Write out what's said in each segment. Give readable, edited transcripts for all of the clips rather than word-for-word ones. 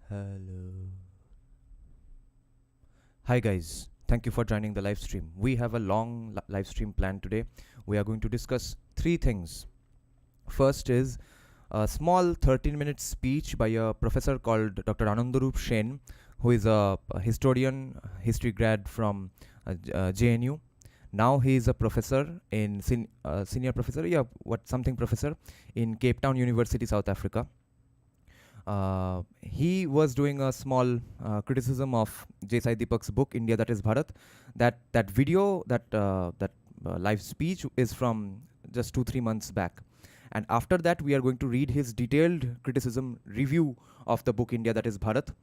Hello. Hi guys, thank you for joining the live stream. We have a long live stream planned today. We are going to discuss three things. First is a small 13-minute speech by a professor called Dr. Anandaroop Sen, who is a historian, history grad from JNU. Now he is a professor in senior professor, something professor in Cape Town University, South Africa. He was doing a small criticism of J. Sai Deepak's book India That Is Bharat. That video, that live speech is from just 2-3 months back. And after that, we are going to read his detailed criticism review of the book India That Is Bharat,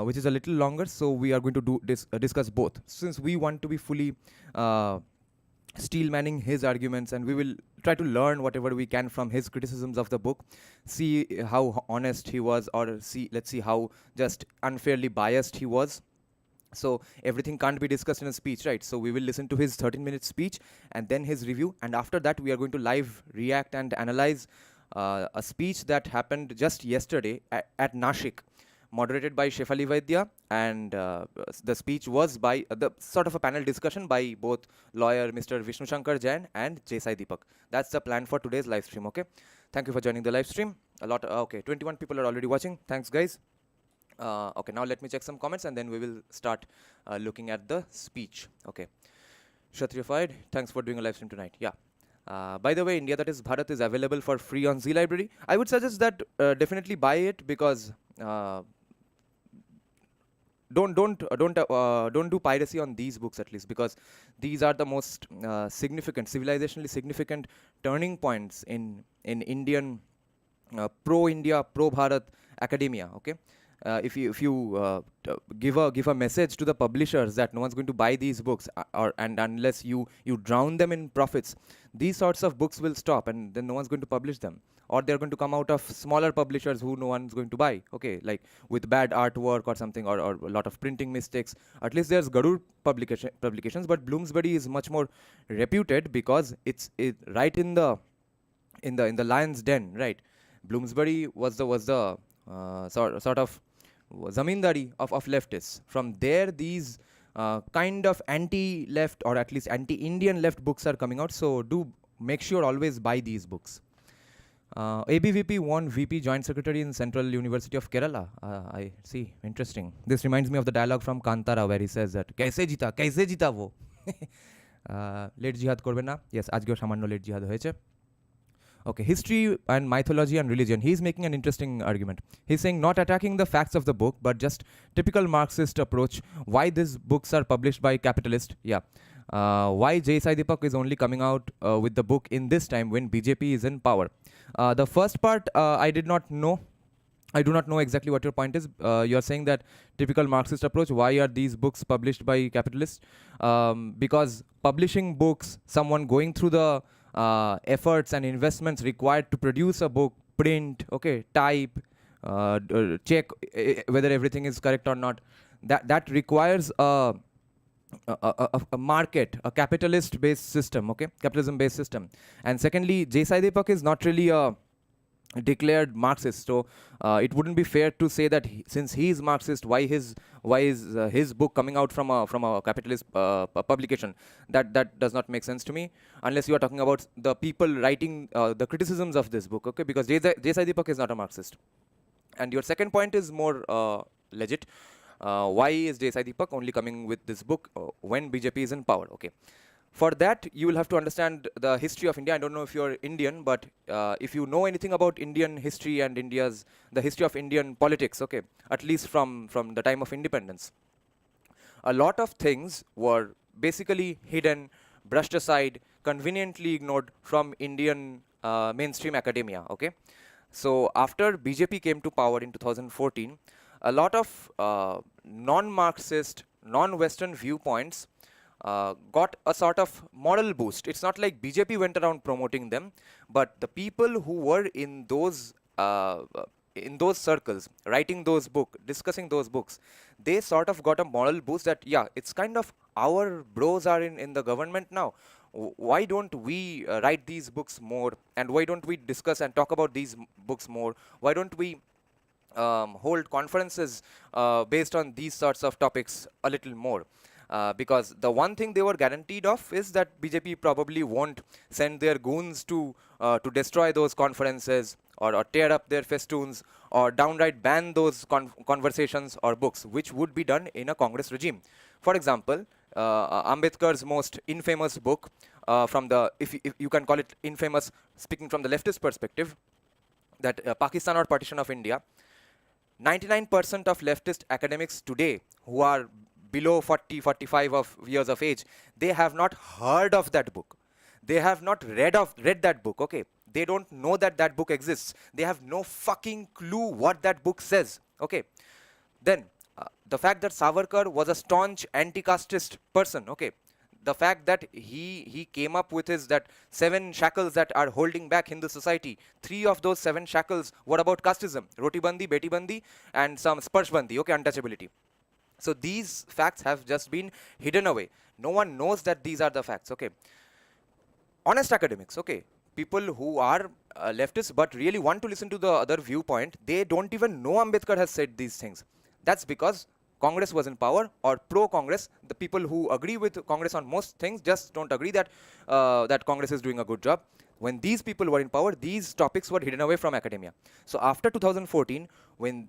which is a little longer. So we are going to discuss both, since we want to be fully steel manning his arguments, and we will try to learn whatever we can from his criticisms of the book, see how honest he was, or let's see how just unfairly biased he was. So everything can't be discussed in a speech, right? So we will listen to his 13-minute speech and then his review, and after that we are going to live react and analyze a speech that happened just yesterday at Nashik, moderated by Shefali Vaidya, and the speech was by the sort of a panel discussion by both lawyer Mr. Vishnu Shankar Jain and J. Sai Deepak. That's the plan for today's live stream, okay? Thank you for joining the live stream. Okay, 21 people are already watching. Thanks, guys. Okay, now let me check some comments and then we will start looking at the speech. Okay. Kshatriya, thanks for doing a live stream tonight. Yeah. By the way, India That Is Bharat is available for free on Z Library. I would suggest that definitely buy it, because don't do piracy on these books, at least, because these are the most significant, civilizationally significant turning points in Indian pro-India, pro-Bharat academia. Okay, if you give a message to the publishers that no one's going to buy these books, and unless you drown them in profits, these sorts of books will stop, and then no one's going to publish them, or they're going to come out of smaller publishers who no one's going to buy. Okay, like with bad artwork or something, or a lot of printing mistakes. At least there's Garud publications, but Bloomsbury is much more reputed because it's right in the lion's den, right? Bloomsbury was the sort of zamindari of leftists. From there, these kind of anti-left, or at least anti-Indian left books are coming out. So do make sure always buy these books. ABVP won VP Joint Secretary in Central University of Kerala. I see. Interesting. This reminds me of the dialogue from Kantara where he says that kaise jita wo. Late jihad korbe na? Yes, ajkeo samanyo late jihad hoyeche. Okay, history and mythology and religion. He's making an interesting argument. He's saying not attacking the facts of the book, but just typical Marxist approach. Why these books are published by capitalists? Yeah. Why J. Sai Deepak is only coming out with the book in this time when BJP is in power. The first part I did not know. I do not know exactly what your point is. You are saying that typical Marxist approach. Why are these books published by capitalists? Because publishing books, someone going through the efforts and investments required to produce a book, print, okay, type, check whether everything is correct or not. That requires a market, a capitalist-based system, okay, capitalism-based system. And secondly, J. Sai Deepak is not really a declared Marxist, so it wouldn't be fair to say that since he is Marxist, why is his book coming out from a capitalist publication? That does not make sense to me, unless you are talking about the people writing the criticisms of this book, okay? Because J. Sai Deepak is not a Marxist. And your second point is more legit. Why is J. Sai Deepak only coming with this book when BJP is in power? Okay. For that, you will have to understand the history of India. I don't know if you're Indian, but if you know anything about Indian history and the history of Indian politics, okay, at least from the time of independence, a lot of things were basically hidden, brushed aside, conveniently ignored from Indian mainstream academia, okay. So after BJP came to power in 2014, a lot of non-Marxist, non-Western viewpoints got a sort of moral boost. It's not like BJP went around promoting them, but the people who were in those circles, writing those books, discussing those books, they sort of got a moral boost that, yeah, it's kind of our bros are in the government now. Why don't we write these books more? And why don't we discuss and talk about these books more? Why don't we hold conferences based on these sorts of topics a little more. Because the one thing they were guaranteed of is that BJP probably won't send their goons to destroy those conferences, or tear up their festoons, or downright ban those conversations or books, which would be done in a Congress regime. For example, Ambedkar's most infamous book, from the, if you can call it infamous, speaking from the leftist perspective, that Pakistan or Partition of India, 99% of leftist academics today who are below 40, 45 years of age, they have not heard of that book. They have not read that book, okay? They don't know that that book exists. They have no fucking clue what that book says, okay? Then, the fact that Savarkar was a staunch anti-casteist person, okay? The fact that he came up with his that 7 shackles that are holding back Hindu society. 3 of those 7 shackles were about casteism: Roti Bandi, Beti Bandi, and some Sparsh Bandi, okay, untouchability. So these facts have just been hidden away. No one knows that these are the facts, okay? Honest academics, okay? People who are leftists but really want to listen to the other viewpoint, they don't even know Ambedkar has said these things. That's because Congress was in power, or pro-Congress. The people who agree with Congress on most things just don't agree that that Congress is doing a good job. When these people were in power, these topics were hidden away from academia. So after 2014, when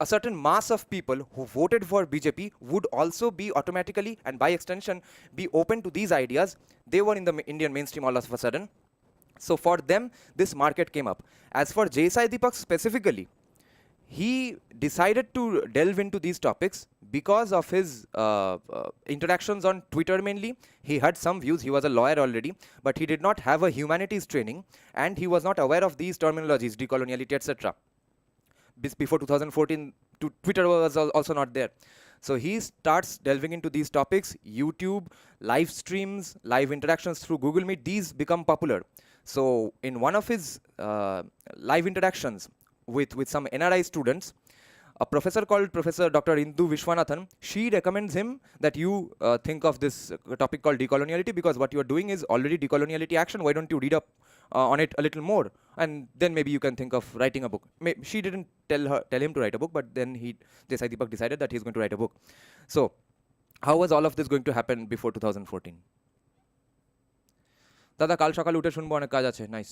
a certain mass of people who voted for BJP would also be automatically, and by extension, be open to these ideas, they were in the Indian mainstream all of a sudden. So for them, this market came up. As for J.Sai Deepak specifically, he decided to delve into these topics because of his interactions on Twitter mainly. He had some views. He was a lawyer already, but he did not have a humanities training, and he was not aware of these terminologies, decoloniality, etc. Before 2014, Twitter was also not there. So he starts delving into these topics. YouTube, live streams, live interactions through Google Meet, these become popular. So in one of his live interactions with some NRI students, a professor called Professor Dr. Indu Vishwanathan, she recommends him that you think of this topic called decoloniality, because what you are doing is already decoloniality action. Why don't you read up on it a little more, and then maybe you can think of writing a book. She didn't tell him to write a book, but then J.Sai Deepak decided that he's going to write a book. So how was all of this going to happen before 2014? দাদা কাল সকালে উঠে শুনবো, অনেক কাজ আছে। Nice,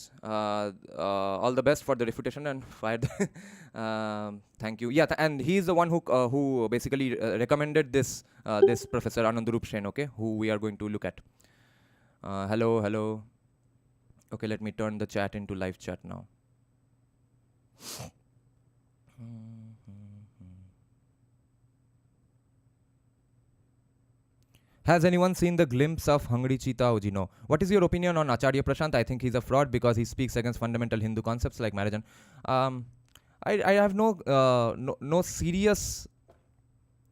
all the best for the refutation and fire. Thank you. Yeah, and he is the one who basically recommended this Professor Anandaroop Sen, okay, who we are going to look at. Hello. Okay, let me turn the chat into live chat now. Has anyone seen the glimpse of Hungry Cheetah Ujino? What is your opinion on Acharya Prashant? I think he's a fraud because he speaks against fundamental Hindu concepts like marriage. And I have no serious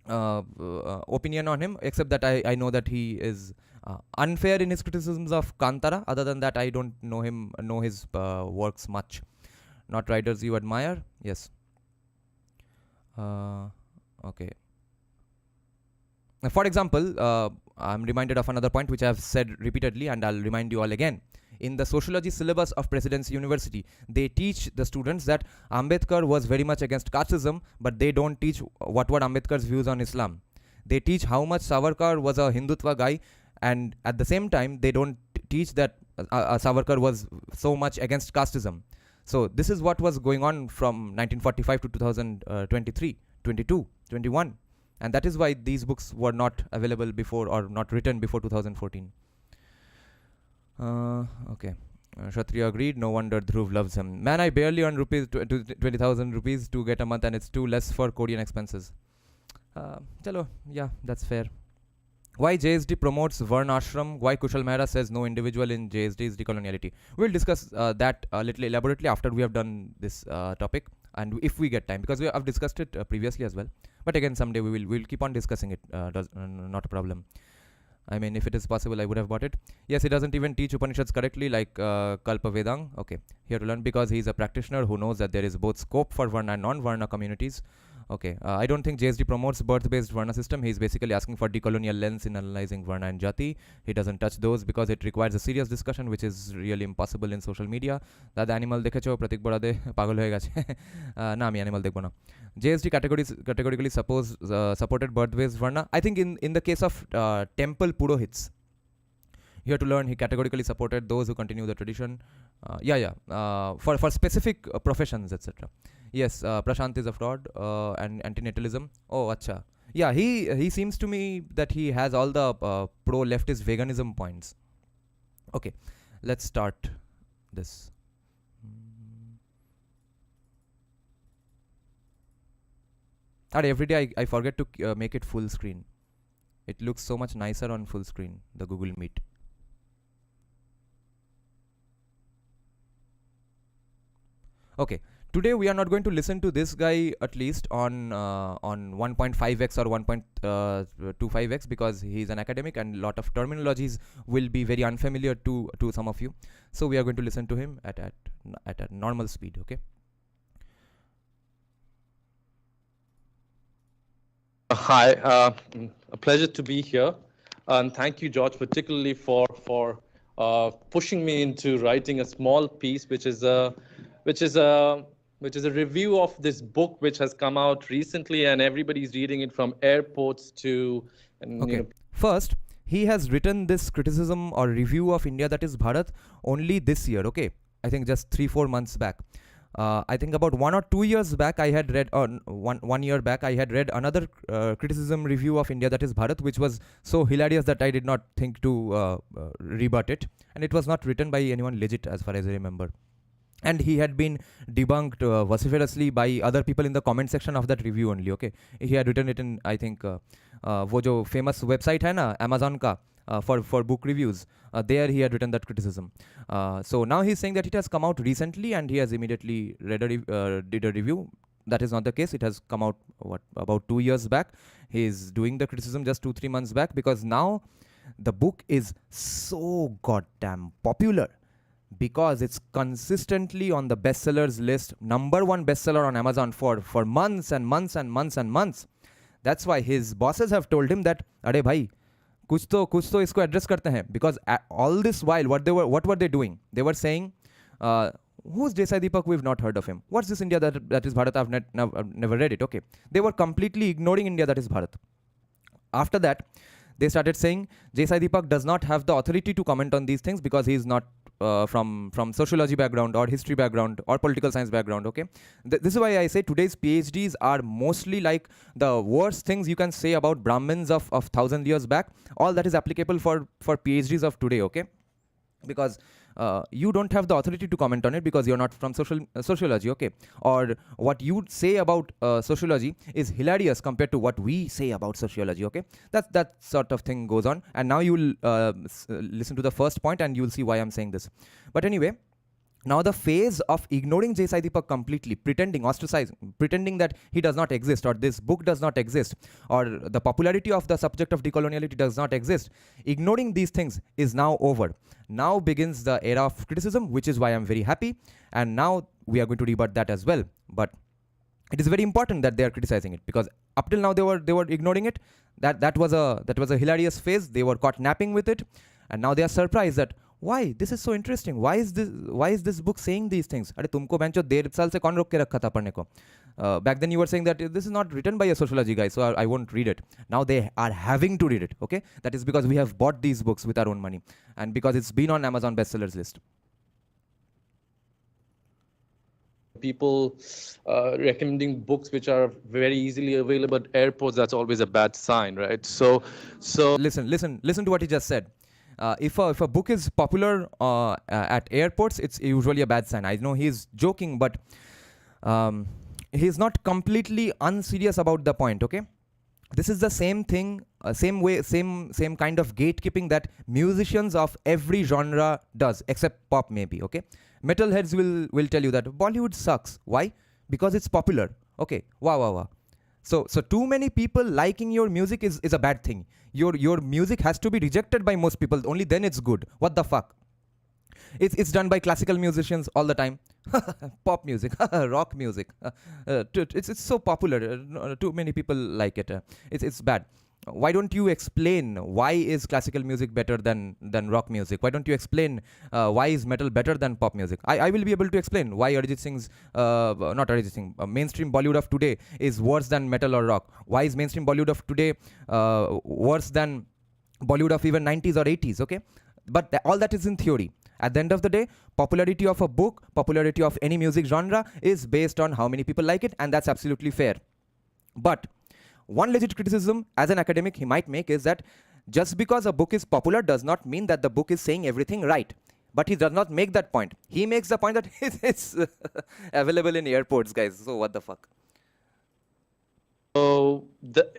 opinion on him, except that I know that he is unfair in his criticisms of Kantara. Other than that, I don't know his works much. Not writers you admire? Yes. Okay. For example, I'm reminded of another point which I have said repeatedly, and I'll remind you all again. In the sociology syllabus of Presidency University, they teach the students that Ambedkar was very much against casteism, but they don't teach what were Ambedkar's views on Islam. They teach how much Savarkar was a Hindutva guy, and at the same time, they don't teach that Savarkar was so much against casteism. So this is what was going on from 1945 to 2023, 22, 21. And that is why these books were not available before, or not written before 2014. Okay. Kshatriya agreed. No wonder Dhruv loves him. Man, I barely earn 20,000 rupees to get a month, and it's too less for Korean expenses. Chalo, yeah, that's fair. Why JSD promotes Varn Ashram? Why Kushal Mehra says no individual in JSD is decoloniality? We'll discuss that a little elaborately after we have done this topic, and if we get time, because I've discussed it previously as well. But again, someday we'll keep on discussing it. Not a problem. I mean, if it is possible, I would have bought it. Yes, he doesn't even teach Upanishads correctly, like Kalpa Vedang. Okay, here to learn, because he's a practitioner who knows that there is both scope for Varna and non-Varna communities. Okay, I don't think JSD promotes birth-based Varna system. He's basically asking for decolonial lens in analyzing Varna and Jati. He doesn't touch those because it requires a serious discussion, which is really impossible in social media. Dada animal dekhecho Pratik Borade pagol hoye geche. Na ami animal dekhbo na. JSD categorically supported birth-based Varna. I think in the case of temple purohits, you have to learn he categorically supported those who continue the tradition. For specific professions, etc. Yes, Prashant is a fraud and antinatalism. Oh, acha. Yeah, he seems to me that he has all the pro-leftist veganism points. Okay, let's start this. Every day I forget to make it full screen. It looks so much nicer on full screen, the Google Meet. Okay, today we are not going to listen to this guy at least on 1.5x or 1.25x because he's an academic and a lot of terminologies will be very unfamiliar to some of you. So we are going to listen to him at a normal speed. Okay. Hi, a pleasure to be here, and thank you, George, particularly for pushing me into writing a small piece, which is a review of this book which has come out recently, and everybody's reading it from airports to. Okay. First, he has written this criticism or review of India, that is Bharat, only this year. Okay, I think just 3-4 months back. I think about 1 or 2 years back, I had read, or one year back, I had read another criticism review of India, that is Bharat, which was so hilarious that I did not think to rebut it. And it was not written by anyone legit, as far as I remember. And he had been debunked vociferously by other people in the comment section of that review only. Okay, he had written it in, I think, वो जो famous website है ना, Amazon का, for book reviews. There he had written that criticism. So now he's saying that it has come out recently and he has immediately did a review. That is not the case. It has come out about 2 years back. He's doing the criticism just 2-3 months back because now the book is so goddamn popular. Because it's consistently on the bestsellers list, #1 bestseller on Amazon for months and months and months and months. That's why his bosses have told him that, "Arey bhai, kuch to isko address karte hain." Because all this while, what were they doing? They were saying, "Who's Desai Deepak? We've not heard of him. What's this India that is Bharat? I've never read it." Okay, they were completely ignoring India that is Bharat. After that, they started saying Desai Deepak does not have the authority to comment on these things because he is not from sociology background or history background or political science background. Okay, this is why I say today's PhDs are mostly like the worst things you can say about Brahmins of 1,000 years back. All that is applicable for PhDs of today. Okay, because you don't have the authority to comment on it because you're not from sociology. Okay, or what you say about sociology is hilarious compared to what we say about sociology. Okay, that sort of thing goes on, and now you'll listen to the first point and you'll see why I'm saying this. But anyway, now the phase of ignoring Desai Deepak completely, ostracizing, pretending that he does not exist or this book does not exist or the popularity of the subject of decoloniality does not exist, ignoring these things is now over. Now begins the era of criticism, which is why I'm very happy, and now we are going to rebut that as well. But it is very important that they are criticizing it because up till now they were ignoring it. That was a hilarious phase. They were caught napping with it, and now they are surprised that why this is so interesting. Why is this book saying these things? अरे तुमको बेंचो 1.5 साल से कौन रोक के रखा था पढ़ने को? Back then you were saying that this is not written by a sociology guy, so I won't read it. Now they are having to read it. Okay, that is because we have bought these books with our own money and because it's been on Amazon bestsellers list. People recommending books which are very easily available at airports, that's always a bad sign, right? So listen to what he just said. If a book is popular at airports, it's usually a bad sign. I know he's joking, but he's not completely unserious about the point. Okay, this is the same thing, same kind of gatekeeping that musicians of every genre does, except pop maybe. Okay, metalheads will tell you that Bollywood sucks. Why? Because it's popular. Okay, wow. So too many people liking your music is a bad thing. Your music has to be rejected by most people. Only then it's good. What the fuck? It's done by classical musicians all the time. Pop music, rock music. It's so popular. Too many people like it. It's bad. Why don't you explain why is classical music better than rock music? Why don't you explain why is metal better than pop music? I will be able to explain why Arijit Singh's not Arijit Singh mainstream Bollywood of today is worse than metal or rock. Why is mainstream Bollywood of today worse than Bollywood of even 90s or 80s? Okay, but all that is in theory. At the end of the day, popularity of a book, popularity of any music genre is based on how many people like it, and that's absolutely fair. But one legit criticism as an academic he might make is that just because a book is popular does not mean that the book is saying everything right. But he does not make that point. He makes the point that it's available in airports, guys. So what the fuck? So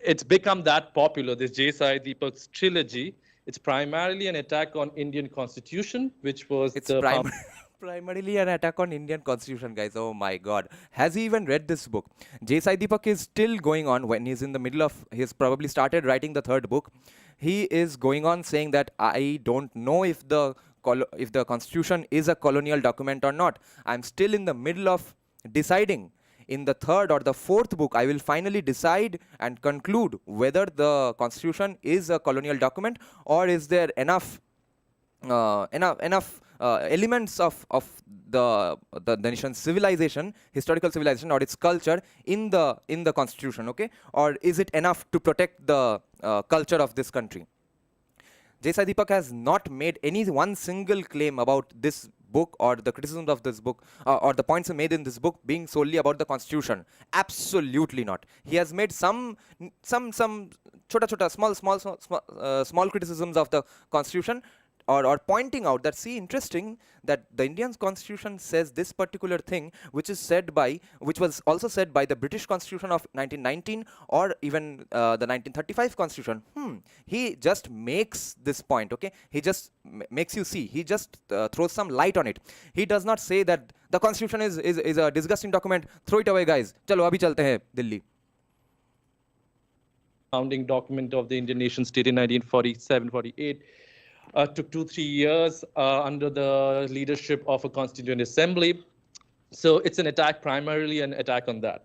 it's become that popular, this J. Sai Deepak's trilogy. It's primarily an attack on Indian constitution, which was primarily an attack on Indian constitution, guys. Oh my god. Has he even read this book? J. Sai Deepak is still going on when he's in the middle of, he's probably started writing the third book. He is going on saying that I don't know if the constitution is a colonial document or not. I'm still in the middle of deciding. In the third or the fourth book, I will finally decide and conclude whether the constitution is a colonial document or is there enough elements of the nation's civilization, historical civilization or its culture in the constitution, okay? Or is it enough to protect the culture of this country? J. Sai Deepak has not made any one single claim about this book or the criticisms of this book or the points made in this book being solely about the constitution. Absolutely not. He has made some chota small criticisms of the constitution, or pointing out that, see, interesting that the Indian constitution says this particular thing, which was also said by the British constitution of 1919 or even the 1935 constitution. He just makes this point, okay? He just makes you see. He just throws some light on it. He does not say that the constitution is a disgusting document. Throw it away, guys. Chalo, abhi chalte hain Delhi. Founding document of the Indian nation state in 1947-48. Took 2-3 years under the leadership of a constituent assembly. So it's an attack, primarily an attack on that.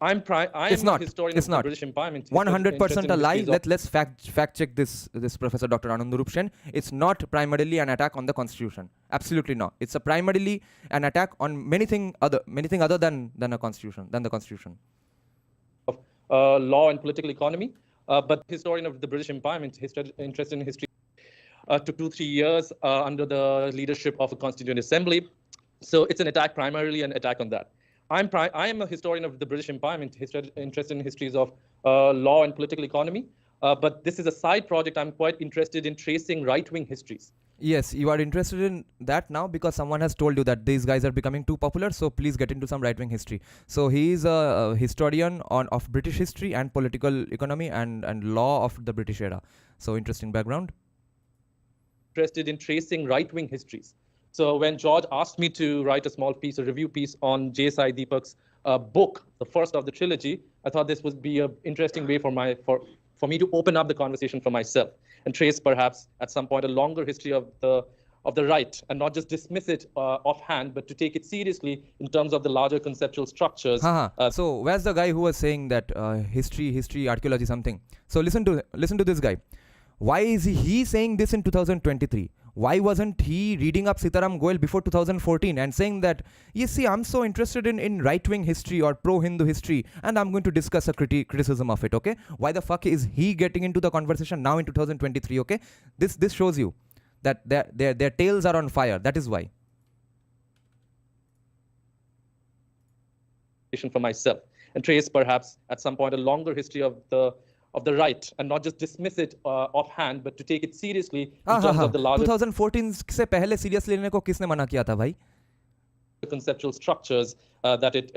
I'm a historian of the British Empire. 100% a lie. Let's fact check this Professor Dr. Anandaroop Sen. It's not primarily an attack on the constitution. Absolutely not. It's primarily an attack on many things other than the constitution. Of law and political economy, but historian of the British Empire, interested in history. Took 2-3 years under the leadership of a constituent assembly. So it's an attack, primarily an attack on that. I am a historian of the British Empire. I'm interested in histories of law and political economy. But this is a side project. I'm quite interested in tracing right-wing histories. Yes, you are interested in that now because someone has told you that these guys are becoming too popular, so please get into some right-wing history. So he is a historian of British history and political economy and law of the British era. So interesting background. Interested in tracing right-wing histories. So when George asked me to write a small piece, a review piece on J. Sai Deepak's book, the first of the trilogy, I thought this would be an interesting way for me to open up the conversation for myself and trace perhaps at some point a longer history of the right, and not just dismiss it offhand, but to take it seriously in terms of the larger conceptual structures. So where's the guy who was saying that history, archaeology, something? So listen to this guy. Why is he saying this in 2023? Why wasn't he reading up Sitaram Goel before 2014 and saying that, you see, I'm so interested in right-wing history or pro-Hindu history, and I'm going to discuss a criticism of it, okay? Why the fuck is he getting into the conversation now in 2023, okay? This shows you that their tails are on fire. That is why. For myself, and trace perhaps at some point a longer history of the right, and not just dismiss it offhand, but to take it seriously in terms of the larger 2014 से पहले serious लेने को किसने मना किया था भाई? Conceptual structures that it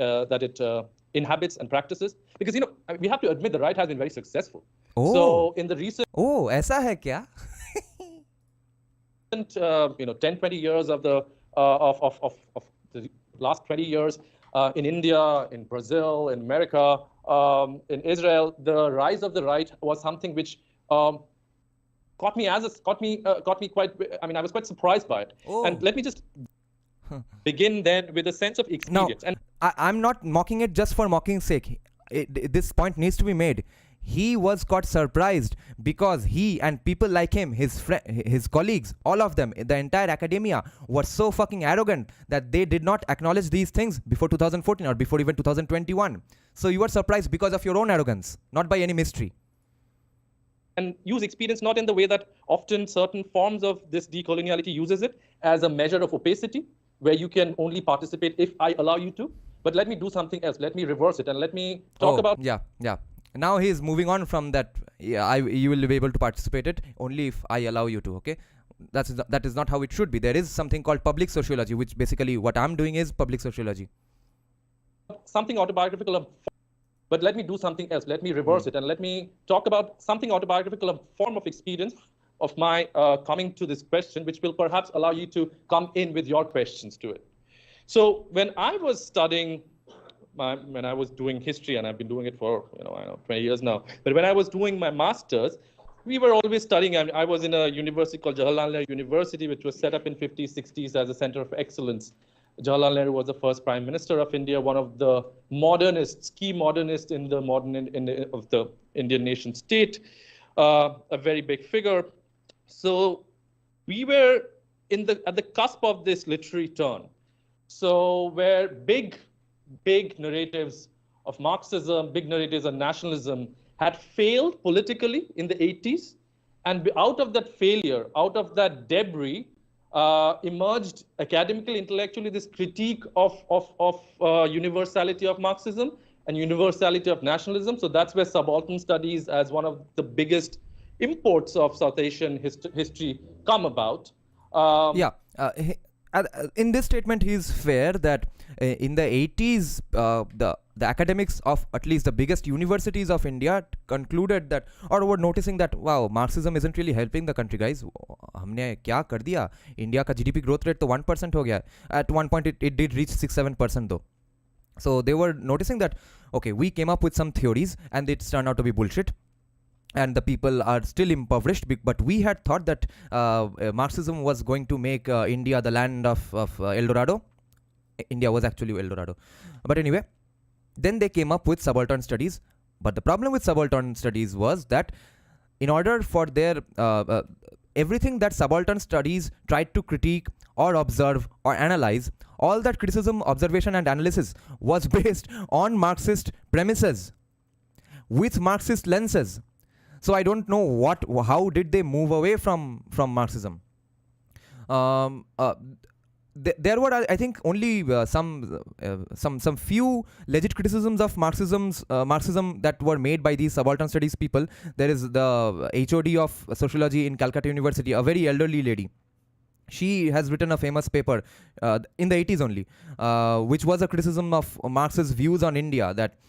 inhabits and practices, because we have to admit the right has been very successful. So in the recent ऐसा है क्या? 10-20 years of the last 20 years in India, in Brazil, in America, in Israel, the rise of the right was something which caught me quite. I mean, I was quite surprised by it. And let me just. begin then with a sense of Now, experience. And I'm not mocking it just for mocking's sake. This point needs to be made. He was caught surprised because he and people like him, his colleagues, all of them, the entire academia, were so fucking arrogant that they did not acknowledge these things before 2014 or before even 2021. So you were surprised because of your own arrogance, not by any mystery. And use experience not in the way that often certain forms of this decoloniality uses it as a measure of opacity, where you can only participate if I allow you to. But let me do something else. Let me reverse it and let me talk about. Yeah. Now he is moving on from that. Yeah, you will be able to participate it only if I allow you to. Okay, that is not how it should be. There is something called public sociology, which basically what I'm doing is public sociology. Something autobiographical, but let me do something else. Let me reverse it and let me talk about something autobiographical, a form of experience of my coming to this question, which will perhaps allow you to come in with your questions to it. So when I was studying, when I was doing history, and I've been doing it for 20 years now, but when I was doing my master's, we were always studying. I was in a university called Jawaharlal Nehru University, which was set up in 50s, 60s as a center of excellence. Jawaharlal Nehru was the first Prime Minister of India, one of the modernists, key modernists in the of the Indian nation state, a very big figure. So we were at the cusp of this literary turn. So where big narratives of Marxism, big narratives of nationalism had failed politically in the 80s. And out of that failure, out of that debris, emerged academically, intellectually, this critique of universality of Marxism and universality of nationalism. So that's where subaltern studies, as one of the biggest imports of South Asian history, come about. In this statement, he is fair that in the 80s, the academics of at least the biggest universities of India concluded that, or were noticing that, wow, Marxism isn't really helping the country, guys. हमने क्या कर दिया? India का GDP growth rate तो 1% हो गया. At one point, it did reach 6-7% though. So they were noticing that, okay, we came up with some theories and it's turned out to be bullshit. And the people are still impoverished, but we had thought that Marxism was going to make India the land of El Dorado. India was actually El Dorado. But anyway, then they came up with subaltern studies. But the problem with subaltern studies was that in order for their everything that subaltern studies tried to critique or observe or analyze, all that criticism, observation and analysis was based on Marxist premises with Marxist lenses. So I don't know how did they move away from Marxism. There were, I think, only some few legit criticisms of Marxism that were made by these subaltern studies people. There is the HOD of sociology in Calcutta University, a very elderly lady. She has written a famous paper in the 80s only, which was a criticism of Marx's views on India, that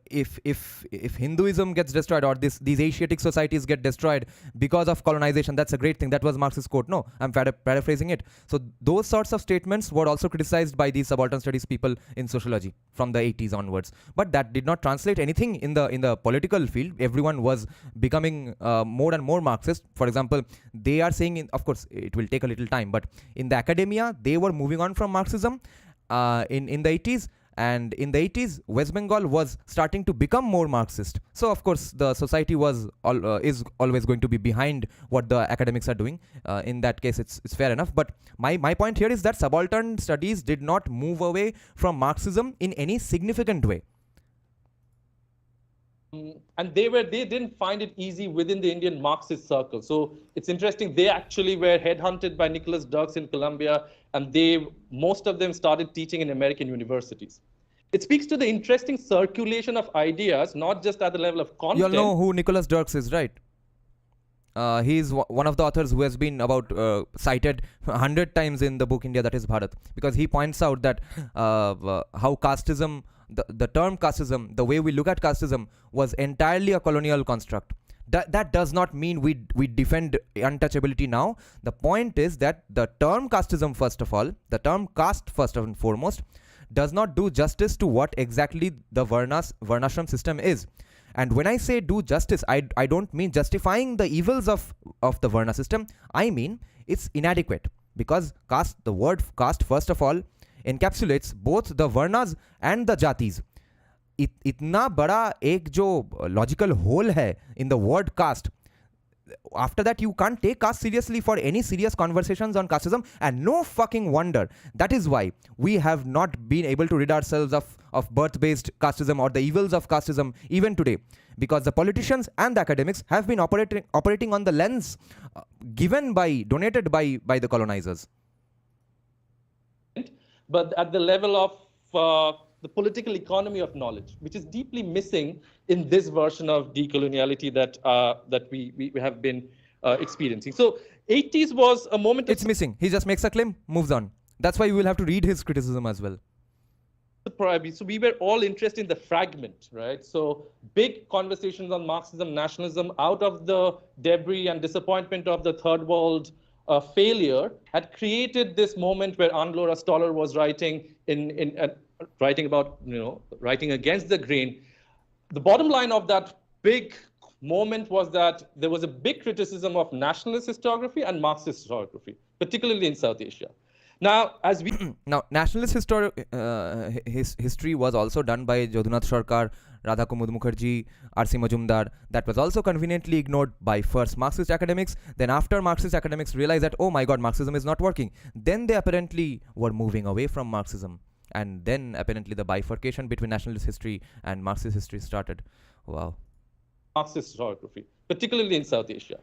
if Hinduism gets destroyed or these Asiatic societies get destroyed because of colonization, that's a great thing. That was Marx's quote. No, I'm paraphrasing it. So those sorts of statements were also criticized by these subaltern studies people in sociology from the 80s onwards. But that did not translate anything in the political field. Everyone was becoming more and more Marxist. For example, they are saying, of course, it will take a little time, but in the academia, they were moving on from Marxism in the 80s. And in the 80s, West Bengal was starting to become more Marxist. So, of course, the society is always going to be behind what the academics are doing. In that case, it's fair enough. But my point here is that subaltern studies did not move away from Marxism in any significant way. And they didn't find it easy within the Indian Marxist circle. So it's interesting, they actually were headhunted by Nicholas Dirks in Columbia, and most of them started teaching in American universities. It speaks to the interesting circulation of ideas, not just at the level of content. You all know who Nicholas Dirks is, right? He is one of the authors who has been cited 100 times in the book India, that is Bharat, because he points out that how casteism, the term casteism, the way we look at casteism, was entirely a colonial construct. That does not mean we defend untouchability now. The point is that the term casteism, first of all, the term caste first and foremost, does not do justice to what exactly the varnashram system is. And when I say do justice, I don't mean justifying the evils of the Varna system. I mean it's inadequate. because caste, the word caste, first of all, encapsulates both the varnas and the jatis. इतना बड़ा एक जो logical whole है in the word caste, after that you can't take caste seriously for any serious conversations on casteism, and no fucking wonder that is why we have not been able to rid ourselves of birth-based casteism or the evils of casteism even today, because the politicians and the academics have been operating on the lens donated by the colonizers. But at the level of the political economy of knowledge, which is deeply missing in this version of decoloniality that we have been experiencing. So 80s was a moment. It's missing. He just makes a claim, moves on. That's why you will have to read his criticism as well. So we were all interested in the fragment, right? So big conversations on Marxism, nationalism, out of the debris and disappointment of the third world failure, had created this moment where Anlora Stoller was writing writing about, writing against the grain. The bottom line of that big moment was that there was a big criticism of nationalist historiography and Marxist historiography, particularly in South Asia. Now, as we now, nationalist history was also done by Jadunath Sarkar, Radha Kumud Mukherjee, R.C. Majumdar. That was also conveniently ignored by first Marxist academics. Then after Marxist academics realized that, oh my god, Marxism is not working, then they apparently were moving away from Marxism. And then apparently the bifurcation between nationalist history and Marxist history started. Wow. Marxist historiography, particularly in South Asia.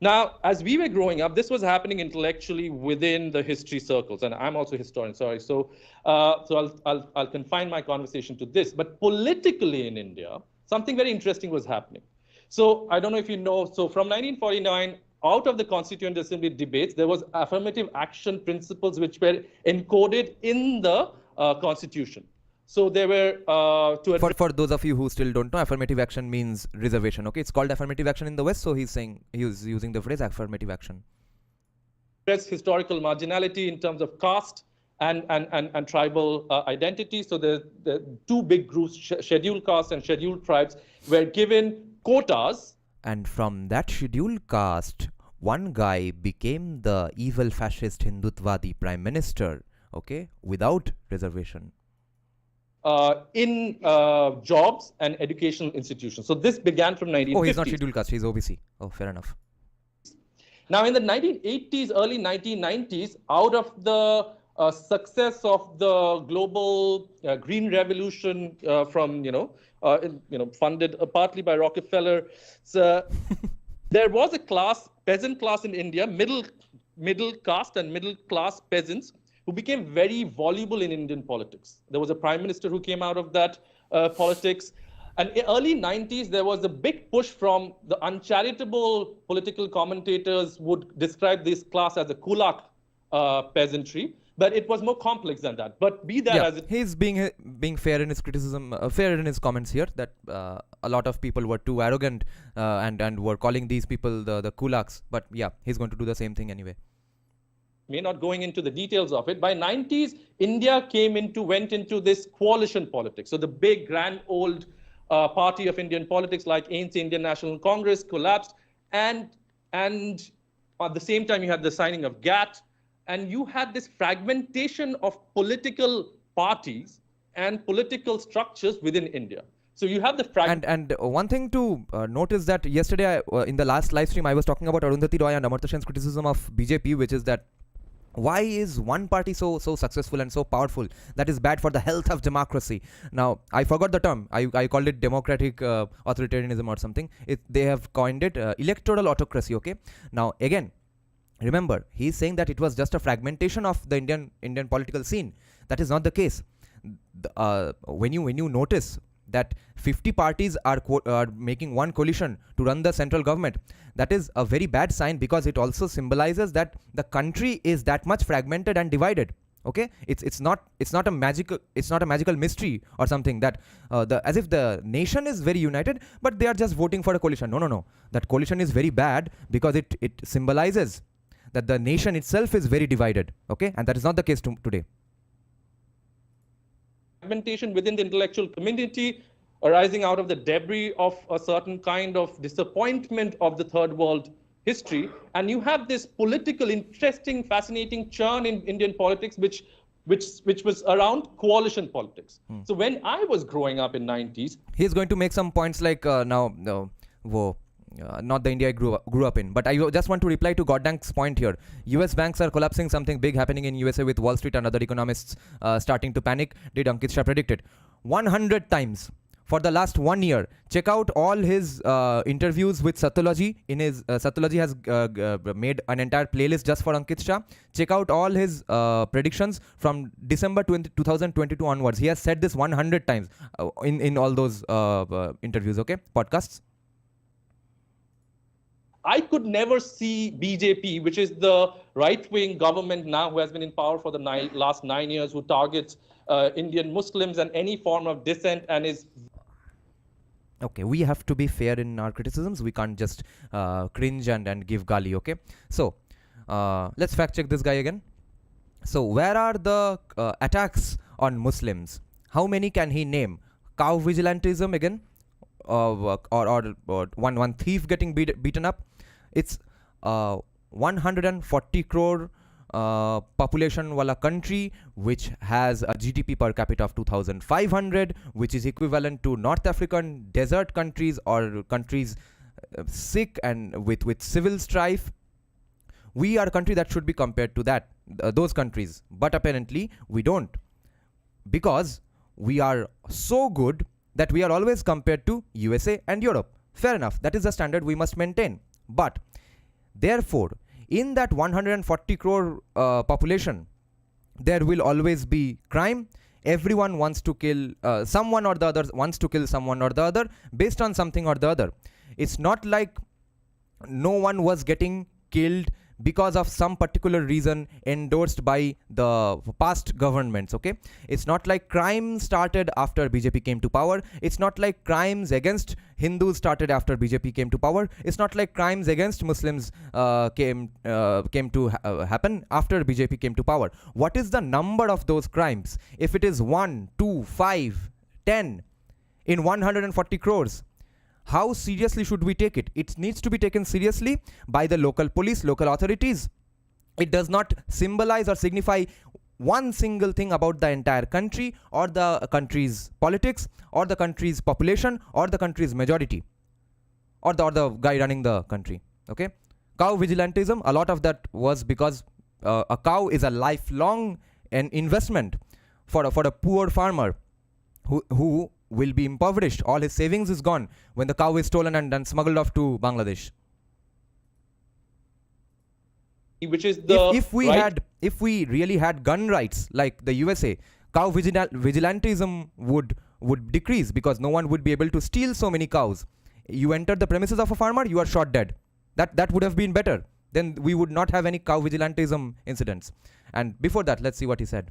Now, as we were growing up, this was happening intellectually within the history circles, and I'm also a historian, sorry. So I'll confine my conversation to this. But politically in India, something very interesting was happening. So I don't know if you know, so from 1949, out of the Constituent Assembly debates, there was affirmative action principles which were encoded in the Constitution. So there were for those of you who still don't know, affirmative action means reservation. Okay, it's called affirmative action in the West. So he's using the phrase affirmative action. Address historical marginality in terms of caste and tribal identity. So the two big groups, scheduled castes and scheduled tribes, were given quotas. And from that scheduled caste, one guy became the evil fascist Hindutva, the prime minister. Okay, without reservation. In jobs and educational institutions. So this began from 1950s. Oh, he's not scheduled caste, he's OBC. Oh, fair enough. Now, in the 1980s, early 1990s, out of the success of the global green revolution from, funded partly by Rockefeller, so there was a class, peasant class in India, middle caste and middle class peasants, who became very voluble in Indian politics. There was a prime minister who came out of that politics. And in early 90s, there was a big push from the uncharitable political commentators would describe this class as a kulak peasantry, but it was more complex than that. But be that as it... He's being fair in his criticism, fair in his comments here, that a lot of people were too arrogant and were calling these people the kulaks. But yeah, he's going to do the same thing anyway. Not going into the details of it, by 90s, India went into this coalition politics. So the big, grand, old party of Indian politics like ANC, Indian National Congress, collapsed. And at the same time, you had the signing of GATT. And you had this fragmentation of political parties and political structures within India. So you have the and one thing to note is that yesterday, in the last live stream, I was talking about Arundhati Roy and Amartya Sen's criticism of BJP, which is that why is one party so successful and so powerful that is bad for the health of democracy? Now, I forgot the term. I called it democratic authoritarianism or something. They have coined it electoral autocracy. Okay. Now, again, remember, he's saying that it was just a fragmentation of the Indian political scene. That is not the case. When you notice that 50 parties are making one coalition to run the central government, that is a very bad sign, because it also symbolizes that the country is that much fragmented and divided. Okay, it's not a magical mystery or something that as if the nation is very united, but they are just voting for a coalition. No. That coalition is very bad because it symbolizes that the nation itself is very divided. Okay, and that is not the case today. Fragmentation within the intellectual community, arising out of the debris of a certain kind of disappointment of the third world history, and you have this political, interesting, fascinating churn in Indian politics, which was around coalition politics. So when I was growing up in 90s, He's going to make some points like not the India I grew up in. But I just want to reply to Goddank's point here. US banks are collapsing, something big happening in USA with Wall Street and other economists starting to panic. Did Ankit Shah predict it? 100 times. For the last 1 year, check out all his interviews with Satyology. In his Satyology has made an entire playlist just for Ankit Shah. Check out all his predictions from December 2022 onwards. He has said this 100 times in all those interviews, okay, podcasts. I could never see BJP, which is the right-wing government now who has been in power for the last 9 years, who targets Indian Muslims and any form of dissent and is... Okay, we have to be fair in our criticisms. We can't just cringe and give gali, okay? So, let's fact check this guy again. So, where are the attacks on Muslims? How many can he name? Cow vigilantism again? Or one thief getting beaten up? It's 140 crore population wala country which has a GDP per capita of 2,500, which is equivalent to North African desert countries or countries sick and with civil strife. We are a country that should be compared to that those countries, but apparently we don't, because we are so good that we are always compared to USA and Europe. Fair enough, that is the standard we must maintain. But therefore, in that 140 crore population, there will always be crime. Everyone wants to kill someone or the other, wants to kill someone or the other based on something or the other. It's not like no one was getting killed because of some particular reason endorsed by the past governments, okay? It's not like crime started after BJP came to power. It's not like crimes against Hindus started after BJP came to power. It's not like crimes against Muslims came to happen after BJP came to power. What is the number of those crimes? If it is 1, 2, 5, 10 in 140 crores, how seriously should we take it? It needs to be taken seriously by the local police, local authorities. It does not symbolize or signify one single thing about the entire country or the country's politics or the country's population or the country's majority or the guy running the country. Okay, cow vigilantism, a lot of that was because a cow is a lifelong investment for a poor farmer who will be impoverished. All his savings is gone when the cow is stolen and smuggled off to Bangladesh. Which is the if we really had gun rights like the USA, cow vigilantism would decrease because no one would be able to steal so many cows. You enter the premises of a farmer, you are shot dead. That would have been better. Then we would not have any cow vigilantism incidents. And before that, let's see what he said.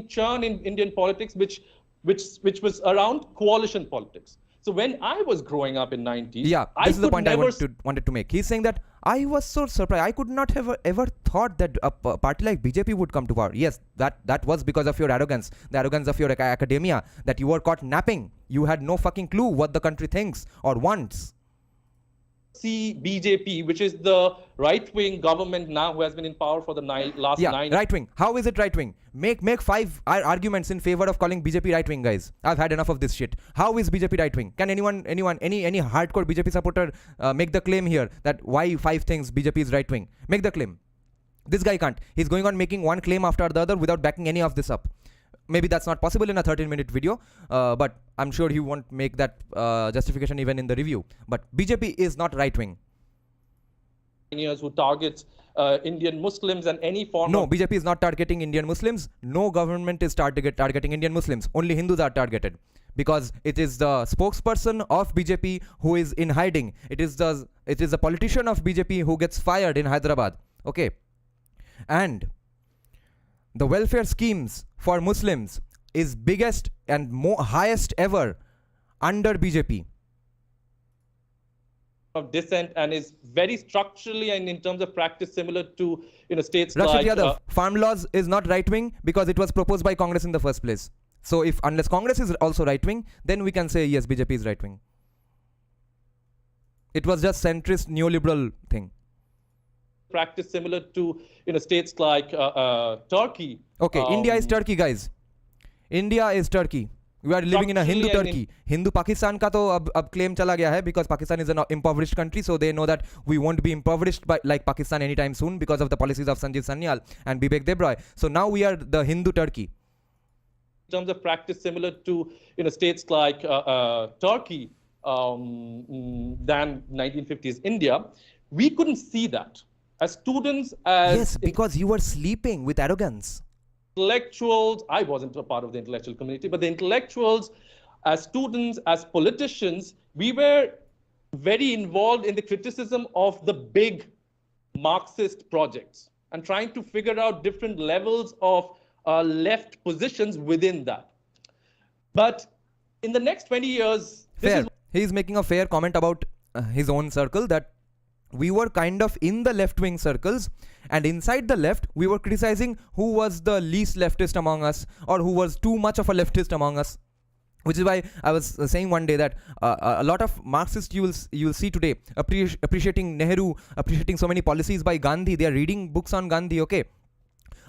Churn in Indian politics, which was around coalition politics. So when I was growing up in 90s, yeah, this is the point I wanted to make. He's saying that I was so surprised. I could not have ever thought that a party like BJP would come to power. Yes, that was because of your arrogance, the arrogance of your academia, that you were caught napping. You had no fucking clue what the country thinks or wants. See BJP, which is the right-wing government now who has been in power for the last 9 right-wing. How is it right-wing? Make 5 arguments in favor of calling BJP right-wing, guys. I've had enough of this shit. How is BJP right-wing? Can any hardcore BJP supporter make the claim here that why 5 things BJP is right-wing? Make the claim. This guy can't. He's going on making one claim after the other without backing any of this up. Maybe that's not possible in a 13-minute video, but I'm sure he won't make that justification even in the review. But BJP is not right-wing. Who targets Indian Muslims and any form No, BJP is not targeting Indian Muslims. No government is targeting Indian Muslims. Only Hindus are targeted. Because it is the spokesperson of BJP who is in hiding. It is the politician of BJP who gets fired in Hyderabad. Okay. And the welfare schemes for Muslims is biggest and highest ever under BJP. Of dissent and is very structurally and in terms of practice similar to states Rashid like Yadav, farm laws is not right wing because it was proposed by Congress in the first place. So unless Congress is also right wing, then we can say yes, BJP is right wing. It was just centrist neoliberal thing. Practice similar to states like Turkey. Okay, India is Turkey, guys. India is Turkey. We are living in a Hindu Turkey. Hindu Pakistan ka to ab claim chala gaya hai because Pakistan is an impoverished country, so they know that we won't be impoverished by like Pakistan anytime soon because of the policies of Sanjeev Sanyal and Bibek Debroy. So now we are the Hindu Turkey. In terms of practice similar to states like Turkey than 1950s India, we couldn't see that as students. Yes, because you were sleeping with arrogance. Intellectuals, I wasn't a part of the intellectual community, but the intellectuals, as students, as politicians, we were very involved in the criticism of the big Marxist projects and trying to figure out different levels of left positions within that. But in the next 20 years... Fair. He is making a fair comment about his own circle, that we were kind of in the left-wing circles, and inside the left, we were criticizing who was the least leftist among us or who was too much of a leftist among us. Which is why I was saying one day that a lot of Marxists you will see today appreciating Nehru, appreciating so many policies by Gandhi. They are reading books on Gandhi, okay?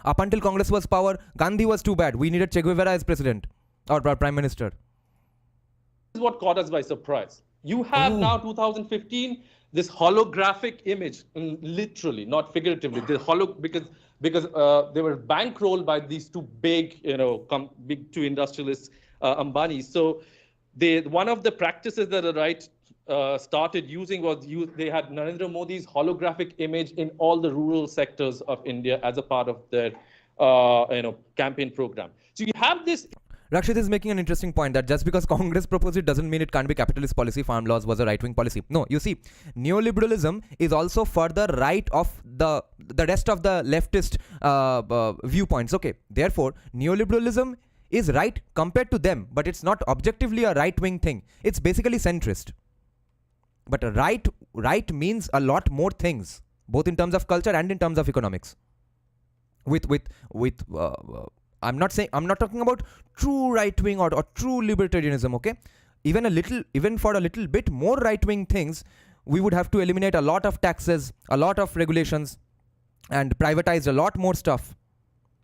Up until Congress was power, Gandhi was too bad. We needed Che Guevara as president or prime minister. This is what caught us by surprise. You have now 2015, this holographic image, literally, not figuratively, because they were bankrolled by these two big, big two industrialists, Ambani. So one of the practices that the right started using was they had Narendra Modi's holographic image in all the rural sectors of India as a part of their campaign program. So you have this. Rakshit is making an interesting point that just because Congress proposed it doesn't mean it can't be capitalist policy. Farm laws was a right-wing policy. No, you see, neoliberalism is also further right of the rest of the leftist viewpoints. Okay, therefore, neoliberalism is right compared to them, but it's not objectively a right-wing thing. It's basically centrist. But right means a lot more things, both in terms of culture and in terms of economics. I'm not talking about true right-wing or true libertarianism, okay? Even for a little bit more right-wing things, we would have to eliminate a lot of taxes, a lot of regulations, and privatize a lot more stuff.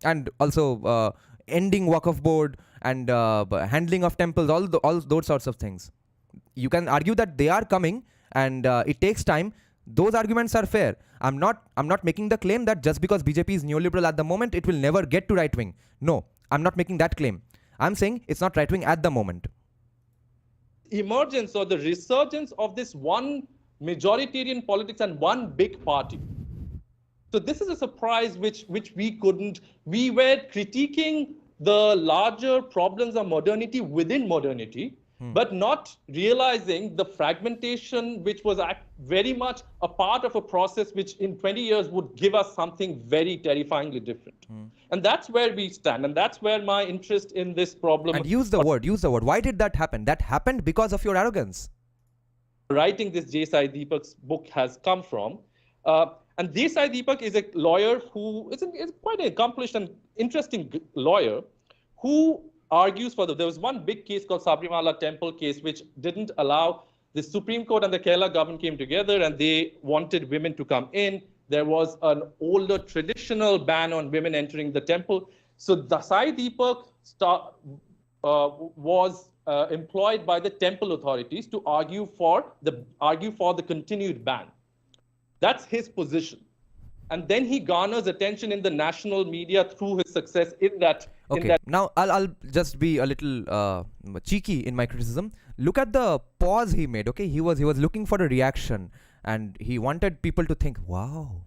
And also ending Waqf board and handling of temples, all those sorts of things. You can argue that they are coming and it takes time. Those arguments are fair. I'm not making the claim that just because BJP is neoliberal at the moment, it will never get to right wing. No, I'm not making that claim. I'm saying it's not right wing at the moment. Emergence or the resurgence of this one majoritarian politics and one big party. So this is a surprise which we couldn't. We were critiquing the larger problems of modernity within modernity, but not realizing the fragmentation, which was very much a part of a process which in 20 years would give us something very terrifyingly different. And that's where we stand. And that's where my interest in this problem. And use the word. Why did that happen? That happened because of your arrogance. Writing this Desai Deepak's book has come from. And Desai Deepak is a lawyer who is quite an accomplished and interesting lawyer who argues for there was one big case called Sabrimala Temple case, which didn't allow the Supreme Court and the Kerala government came together and they wanted women to come in. There was an older traditional ban on women entering the temple. So Desai Deepak was employed by the temple authorities to argue for the continued ban. That's his position. And then he garners attention in the national media through his success in that. Okay, now I'll just be a little cheeky in my criticism. Look at the pause he made, okay? He was looking for a reaction and he wanted people to think, wow,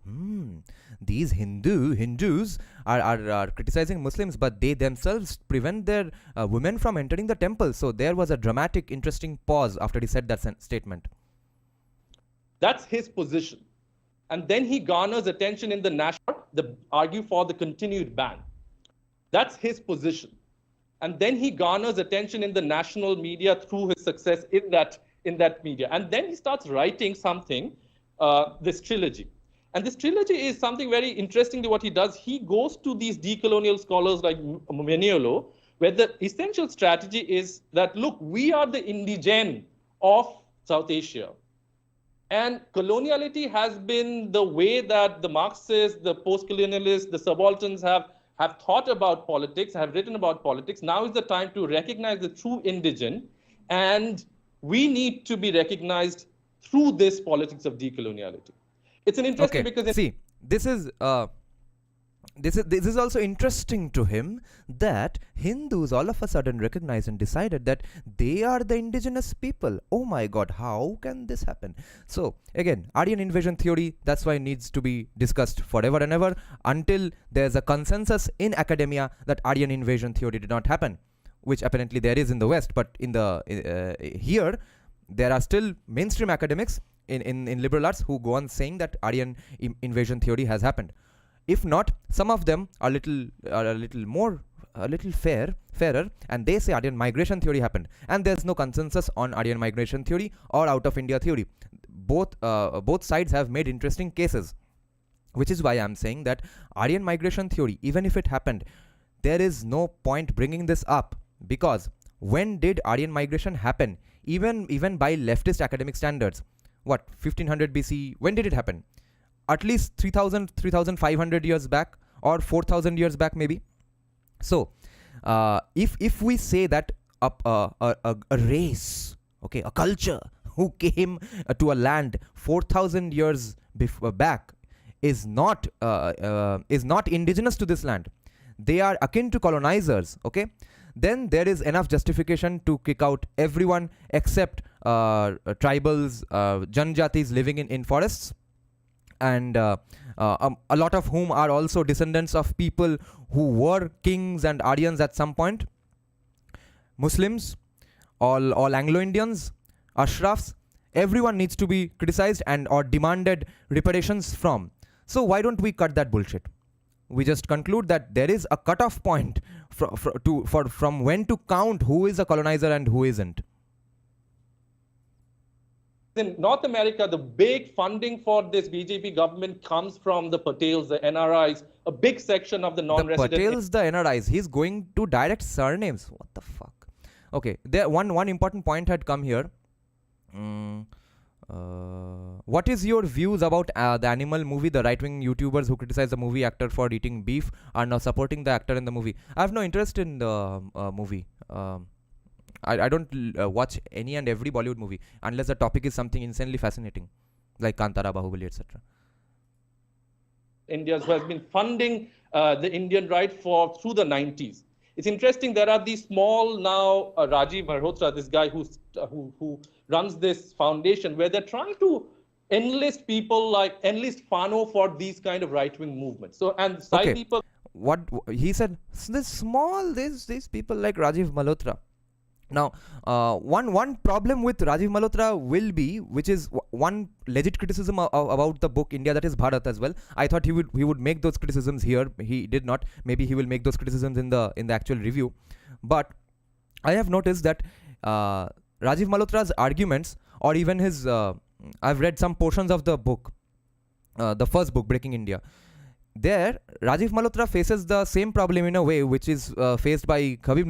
these Hindus are criticizing Muslims, but they themselves prevent their women from entering the temple. So there was a dramatic, interesting pause after he said that statement. That's his position. And then he garners attention in the national, argue for the continued ban. That's his position. And then he garners attention in the national media through his success in that media. And then he starts writing something, this trilogy. And this trilogy is something very interesting to what he does. He goes to these decolonial scholars like Mignolo, where the essential strategy is that, look, we are the indigene of South Asia. And coloniality has been the way that the Marxists, the post-colonialists, the subalterns have thought about politics, have written about politics. Now is the time to recognize the true indigene, and we need to be recognized through this politics of decoloniality. It's an interesting because see, this is also interesting to him that Hindus all of a sudden recognized and decided that they are the indigenous people. Oh my god, how can this happen? So again, Aryan invasion theory, that's why it needs to be discussed forever and ever until there's a consensus in academia that Aryan invasion theory did not happen, which apparently there is in the West, but in the here there are still mainstream academics in liberal arts who go on saying that Aryan invasion theory has happened. If not, some of them are a little fairer, and they say Aryan migration theory happened, and there's no consensus on Aryan migration theory or out of India theory. Both sides have made interesting cases, which is why I'm saying that Aryan migration theory, even if it happened, there is no point bringing this up, because when did Aryan migration happen? Even by leftist academic standards, what, 1500 BC? When did it happen? At least 3,500 years back, or 4,000 years back maybe. So if we say that a race, okay, a culture who came to a land 4,000 years back is not indigenous to this land, they are akin to colonizers, okay, then there is enough justification to kick out everyone except tribals, janjatis living in forests, and a lot of whom are also descendants of people who were kings and Aryans at some point. Muslims, all Anglo-Indians, Ashrafs, everyone needs to be criticized and or demanded reparations from. So why don't we cut that bullshit? We just conclude that there is a cutoff point from when to count who is a colonizer and who isn't. In North America, the big funding for this BJP government comes from the Patels, the NRIs, a big section of the non-resident. The Patels, the NRIs. He's going to direct surnames. What the fuck? Okay, there one important point had come here. What is your views about the Animal movie? The right-wing YouTubers who criticize the movie actor for eating beef are now supporting the actor in the movie. I have no interest in the movie. I don't watch any and every Bollywood movie unless the topic is something insanely fascinating, like Kantara, Bahubali, etc. India has been funding the Indian right through the 90s. It's interesting, there are these small now, Rajiv Malhotra, this guy who runs this foundation, where they're trying to enlist people, like enlist Fano for these kind of right-wing movements. So, and side people. What he said, these people like Rajiv Malhotra. Now, one problem with Rajiv Malhotra will be, which is one legit criticism about the book India, that is Bharat as well. I thought he would make those criticisms here. He did not. Maybe he will make those criticisms in the actual review. But I have noticed that Rajiv Malhotra's arguments, or even his, I've read some portions of the book, the first book, Breaking India. There, Rajiv Malhotra faces the same problem in a way which is faced by Khabib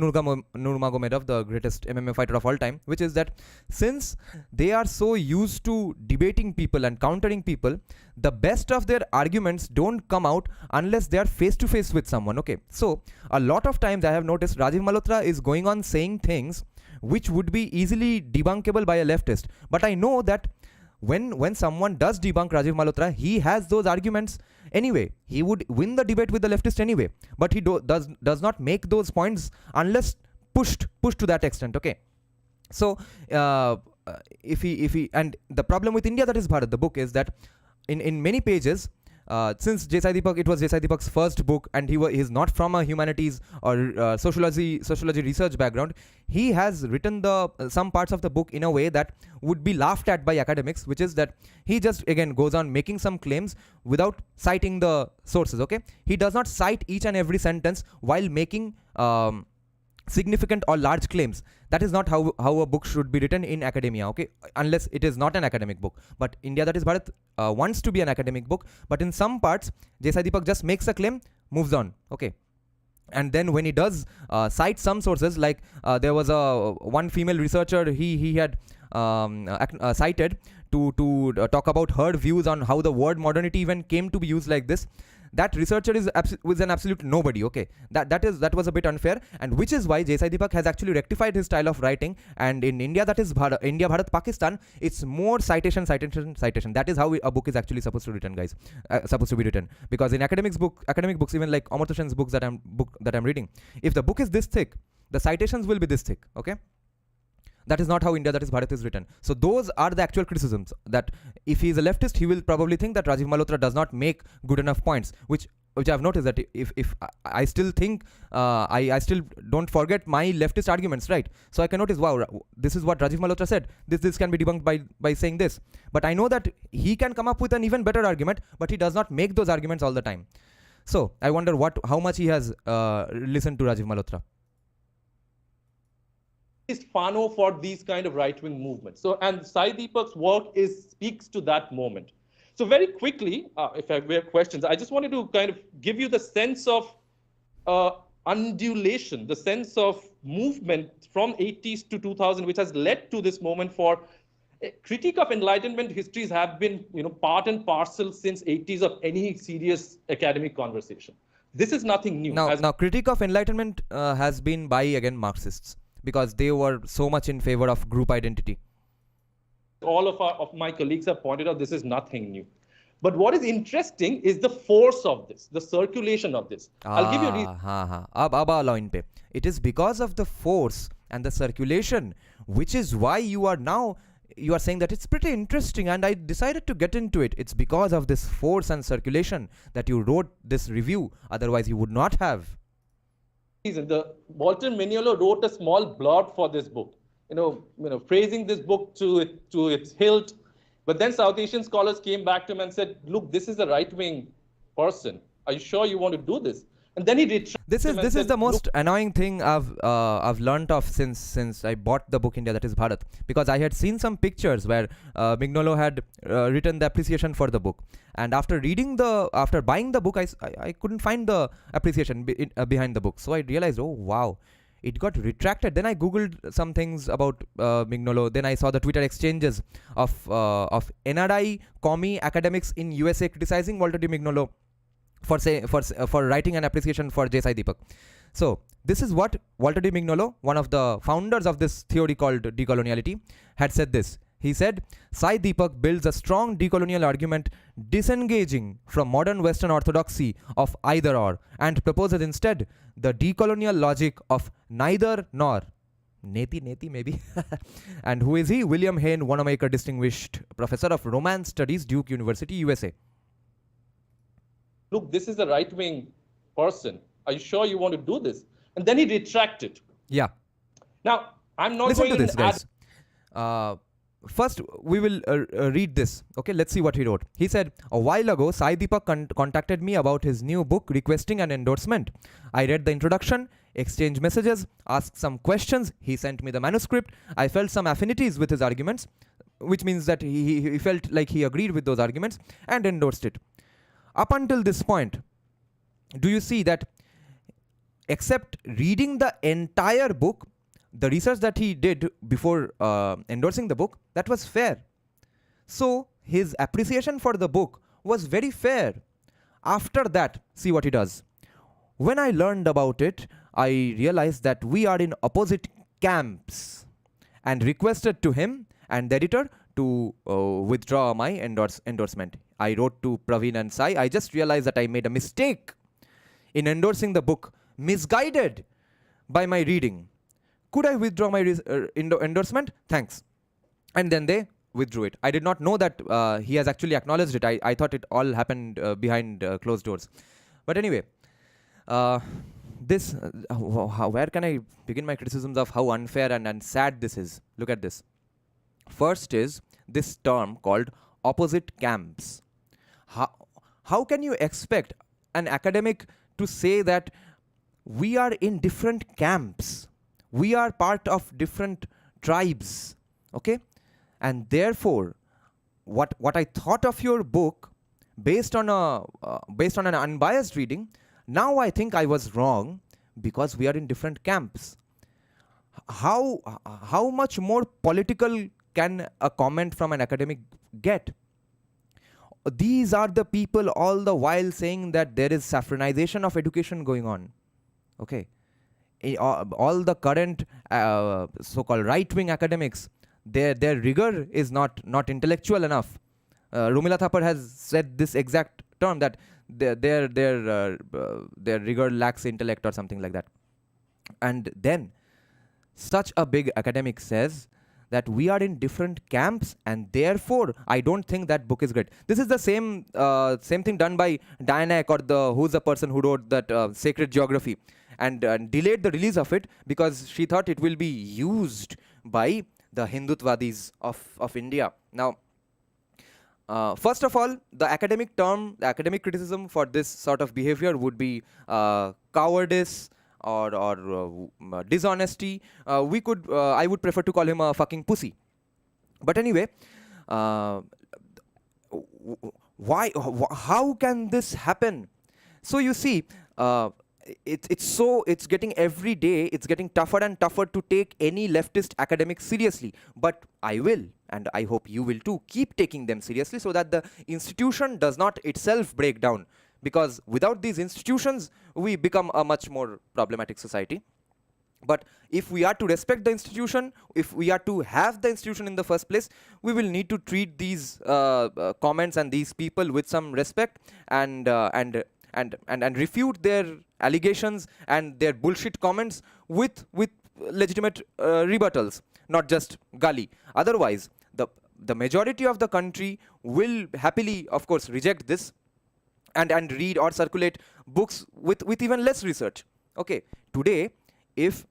Nurmagomedov, the greatest MMA fighter of all time, which is that since they are so used to debating people and countering people, the best of their arguments don't come out unless they are face to face with someone. Okay, so a lot of times I have noticed Rajiv Malhotra is going on saying things which would be easily debunkable by a leftist, but I know that when someone does debunk Rajiv Malhotra, he has those arguments anyway. He would win the debate with the leftist anyway, but he does not make those points unless pushed to that extent. Okay, so if he and the problem with India, that is Bharat, the book, is that in many pages, since it was Desai Deepak's first book, and he's not from a humanities or sociology research background, he has written some parts of the book in a way that would be laughed at by academics, which is that he just again goes on making some claims without citing the sources. Okay, he does not cite each and every sentence while making significant or large claims. That is not how a book should be written in academia, okay, unless it is not an academic book. But India, that is Bharat, wants to be an academic book, but in some parts Desai Deepak just makes a claim, moves on, okay. And then when he does cite some sources, like there was one female researcher he had cited talk about her views on how the word modernity even came to be used like this, that researcher was an absolute nobody. Okay, that was a bit unfair, and which is why J. Sai Deepak has actually rectified his style of writing. And in India, that is India, Bharat, Pakistan, it's more citation. That is how a book is actually supposed to be written, guys. Supposed to be written, because in academic books, even like Amartya Sen's books that I'm reading, if the book is this thick, the citations will be this thick. Okay. That is not how India, that is Bharat, is written. So those are the actual criticisms, that if he is a leftist, he will probably think that Rajiv Malhotra does not make good enough points, which I've noticed that if I still think, I still don't forget my leftist arguments, right? So I can notice, wow, this is what Rajiv Malhotra said. This can be debunked by saying this. But I know that he can come up with an even better argument, but he does not make those arguments all the time. So I wonder how much he has listened to Rajiv Malhotra. Is Fano for these kind of right-wing movements. So, and Sai Deepak's work speaks to that moment. So very quickly, if I have questions, I just wanted to kind of give you the sense of undulation, the sense of movement from 80s to 2000, which has led to this moment. For critique of Enlightenment histories have been, part and parcel since 80s of any serious academic conversation. This is nothing new. Now critique of Enlightenment has been by, again, Marxists, because they were so much in favor of group identity. All of my colleagues have pointed out this is nothing new. But what is interesting is the force of this, the circulation of this. I'll give you a reason. It is because of the force and the circulation, which is why you are saying that it's pretty interesting, and I decided to get into it. It's because of this force and circulation that you wrote this review. Otherwise, you would not have. Walter Mignolo wrote a small blurb for this book, praising this book to its hilt. But then South Asian scholars came back to him and said, "Look, this is a right-wing person. Are you sure you want to do this?" And then he retracted. This is the most annoying thing I've learnt of since I bought the book India, that is Bharat, because I had seen some pictures where Mignolo had written the appreciation for the book, and after buying the book, I couldn't find the appreciation behind the book. So I realized, oh wow, it got retracted. Then I googled some things about Mignolo. Then I saw the Twitter exchanges of NRI commie academics in USA criticizing Walter D. Mignolo for writing an appreciation for J. Sai Deepak. So this is what Walter D. Mignolo, one of the founders of this theory called decoloniality, had said this. He said, Sai Deepak builds a strong decolonial argument disengaging from modern Western orthodoxy of either or, and proposes instead the decolonial logic of neither nor. Neti maybe. And who is he? William Hayne Wanamaker, distinguished professor of Romance Studies, Duke University, USA. Look, this is a right-wing person. Are you sure you want to do this? And then he retracted. Yeah. Now, I'm not Listen going to this, guys. First, we will read this. Okay, let's see what he wrote. He said, a while ago, Sai Deepak contacted me about his new book requesting an endorsement. I read the introduction, exchanged messages, asked some questions. He sent me the manuscript. I felt some affinities with his arguments, which means that he felt like he agreed with those arguments and endorsed it. Up until this point, do you see that except reading the entire book, the research that he did before endorsing the book, that was fair. So his appreciation for the book was very fair. After that, see what he does. When I learned about it, I realized that we are in opposite camps and requested to him and the editor to withdraw my endorsement. I wrote to Praveen and Sai, I just realized that I made a mistake in endorsing the book, misguided by my reading. Could I withdraw my endorsement? Thanks. And then they withdrew it. I did not know that he has actually acknowledged it. I thought it all happened behind closed doors. But anyway, where can I begin my criticisms of how unfair and sad this is? Look at this. First is this term called opposite camps. How can you expect an academic to say that we are in different camps? We are part of different tribes, okay? And therefore, what I thought of your book based on an unbiased reading, now I think I was wrong because we are in different camps. How much more political can a comment from an academic get. These are the people all the while saying that there is saffronization of education going on. Okay. All the current so-called right-wing academics, their rigor is not intellectual enough. Rumila Thapar has said this exact term, that their rigor lacks intellect or something like that. And then such a big academic says that we are in different camps, and therefore I don't think that book is great. This is the same thing done by Diana or who's the person who wrote that Sacred Geography, and delayed the release of it because she thought it will be used by the Hindutvadis of India. Now, first of all, the academic criticism for this sort of behavior would be cowardice or dishonesty. I would prefer to call him a fucking pussy. But anyway, how can this happen? So you see, it's getting every day, it's getting tougher and tougher to take any leftist academic seriously. But I will, and I hope you will too, keep taking them seriously so that the institution does not itself break down. Because without these institutions, we become a much more problematic society. But if we are to respect the institution, if we are to have the institution in the first place, we will need to treat these comments and these people with some respect, and refute their allegations and their bullshit comments with legitimate rebuttals, not just gully. Otherwise, the majority of the country will happily, of course, reject this and read or circulate books with even less research. Okay, today, if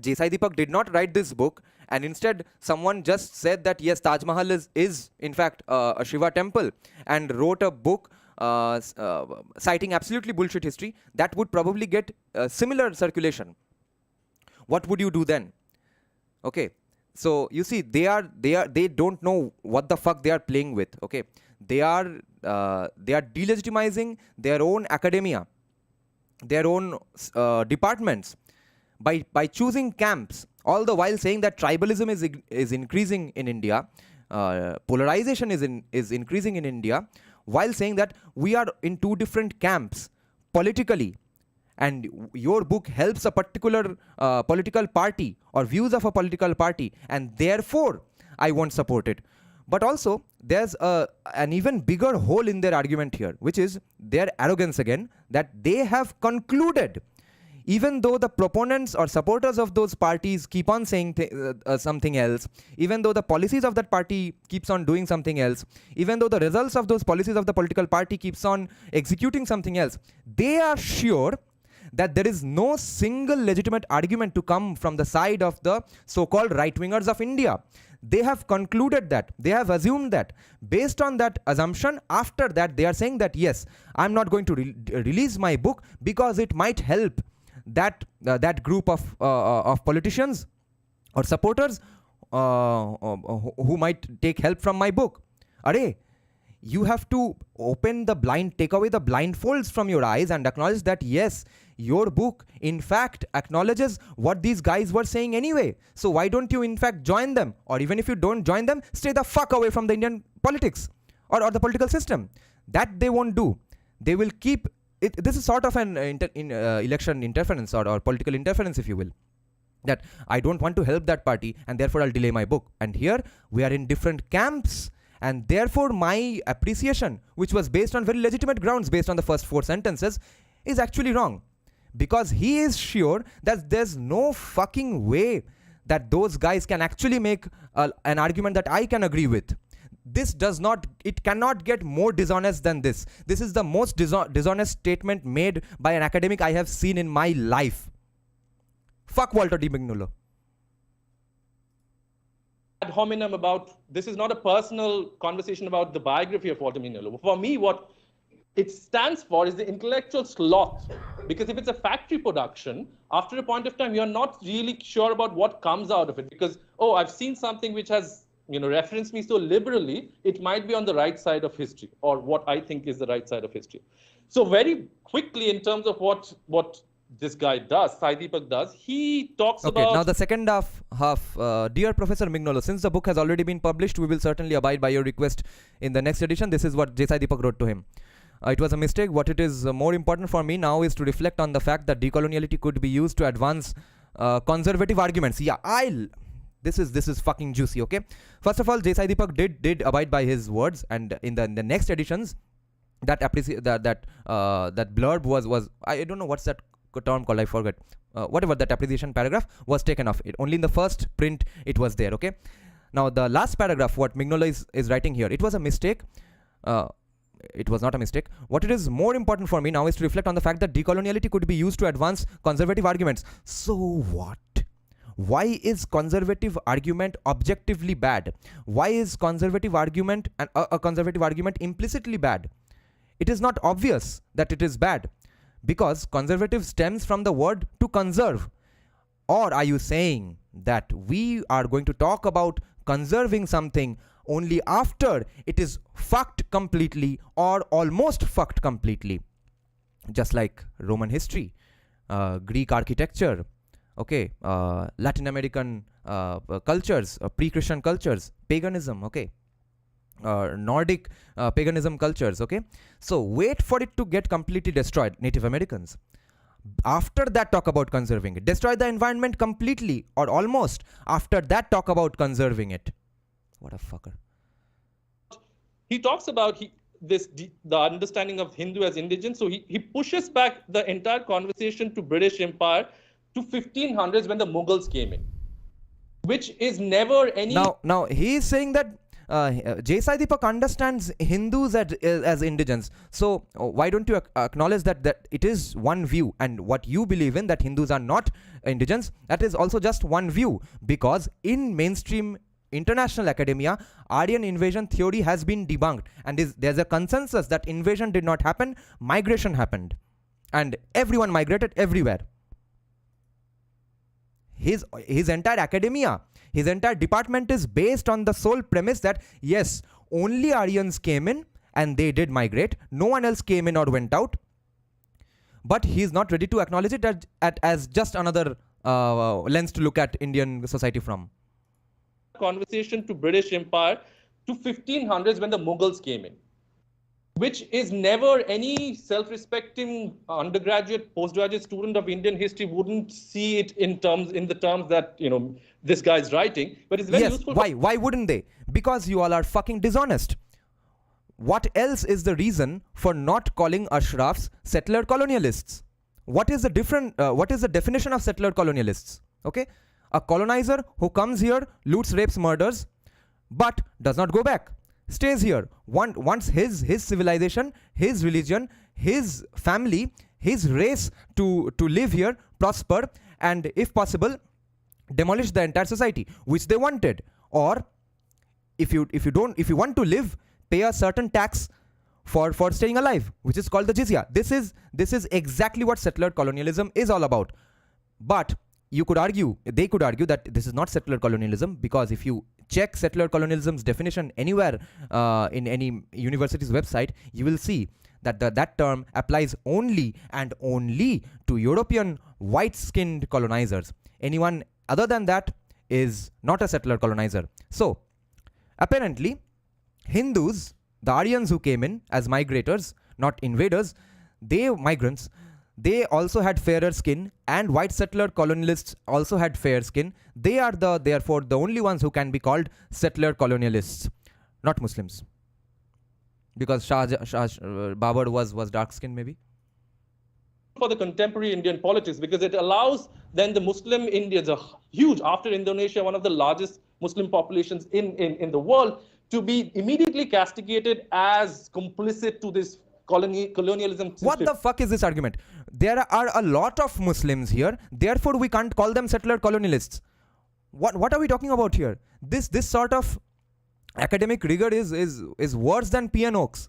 J.S. Deepak did not write this book, and instead someone just said that yes, Taj Mahal is in fact a Shiva temple, and wrote a book citing absolutely bullshit history, that would probably get similar circulation. What would you do then? Okay, so you see, they don't know what the fuck they are playing with. Okay, they are delegitimizing their own academia, their own departments, by choosing camps, all the while saying that tribalism is increasing in India, polarization is increasing in India, while saying that we are in two different camps politically, and your book helps a particular political party or views of a political party, and therefore I won't support it. But also, there's an even bigger hole in their argument here, which is their arrogance again, that they have concluded, even though the proponents or supporters of those parties keep on saying something else, even though the policies of that party keeps on doing something else, even though the results of those policies of the political party keeps on executing something else, they are sure that there is no single legitimate argument to come from the side of the so-called right-wingers of India. They have concluded that, they have assumed that. Based on that assumption, after that they are saying that yes, I'm not going to release my book because it might help that group of politicians or supporters who might take help from my book. Arey, you have to take away the blindfolds from your eyes and acknowledge that yes, your book in fact acknowledges what these guys were saying anyway. So why don't you in fact join them? Or even if you don't join them, stay the fuck away from the Indian politics or the political system. That they won't do. They will keep it. This is sort of an election interference or political interference, if you will. That I don't want to help that party and therefore I'll delay my book. And here we are in different camps. And therefore my appreciation, which was based on very legitimate grounds, based on the first 4 sentences, is actually wrong. Because he is sure that there's no fucking way that those guys can actually make an argument that I can agree with. It cannot get more dishonest than this. This is the most dishonest statement made by an academic I have seen in my life. Fuck Walter D. Mignolo. Ad hominem about, this is not a personal conversation about the biography of Walter Mignolo. For me, what it stands for is the intellectual sloth. Because if it's a factory production, after a point of time, you're not really sure about what comes out of it. Because, oh, I've seen something which has, referenced me so liberally, it might be on the right side of history, or what I think is the right side of history. So very quickly, in terms of what this guy does, Sai Deepak does, he talks Okay, about... now the second half, dear Professor Mignolo, since the book has already been published, we will certainly abide by your request in the next edition. This is what Sai Deepak wrote to him. It was a mistake. What it is more important for me now is to reflect on the fact that decoloniality could be used to advance conservative arguments. Yeah, this is fucking juicy. Okay, first of all, Sai Deepak did abide by his words, and in the next editions, that blurb was I don't know what's that term called, I forget. Whatever, that appreciation paragraph was taken off. It only in the first print it was there. Okay, now the last paragraph, what Mignolo is writing here, it was a mistake. It was not a mistake. What it is more important for me now is to reflect on the fact that decoloniality could be used to advance conservative arguments. So what? Why is conservative argument objectively bad? Why is conservative argument and a conservative argument implicitly bad? It is not obvious that it is bad, because conservative stems from the word to conserve. Or are you saying that we are going to talk about conserving something only after it is fucked completely or almost fucked completely? Just like Roman history, Greek architecture, okay, Latin American cultures, pre-Christian cultures, paganism, okay, Nordic paganism cultures, okay. So wait for it to get completely destroyed, Native Americans. After that, talk about conserving it. Destroy the environment completely or almost. After that, talk about conserving it. What a fucker. He talks about the understanding of Hindu as indigent. So he pushes back the entire conversation to British Empire to 1500s when the Mughals came in, which is never any... Now he is saying that Sai Deepak understands Hindus as indigents. So why don't you acknowledge that it is one view, and what you believe in, that Hindus are not indigents, that is also just one view, because in mainstream international academia, Aryan invasion theory has been debunked, and there's a consensus that invasion did not happen, migration happened, and everyone migrated everywhere. His entire academia, his entire department is based on the sole premise that yes, only Aryans came in and they did migrate, no one else came in or went out. But he is not ready to acknowledge it as just another lens to look at Indian society from. Conversation to British Empire to 1500s when the Mughals came in, which is never any self-respecting undergraduate, postgraduate student of Indian history wouldn't see it in the terms that, you know, this guy is writing. But it's very useful. Why wouldn't they? Because you all are fucking dishonest. What else is the reason for not calling Ashrafs settler colonialists? What is the definition of settler colonialists? Okay, a colonizer who comes here, loots, rapes, murders, but does not go back, stays here, wants his civilization, his religion, his family, his race to live here, prosper, and if possible, demolish the entire society, which they wanted. Or if you want to live, pay a certain tax for staying alive, which is called the jizya. This is exactly what settler colonialism is all about. But they could argue that this is not settler colonialism, because if you check settler colonialism's definition anywhere in any university's website, you will see that that term applies only and only to European white-skinned colonizers. Anyone other than that is not a settler colonizer. So apparently Hindus, the Aryans who came in as migrators, not invaders, migrants, they also had fairer skin, and white settler colonialists also had fair skin. They are therefore the only ones who can be called settler colonialists, not Muslims. Because Babur was dark skinned maybe. For the contemporary Indian politics, because it allows then the Muslim Indians, a huge, after Indonesia, one of the largest Muslim populations in the world, to be immediately castigated as complicit to this colonialism system. What the fuck is this argument? There are a lot of Muslims here, therefore we can't call them settler colonialists. What are we talking about here? This sort of academic rigor is worse than P.N. Oaks.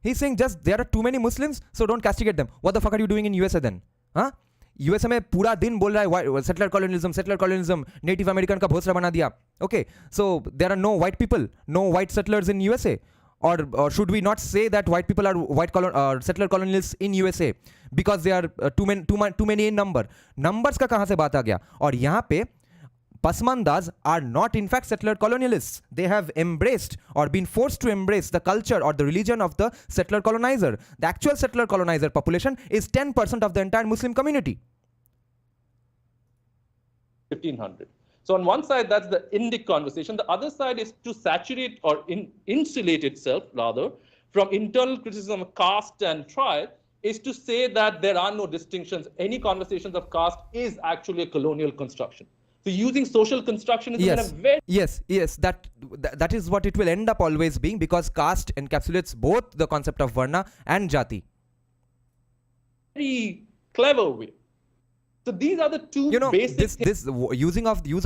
He's saying just there are too many Muslims, so don't castigate them. What the fuck are you doing in USA then? Huh? USA में पूरा दिन बोल रहा है settler colonialism, Native American का भोसड़ा बना दिया. Okay, so there are no white people, no white settlers in USA. or should we not say that white people are settler colonialists in USA because they are too many in number? Numbers का कहाँ से बात आ गया? और यहाँ पे Pasmandas are not in fact settler colonialists. They have embraced or been forced to embrace the culture or the religion of the settler colonizer. The actual settler colonizer population is 10% of the entire Muslim community. 1500. So on one side, that's the Indic conversation. The other side is to saturate or insulate itself, rather, from internal criticism of caste and tribe, is to say that there are no distinctions. Any conversations of caste is actually a colonial construction. So using social construction is in a very... Yes, that is what it will end up always being, because caste encapsulates both the concept of varna and jati. Very clever way. So these are the two basic this use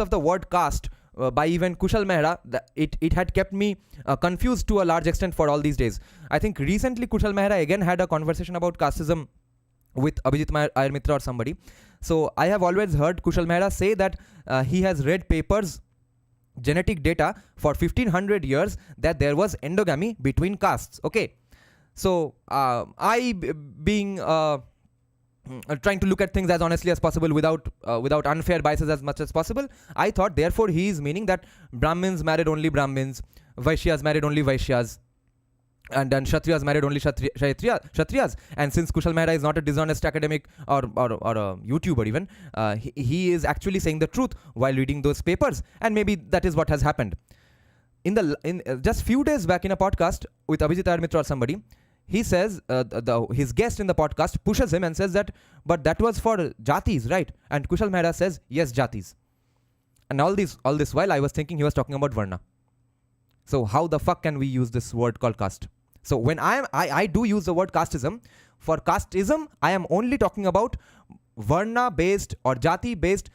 of the word caste by even Kushal Mehra, it had kept me confused to a large extent for all these days. I think recently Kushal Mehra again had a conversation about casteism with Abhijit Iyer Mitra or somebody. So I have always heard Kushal Mehra say that he has read papers, genetic data for 1500 years, that there was endogamy between castes. Okay, so I being trying to look at things as honestly as possible without unfair biases as much as possible, I thought therefore he is meaning that Brahmins married only Brahmins, Vaishyas married only Vaishyas, and then Kshatriyas married only Kshatriyas. And since Kushal Mehra is not a dishonest academic or a YouTuber even, he is actually saying the truth while reading those papers, and maybe that is what has happened. In just few days back in a podcast with Abhijit Iyer Mitra or somebody, he says, his guest in the podcast pushes him and says that, but that was for jatis, right? And Kushal Mehra says, yes, jatis. And all this while I was thinking he was talking about varna. So how the fuck can we use this word called caste? So when I do use the word casteism, for casteism, I am only talking about varna-based or jati-based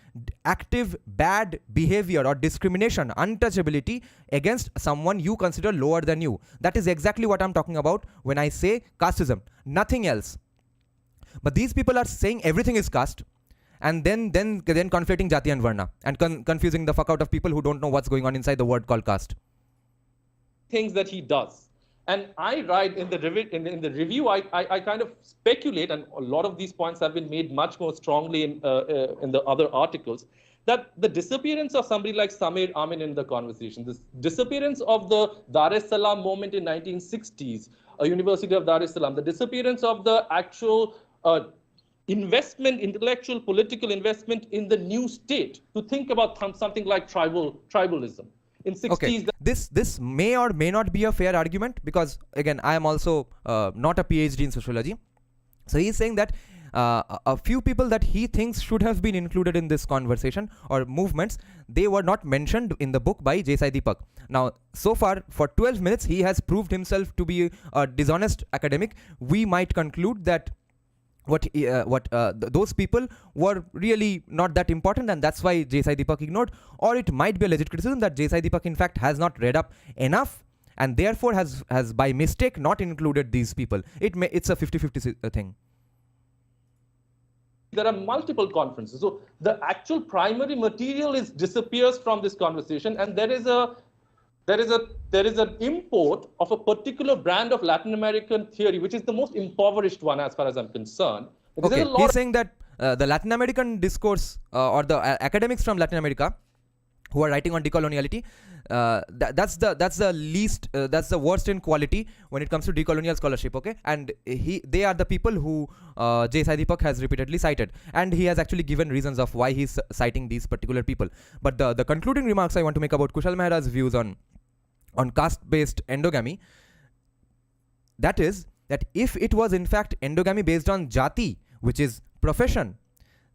active bad behavior or discrimination, untouchability against someone you consider lower than you. That is exactly what I'm talking about when I say casteism, nothing else. But these people are saying everything is caste, and then conflating jati and varna, and confusing the fuck out of people who don't know what's going on inside the word called caste. Things that he does. And I write in the review, I kind of speculate, and a lot of these points have been made much more strongly in the other articles, that the disappearance of somebody like Samir Amin in the conversation, this disappearance of the Dar es Salaam moment in 1960s, University of Dar es Salaam, the disappearance of the actual investment, intellectual, political investment in the new state, to think about something like tribalism. In 60s, okay. This may or may not be a fair argument, because again I am also not a PhD in sociology. So he is saying that a few people that he thinks should have been included in this conversation or movements, they were not mentioned in the book by J.S.I. Deepak. Now so far for 12 minutes he has proved himself to be a dishonest academic. We might conclude that those people were really not that important, and that's why J.S.I. Deepak ignored. Or it might be a legit criticism that J.S.I. Deepak in fact has not read up enough, and therefore has by mistake not included these people. It's a 50-50 thing. There are multiple conferences, so the actual primary material disappears from this conversation, and there is an import of a particular brand of Latin American theory, which is the most impoverished one as far as I'm concerned. Okay, he's saying that the Latin American discourse or the academics from Latin America who are writing on decoloniality, that's the worst in quality when it comes to decolonial scholarship. Okay, and they are the people who J.S.I. Deepak has repeatedly cited, and he has actually given reasons of why he's citing these particular people. But the concluding remarks I want to make about Kushal Mehra's views on caste-based endogamy, that is that if it was in fact endogamy based on jati, which is profession,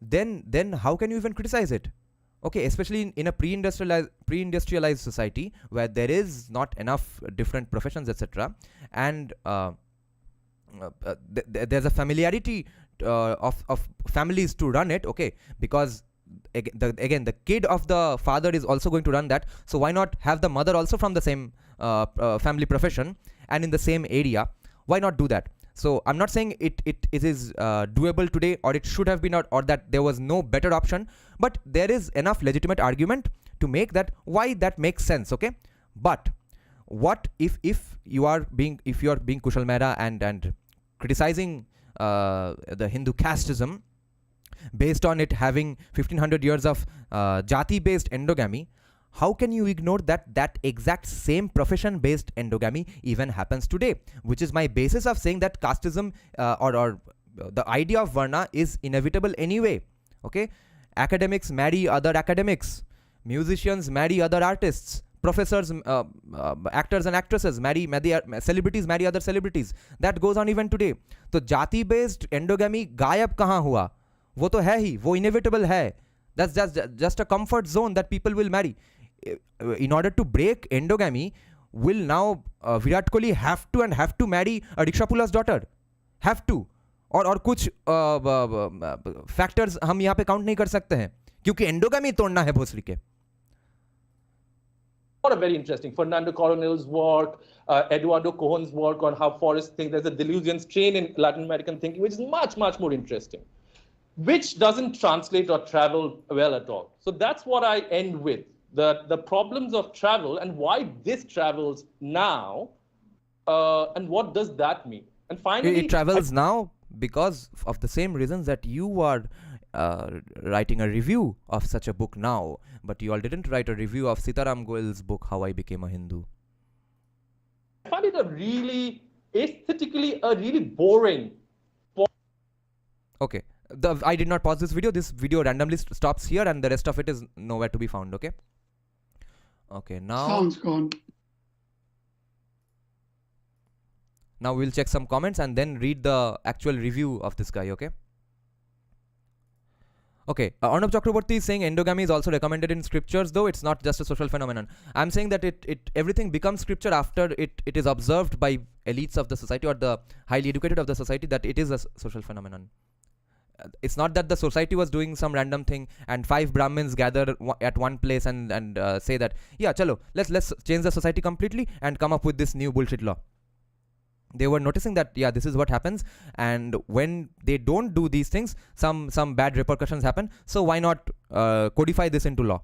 then how can you even criticize it? Okay, especially in a pre-industrialized society where there is not enough different professions, etc., and there's a familiarity of families to run it. Okay, because again the kid of the father is also going to run that, so why not have the mother also from the same family profession and in the same area? Why not do that? So I'm not saying it is doable today, or it should have been, or that there was no better option, but there is enough legitimate argument to make that why that makes sense. Okay, but what if if you are being Kushal Mehra and criticizing the Hindu casteism based on it having 1500 years of jati based endogamy, how can you ignore that exact same profession based endogamy even happens today? Which is my basis of saying that casteism or the idea of varna is inevitable anyway. Okay, academics marry other academics, musicians marry other artists, professors, actors and actresses marry celebrities marry other celebrities. That goes on even today. तो जाति based endogamy गायब कहाँ हुआ? वो तो है ही, वो inevitable है. That's just a comfort zone that people will marry. In order to break endogamy, will now Virat Kohli have to marry a Rikshapula's daughter? Have to. और कुछ फैक्टर्स हम यहाँ पे काउंट नहीं कर सकते हैं क्योंकि एंडोगामी तोड़ना है भोसड़ी के. Very interesting. Fernando Coronel's work, Eduardo Cohen's work on how forests think there's a delusion strain in Latin American thinking, which is much, much more interesting, which doesn't translate or travel well at all. So that's what I end with, the problems of travel and why this travels now, and what does that mean? And finally, it travels now because of the same reasons that you are writing a review of such a book now, but you all didn't write a review of Sitaram Goel's book, How I Became a Hindu. I find it aesthetically a really boring. Okay, I did not pause this video. This video randomly stops here and the rest of it is nowhere to be found. Okay. Okay, now. Sounds gone. Now we'll check some comments and then read the actual review of this guy, okay? Okay, Arnab Chakraborty is saying endogamy is also recommended in scriptures, though it's not just a social phenomenon. I'm saying that everything becomes scripture after it is observed by elites of the society or the highly educated of the society that it is a social phenomenon. It's not that the society was doing some random thing and 5 Brahmins gather at one place and say that, yeah, chalo, let's change the society completely and come up with this new bullshit law. They were noticing that, yeah, this is what happens, and when they don't do these things, some bad repercussions happen. So why not codify this into law?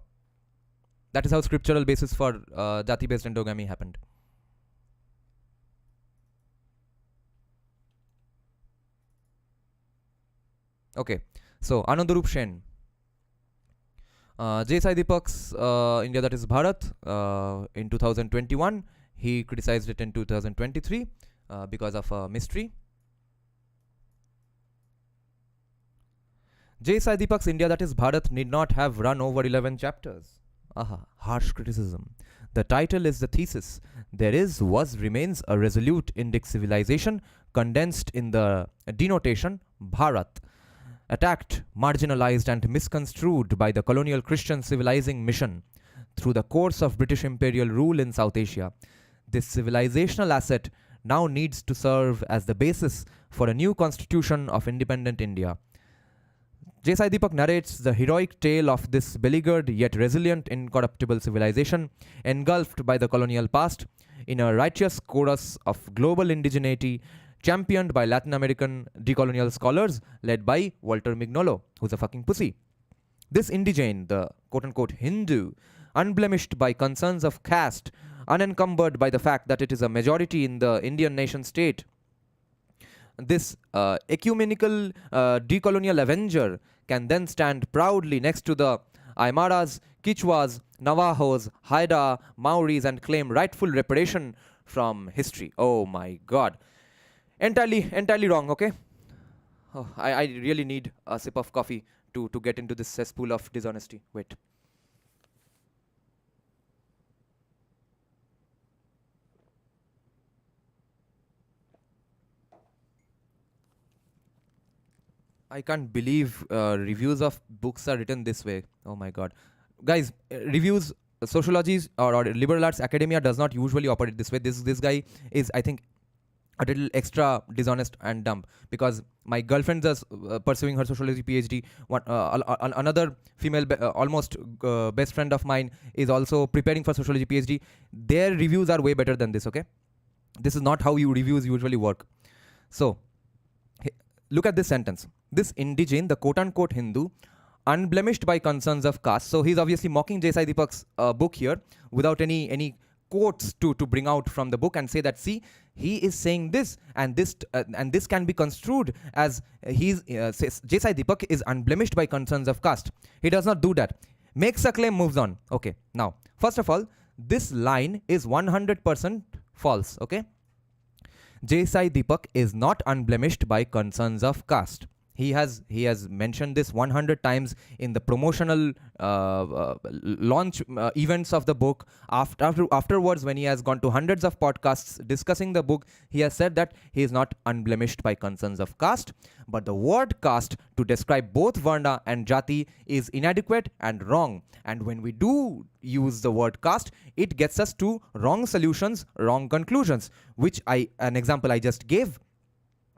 That is how scriptural basis for jati-based endogamy happened. Okay, so Anandaroop Shen. J. Sai Deepak's India, that is Bharat, in 2021. He criticized it in 2023. Because of a mystery. J. Sai Deepak's India, that is Bharat, need not have run over 11 chapters. Aha, harsh criticism. The title is the thesis. There was, remains a resolute Indic civilization condensed in the denotation Bharat, attacked, marginalized and misconstrued by the colonial Christian civilizing mission through the course of British imperial rule in South Asia. This civilizational asset now needs to serve as the basis for a new constitution of independent India. J. Sai Deepak narrates the heroic tale of this beleaguered yet resilient incorruptible civilization engulfed by the colonial past in a righteous chorus of global indigeneity championed by Latin American decolonial scholars led by Walter Mignolo, who's a fucking pussy. This indigene, the quote-unquote Hindu, unblemished by concerns of caste, unencumbered by the fact that it is a majority in the Indian nation state. This ecumenical decolonial avenger can then stand proudly next to the Aymaras, Quichuas, Navajos, Haida, Maoris and claim rightful reparation from history. Oh my god. Entirely wrong, okay? Oh, I really need a sip of coffee to get into this cesspool of dishonesty. Wait. I can't believe reviews of books are written this way. Oh my god. Guys, reviews, sociology or liberal arts academia does not usually operate this way. This guy is, I think, a little extra dishonest and dumb, because my girlfriend is pursuing her sociology PhD. Another female, almost best friend of mine is also preparing for sociology PhD. Their reviews are way better than this, okay? This is not how reviews usually work. So, look at this sentence. This indigene, the quote-unquote Hindu, unblemished by concerns of caste. So he's obviously mocking J. Sai Deepak's book here without any quotes to bring out from the book and say that, see, he is saying this, and this can be construed as says J.S.I. Deepak is unblemished by concerns of caste. He does not do that. Makes a claim, moves on. Okay, now, first of all, this line is 100% false. Okay, J.S.I. Deepak is not unblemished by concerns of caste. He has mentioned this 100 times in the promotional launch events of the book. Afterwards, when he has gone to hundreds of podcasts discussing the book, he has said that he is not unblemished by concerns of caste. But the word caste to describe both Varna and Jati is inadequate and wrong. And when we do use the word caste, it gets us to wrong solutions, wrong conclusions, which an example I just gave,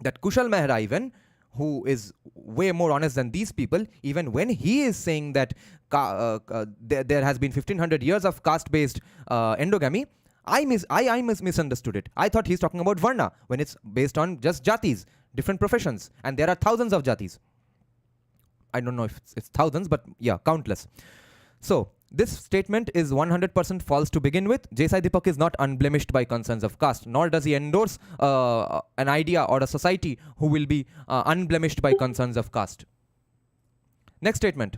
that Kushal Mehra even, who is way more honest than these people, even when he is saying that there has been 1500 years of caste-based endogamy, I misunderstood it. I thought he's talking about Varna, when it's based on just jatis, different professions, and there are thousands of jatis. I don't know if it's thousands, but yeah, countless. So this statement is 100% false to begin with. J.S.I. Deepak is not unblemished by concerns of caste, nor does he endorse an idea or a society who will be unblemished by concerns of caste. Next statement.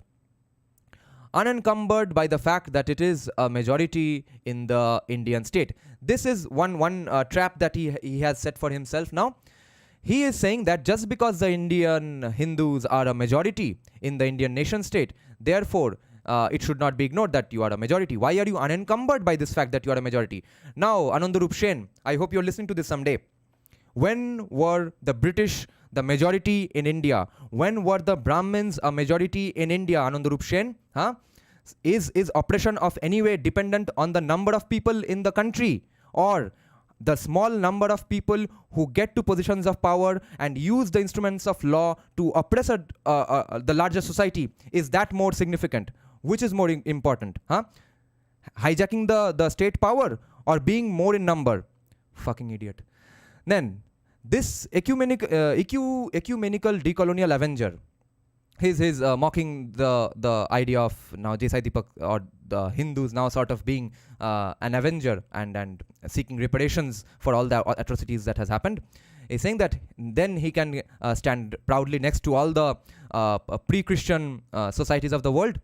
Unencumbered by the fact that it is a majority in the Indian state. This is one trap that he has set for himself now. He is saying that just because the Indian Hindus are a majority in the Indian nation state, therefore, it should not be ignored that you are a majority. Why are you unencumbered by this fact that you are a majority? Now, Anandaroop Shen, I hope you're listening to this someday. When were the British the majority in India? When were the Brahmins a majority in India, Anandaroop Shen? Huh? Is oppression of any way dependent on the number of people in the country, or the small number of people who get to positions of power and use the instruments of law to oppress the larger society? Is that more significant? Which is more important? Huh? Hijacking the state power or being more in number? Fucking idiot. Then, this ecumenical decolonial avenger, he's mocking the idea of now J.S.I. Deepak or the Hindus now sort of being an avenger and seeking reparations for all the atrocities that has happened. He's saying that then he can stand proudly next to all the pre-Christian societies of the world,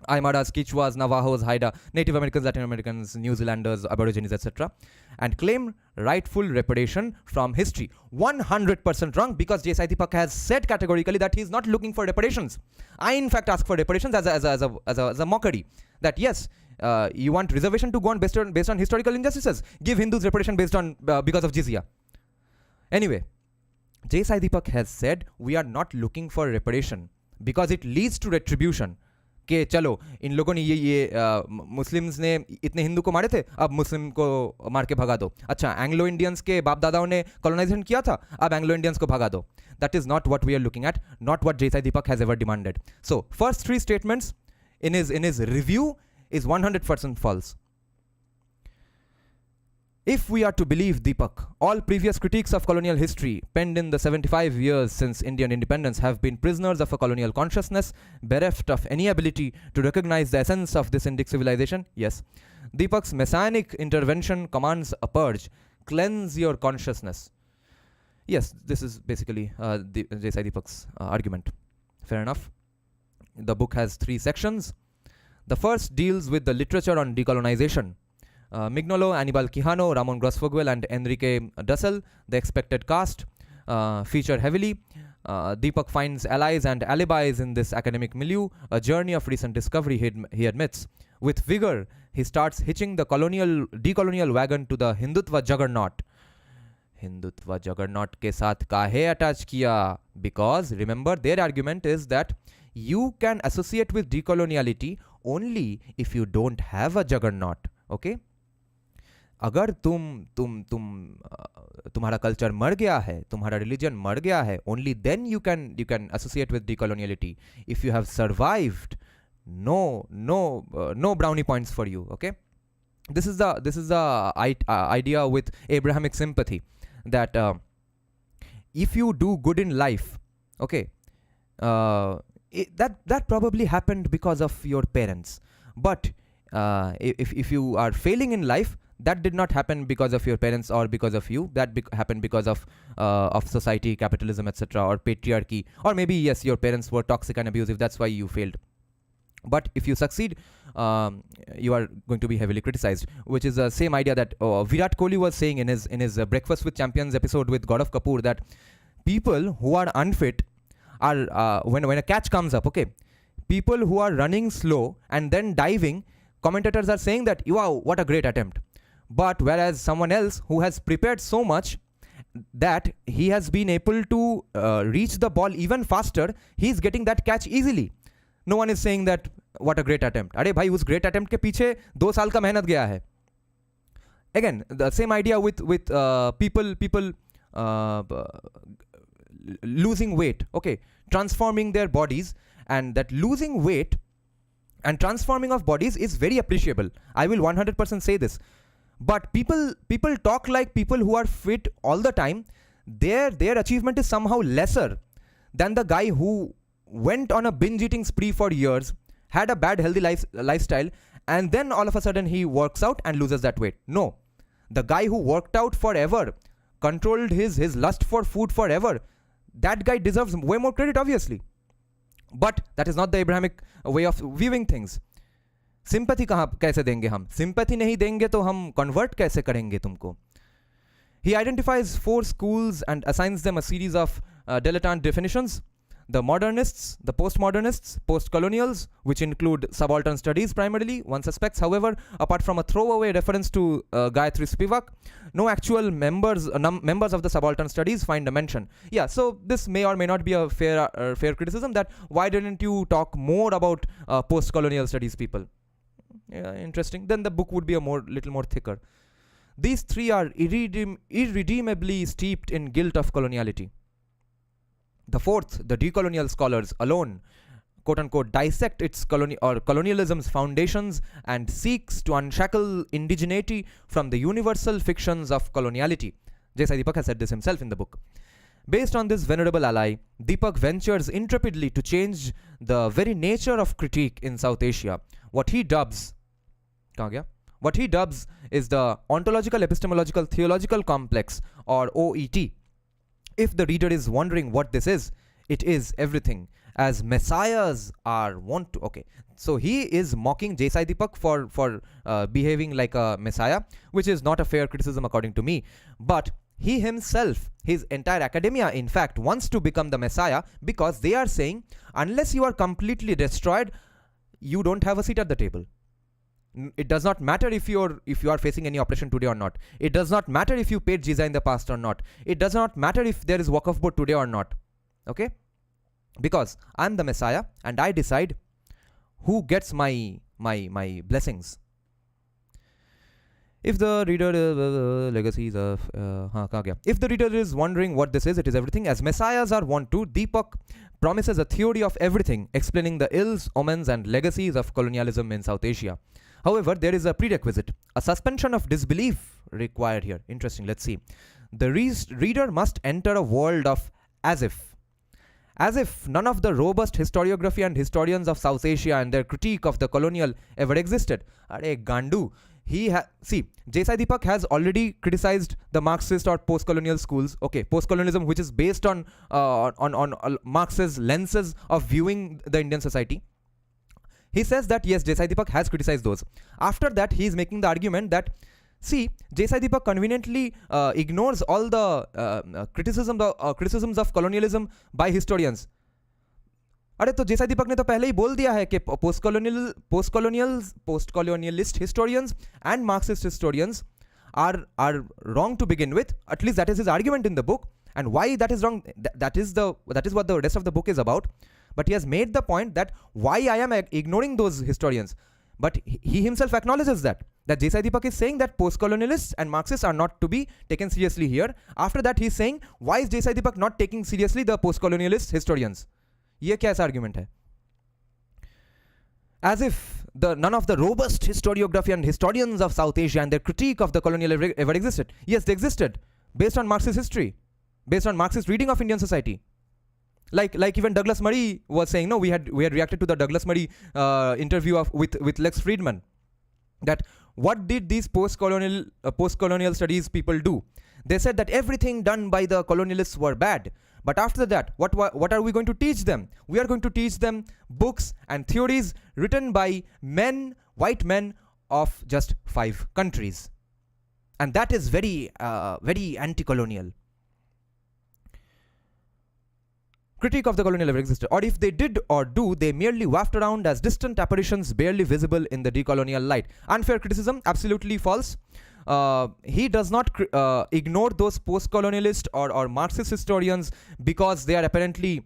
Aymaras, Quichuas, Navajos, Haida, Native Americans, Latin Americans, New Zealanders, Aborigines, etc., and claim rightful reparation from history. 100% wrong, because J.S.I. Deepak has said categorically that he is not looking for reparations. I, in fact, ask for reparations as a mockery. That yes, you want reservation to go on based on historical injustices. Give Hindus reparation based on because of jizya. Anyway, J.S.I. Deepak has said we are not looking for reparation because it leads to retribution. कि चलो इन लोगों ने ये Muslims ने इतने हिंदू को मारे थे, अब मुस्लिम को मार के भगा दो. अच्छा, एंग्लो इंडियंस के बाप दादाओं ने कॉलोनाइजेशन किया था, अब एंग्लो इंडियंस को भगा दो. That is not what we are looking at, not what J.S.I. Deepak has ever demanded. So, first three statements in his review is 100% false. If we are to believe Deepak, all previous critiques of colonial history penned in the 75 years since Indian independence have been prisoners of a colonial consciousness, bereft of any ability to recognize the essence of this Indic civilization. Yes, Deepak's messianic intervention commands a purge. Cleanse your consciousness. Yes, this is basically J.S.I. Deepak's argument. Fair enough. The book has 3 sections. The first deals with the literature on decolonization. Mignolo, Anibal Quijano, Ramon Grosfoguel, and Enrique Dussel, the expected cast, feature heavily. Deepak finds allies and alibis in this academic milieu, a journey of recent discovery, he admits. With vigor, he starts hitching the decolonial wagon to the Hindutva juggernaut. Hindutva juggernaut ke saath kahe attach kiya? Because, remember, their argument is that you can associate with decoloniality only if you don't have a juggernaut. Okay? अगर तुम्हारा culture मर गया है, तुम्हारा religion मर गया है, only then you can associate with decoloniality. If you have survived, no brownie points for you. Okay, this is the idea with Abrahamic sympathy, that if you do good in life, okay, that probably happened because of your parents, but if you are failing in life, that did not happen because of your parents or because of you. That happened because of society, capitalism, etc., or patriarchy, or maybe yes, your parents were toxic and abusive. That's why you failed. But if you succeed, you are going to be heavily criticized, which is the same idea that Virat Kohli was saying in his Breakfast with Champions episode with Gaurav Kapoor, that people who are unfit are when a catch comes up, okay, people who are running slow and then diving, commentators are saying that, wow, what a great attempt. But whereas someone else who has prepared so much that he has been able to reach the ball even faster, he's getting that catch easily. No one is saying that what a great attempt. अरे भाई, उस great attempt के पीछे 2 साल का मेहनत गया है. Again, the same idea with people losing weight, okay, transforming their bodies, and that losing weight and transforming of bodies is very appreciable. I will 100% say this. But people talk like people who are fit all the time, their achievement is somehow lesser than the guy who went on a binge eating spree for years, had a bad healthy lifestyle, and then all of a sudden he works out and loses that weight. No, the guy who worked out forever, controlled his lust for food forever, that guy deserves way more credit, obviously. But that is not the Abrahamic way of viewing things. Sympathy कैसे देंगे हम? Sympathy नहीं देंगे तो हम convert कैसे करेंगे तुमको? He identifies 4 schools and assigns them a series of dilettante definitions. The modernists, the postmodernists, postcolonials, which include subaltern studies primarily, one suspects. However, apart from a throwaway reference to Gayatri Spivak, no actual members of the subaltern studies find a mention. Yeah, so this may or may not be a fair criticism, that why didn't you talk more about post-colonial studies people? Yeah, interesting. Then the book would be little more thicker. These 3 are irredeemably steeped in guilt of coloniality. The 4th, the decolonial scholars alone, quote-unquote, dissect its colonialism's foundations and seeks to unshackle indigeneity from the universal fictions of coloniality. J. Deepak has said this himself in the book. Based on this venerable ally, Deepak ventures intrepidly to change the very nature of critique in South Asia. What he dubs is the ontological, epistemological, theological complex, or OET. If the reader is wondering what this is, it is everything, as messiahs are wont to. Okay, so he is mocking J. Deepak for behaving like a messiah, which is not a fair criticism according to me. But he himself, his entire academia, in fact, wants to become the messiah, because they are saying, unless you are completely destroyed, you don't have a seat at the table. It does not matter if you are facing any oppression today or not. It does not matter if you paid jizya in the past or not. It does not matter if there is Waqf board today or not. Okay? Because I'm the Messiah and I decide who gets my blessings. If the reader legacies of if the reader is wondering what this is, it is everything. As messiahs are wont to, Deepak promises a theory of everything, explaining the ills, omens, and legacies of colonialism in South Asia. However, there is a prerequisite, a suspension of disbelief required here. Interesting, let's see. The reader must enter a world of as if none of the robust historiography and historians of South Asia and their critique of the colonial ever existed. Are Gandu. See, J. Deepak has already criticized the Marxist or post-colonial schools. Okay, post-colonialism, which is based on Marx's lenses of viewing the Indian society. He says that yes, J. Deepak has criticized those. After that, he is making the argument that, see, J. Deepak conveniently ignores all the criticisms of colonialism by historians. अरे तो जैसा दीपक ने तो पहले ही बोल दिया है कि post-colonialist historians and Marxist historians are wrong to begin with. At least that is his argument in the book, and why that is wrong, that is what the rest of the book is about. But he has made the point that why I am ignoring those historians. But he himself acknowledges that J. Deepak is saying that post-colonialists and Marxists are not to be taken seriously here. After that, he is saying, why is J. Deepak not taking seriously the post-colonialist historians? ये क्या ऐसा argument है? As if none of the robust historiography and historians of South Asia and their critique of the colonial ever existed. Yes, they existed, based on Marxist history, based on Marxist reading of Indian society. Like even Douglas Murray was saying, no, we had reacted to the Douglas Murray interview with Lex Friedman, that what did these post-colonial studies people do? They said that everything done by the colonialists were bad. But after that, what are we going to teach them? We are going to teach them books and theories written by men, white men of just 5 countries. And that is very, very anti-colonial. Critique of the colonial ever existed, or if they did or do, they merely waft around as distant apparitions barely visible in the decolonial light. Unfair criticism, absolutely false. He does not ignore those post-colonialist or Marxist historians because they are apparently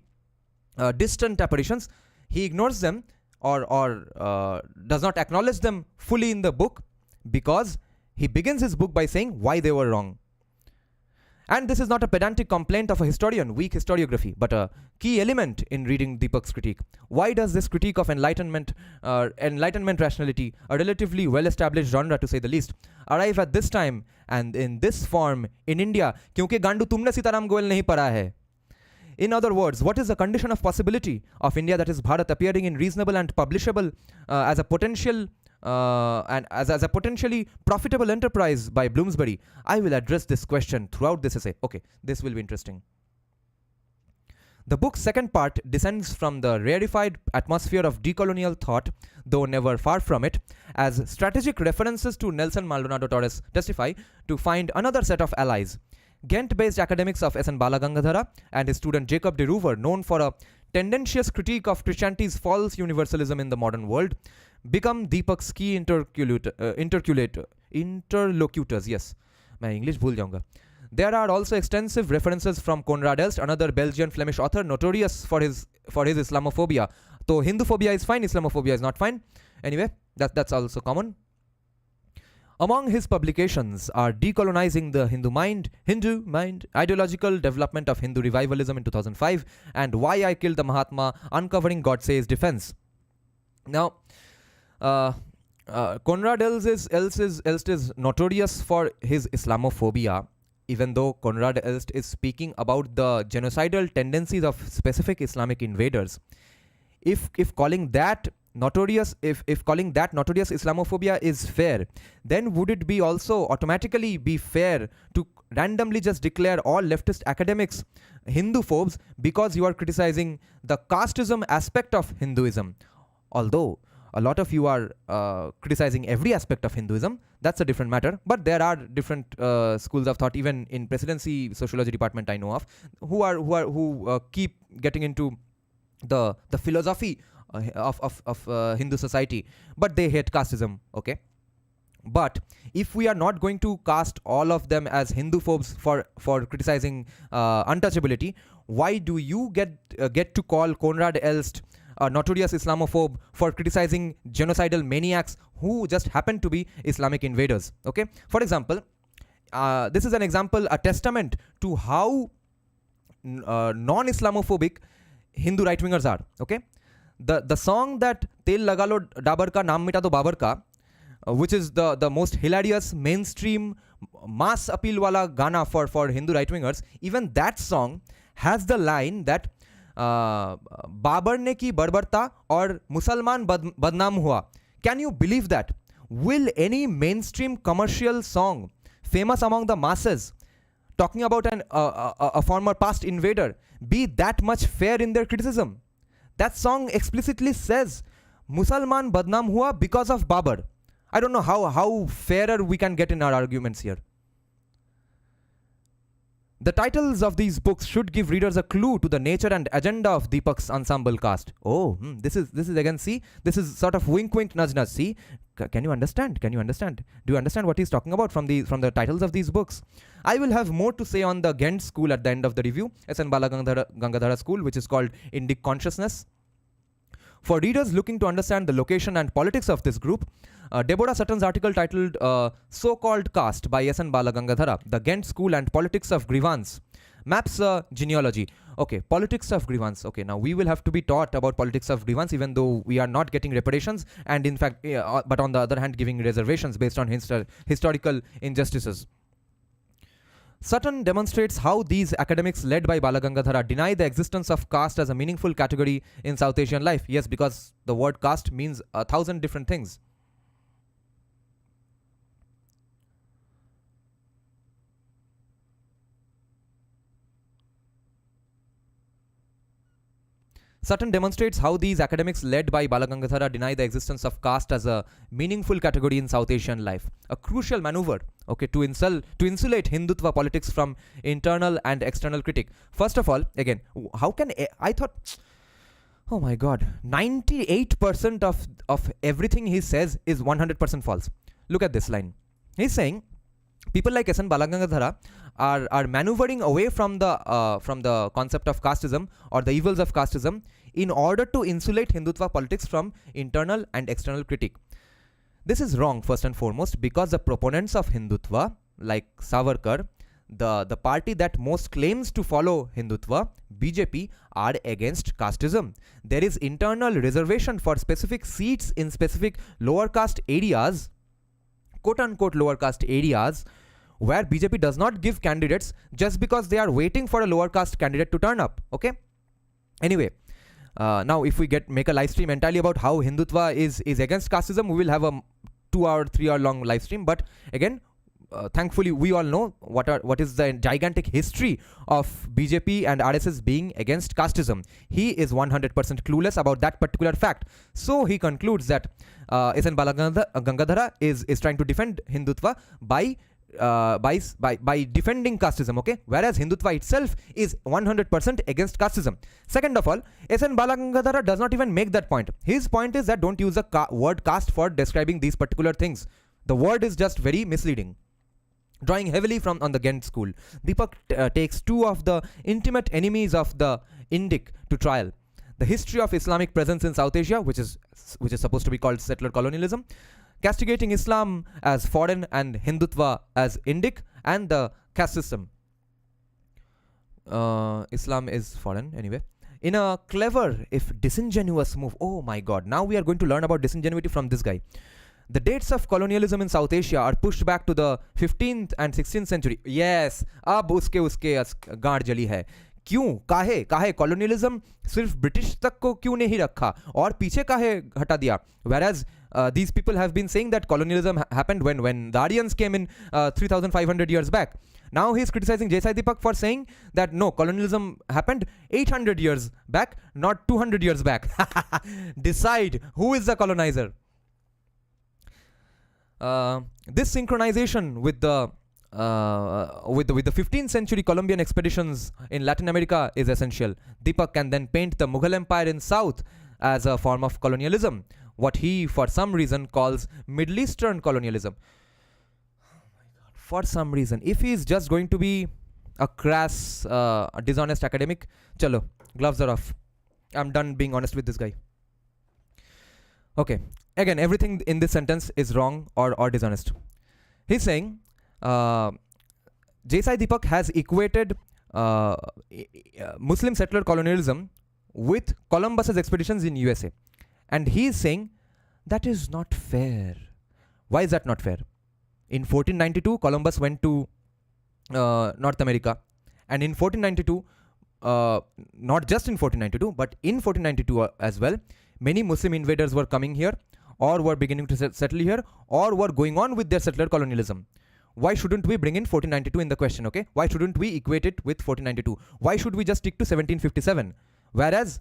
distant apparitions. He ignores them or does not acknowledge them fully in the book because he begins his book by saying why they were wrong. And this is not a pedantic complaint of a historian, weak historiography, but a key element in reading Deepak's critique. Why does this critique of Enlightenment rationality, a relatively well-established genre to say the least, arrive at this time and in this form in India? क्योंकि गांडू तुमने सीताराम गोयल नहीं पढ़ा है. In other words, what is the condition of possibility of India, that is Bharat, appearing in reasonable and publishable as a potential and as a potentially profitable enterprise by Bloomsbury? I will address this question throughout this essay. Okay, this will be interesting. The book's second part descends from the rarefied atmosphere of decolonial thought, though never far from it, as strategic references to Nelson Maldonado Torres testify to find another set of allies. Ghent-based academics of S.N. Balagangadhara and his student Jacob de Roover, known for a tendentious critique of Christianity's false universalism in the modern world, become Deepak's key interlocutors. Yes, मैं English भूल जाऊंगा. There are also extensive references from Konrad Elst, another Belgian-Flemish author notorious for his Islamophobia. So Hinduphobia is fine, Islamophobia is not fine. Anyway, that's also common. Among his publications are Decolonizing the Hindu Mind, Ideological Development of Hindu Revivalism in 2005, and Why I Killed the Mahatma, Uncovering Godse's Defense. Now, Konrad Elst is notorious for his Islamophobia, even though Konrad Elst is speaking about the genocidal tendencies of specific Islamic invaders. If calling that notorious Islamophobia is fair, then would it be also automatically be fair to randomly just declare all leftist academics Hinduphobes because you are criticizing the casteism aspect of Hinduism? Although a lot of you are criticizing every aspect of Hinduism, that's a different matter. But there are different schools of thought, even in presidency sociology department I know of, who keep getting into the philosophy of Hindu society, but they hate casteism. Okay, but if we are not going to cast all of them as Hinduphobes for criticizing untouchability, why do you get to call Konrad Elst a notorious Islamophobe for criticizing genocidal maniacs who just happen to be Islamic invaders? Okay, for example, this is an example, a testament to how non-Islamophobic Hindu right-wingers are. Okay, the song that Tel Lagalo Dabar Ka Naam Mita Do Babar Ka, which is the most hilarious mainstream mass appeal wala gana for Hindu right-wingers, even that song has the line that Babar ने की बर्बरता और मुसलमान बदनाम हुआ. Can you believe that? Will any mainstream commercial song famous among the masses talking about a former past invader be that much fair in their criticism? That song explicitly says Musalman badnam hua because of Babar. I don't know how fairer we can get in our arguments here. The titles of these books should give readers a clue to the nature and agenda of Deepak's ensemble cast. Oh, this is again, see, this is sort of wink wink nudge nudge. See, can you understand? Do you understand what he's talking about from the titles of these books? I will have more to say on the Ghent school at the end of the review, S.N. Balagangadhara school, which is called Indic Consciousness. For readers looking to understand the location and politics of this group, Deborah Sutton's article titled So-Called Caste by S.N. Balagangadhara, The Ghent School and Politics of Grievance, maps genealogy. Okay, politics of grievance. Okay, now we will have to be taught about politics of grievance, even though we are not getting reparations, and in fact, but on the other hand, giving reservations based on historical injustices. Sutton demonstrates how these academics led by Balagangadhara deny the existence of caste as a meaningful category in South Asian life. Yes, because the word caste means 1,000 different things. Sutton demonstrates how these academics led by Balagangadhara deny the existence of caste as a meaningful category in South Asian life. A crucial maneuver, okay, to insulate Hindutva politics from internal and external critique. First of all, again, how can I thought, oh my god, 98% of everything he says is 100% false. Look at this line. He's saying people like S.N. Balagangadhara are maneuvering away from the concept of casteism or the evils of casteism in order to insulate Hindutva politics from internal and external critique. This is wrong, first and foremost, because the proponents of Hindutva, like Savarkar, the party that most claims to follow Hindutva, BJP, are against casteism. There is internal reservation for specific seats in specific lower caste areas, quote unquote lower caste areas, where BJP does not give candidates just because they are waiting for a lower caste candidate to turn up. Okay. Anyway, now if we make a live stream entirely about how Hindutva is against casteism, we will have a 2-hour, 3-hour long live stream. But again, thankfully, we all know what is the gigantic history of BJP and RSS being against casteism. He is 100% clueless about that particular fact. So he concludes that S.N. Balagangadhara is trying to defend Hindutva by defending casteism, okay, whereas Hindutva itself is 100% against casteism. Second of all, S.N. Balagangadhara does not even make that point. His point is that don't use the word caste for describing these particular things. The word is just very misleading. Drawing heavily on the Ghent school, Deepak takes two of the intimate enemies of the Indic to trial: the history of Islamic presence in South Asia, which is supposed to be called settler colonialism, castigating Islam as foreign and Hindutva as Indic, and the caste system. Islam is foreign anyway. In a clever, if disingenuous move, oh my god, now we are going to learn about disingenuity from this guy. The dates of colonialism in South Asia are pushed back to the 15th and 16th century. Yes, अब उसके गांड जली है. क्यों? काहे colonialism सिर्फ British तक को क्यों नहीं रखा और पीछे काहे हटा दिया? Whereas these people have been saying that colonialism happened when the Aryans came in 3,500 years back. Now he is criticizing J.S. Deepak for saying that no, colonialism happened 800 years back, not 200 years back. Decide who is the colonizer. This synchronization with the 15th century Columbian expeditions in Latin America is essential. Deepak can then paint the Mughal Empire in South as a form of colonialism, what he for some reason calls Middle Eastern colonialism. For some reason, if he is just going to be a crass, dishonest academic, chalo, gloves are off. I'm done being honest with this guy. Okay, again, everything in this sentence is wrong or dishonest. He's saying J.S. Deepak has equated Muslim settler colonialism with Columbus's expeditions in USA. And he is saying that is not fair. Why is that not fair? In 1492, Columbus went to North America. And in 1492, not just in 1492, but in 1492 as well, many Muslim invaders were coming here or were beginning to settle here or were going on with their settler colonialism. Why shouldn't we bring in 1492 in the question, okay? Why shouldn't we equate it with 1492? Why should we just stick to 1757? Whereas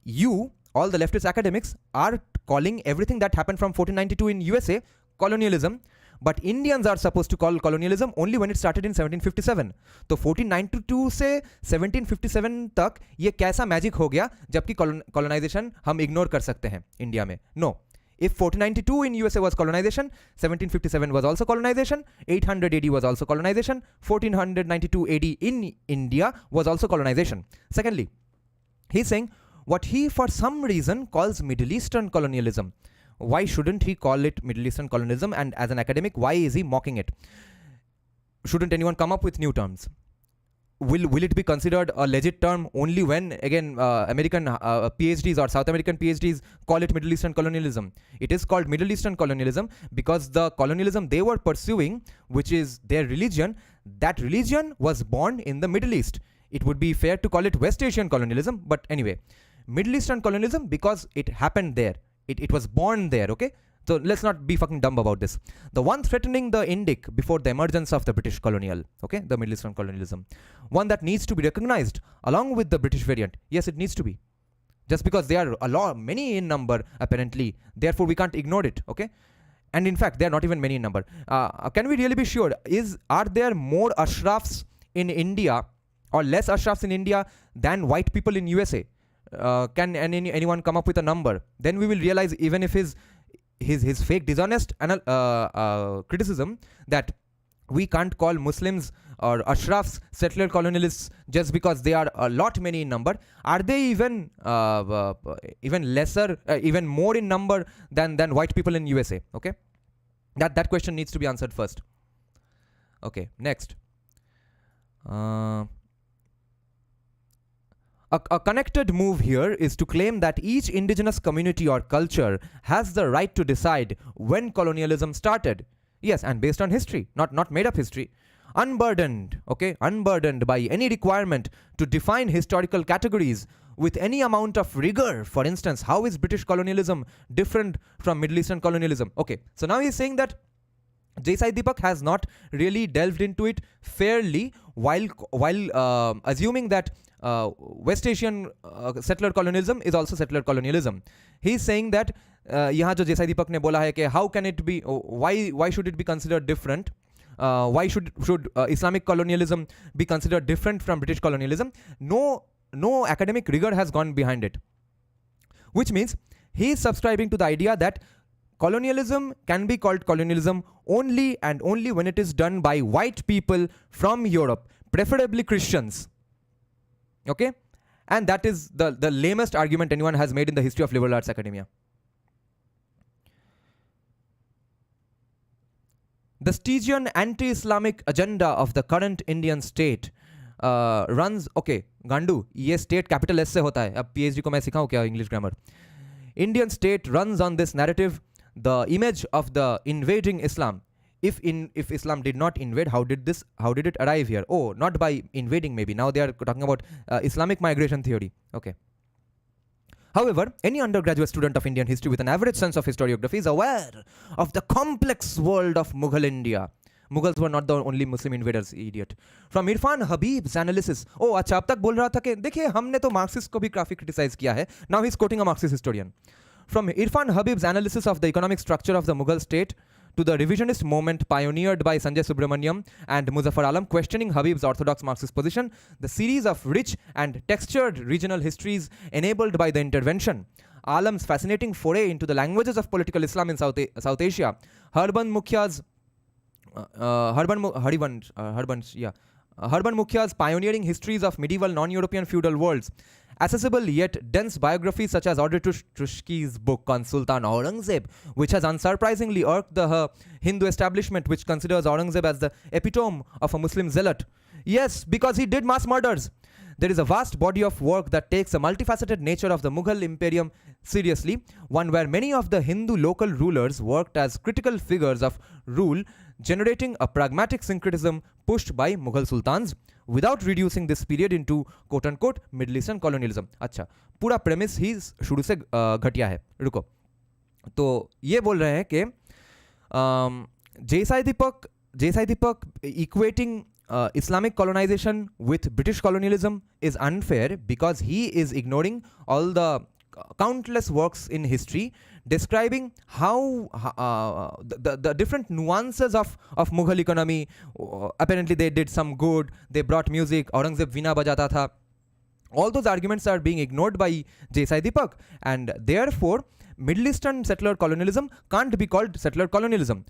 you, all the leftist academics, are calling everything that happened from 1492 in USA colonialism, but Indians are supposed to call colonialism only when it started in 1757. तो 1492 से 1757 तक ये कैसा magic हो गया जबकि colonization हम ignore कर सकते हैं इंडिया में? No. If 1492 in USA was colonization, 1757 was also colonization, 800 AD was also colonization, 1492 AD in India was also colonization. Secondly, he's saying what he for some reason calls Middle Eastern colonialism. Why shouldn't he call it Middle Eastern colonialism? And as an academic, why is he mocking it? Shouldn't anyone come up with new terms? Will it be considered a legit term only when, again, American PhDs or South American PhDs call it Middle Eastern colonialism? It is called Middle Eastern colonialism because the colonialism they were pursuing, which is their religion, that religion was born in the Middle East. It would be fair to call it West Asian colonialism, but anyway, Middle Eastern colonialism because it happened there. It was born there, okay? So let's not be fucking dumb about this. The one threatening the Indic before the emergence of the British colonial, okay, the Middle Eastern colonialism, one that needs to be recognized along with the British variant. Yes, it needs to be. just because they are many in number apparently, therefore we can't ignore it, okay? And in fact, they are not even many in number. Can we really be sure? Are there more Ashrafs in India or less Ashrafs in India than white people in USA? Can anyone come up with a number? Then we will realize, even if his fake dishonest criticism that we can't call Muslims or Ashrafs settler colonialists just because they are a lot many in number. Are they even lesser, even more in number than white people in USA? Okay, that question needs to be answered first. Okay, next. A connected move here is to claim that each indigenous community or culture has the right to decide when colonialism started. Yes, and based on history, not made up history. Unburdened by any requirement to define historical categories with any amount of rigor. For instance, how is British colonialism different from Middle Eastern colonialism? Okay, so now he's saying that Desai Deepak has not really delved into it fairly, while assuming that West Asian settler colonialism is also settler colonialism. He's saying that यहाँ जो Desai Deepak ने बोला है कि how can it be, why should it be considered different? Why should Islamic colonialism be considered different from British colonialism? No academic rigor has gone behind it, which means he is subscribing to the idea that colonialism can be called colonialism only and only when it is done by white people from Europe, preferably Christians. Okay? And that is the lamest argument anyone has made in the history of liberal arts academia. The Stygian anti-Islamic agenda of the current Indian state runs, okay, Gandu, ये state capital S से होता है. अब PhD को मैं सिखाऊं क्या English grammar? Indian state runs on this narrative, the image of the invading Islam. If Islam did not invade, how did it arrive here? Oh, not by invading maybe. Now they are talking about Islamic migration theory. Okay. However, any undergraduate student of Indian history with an average sense of historiography is aware of the complex world of Mughal India. Mughals were not the only Muslim invaders, idiot. From Irfan Habib's analysis, oh, अच्छा अब तक बोल रहा था कि देखिए हमने तो Marxist को भी काफी criticize किया है. Now he's quoting a Marxist historian. From Irfan Habib's analysis of the economic structure of the Mughal state to the revisionist movement pioneered by Sanjay Subramaniam and Muzaffar Alam questioning Habib's orthodox Marxist position, the series of rich and textured regional histories enabled by the intervention, Alam's fascinating foray into the languages of political Islam in South Asia, Harban Mukhia's pioneering histories of medieval non-European feudal worlds, accessible yet dense biographies such as Audrey Trushki's book on Sultan Aurangzeb, which has unsurprisingly irked the Hindu establishment, which considers Aurangzeb as the epitome of a Muslim zealot. Yes, because he did mass murders. There is a vast body of work that takes the multifaceted nature of the Mughal Imperium seriously, one where many of the Hindu local rulers worked as critical figures of rule, generating a pragmatic syncretism pushed by Mughal sultans, without reducing this period into quote-unquote Middle Eastern colonialism. अच्छा, पूरा premise ही शुरू से घटिया है. रुको. तो ये बोल रहे हैं कि Desai Deepak equating Islamic colonization with British colonialism is unfair because he is ignoring all the countless works in history describing how the different nuances of Mughal economy. Apparently they did some good, they brought music, Aurangzeb veena bajata tha. All those arguments are being ignored by Desai Deepak, and therefore Middle Eastern settler colonialism can't be called settler colonialism.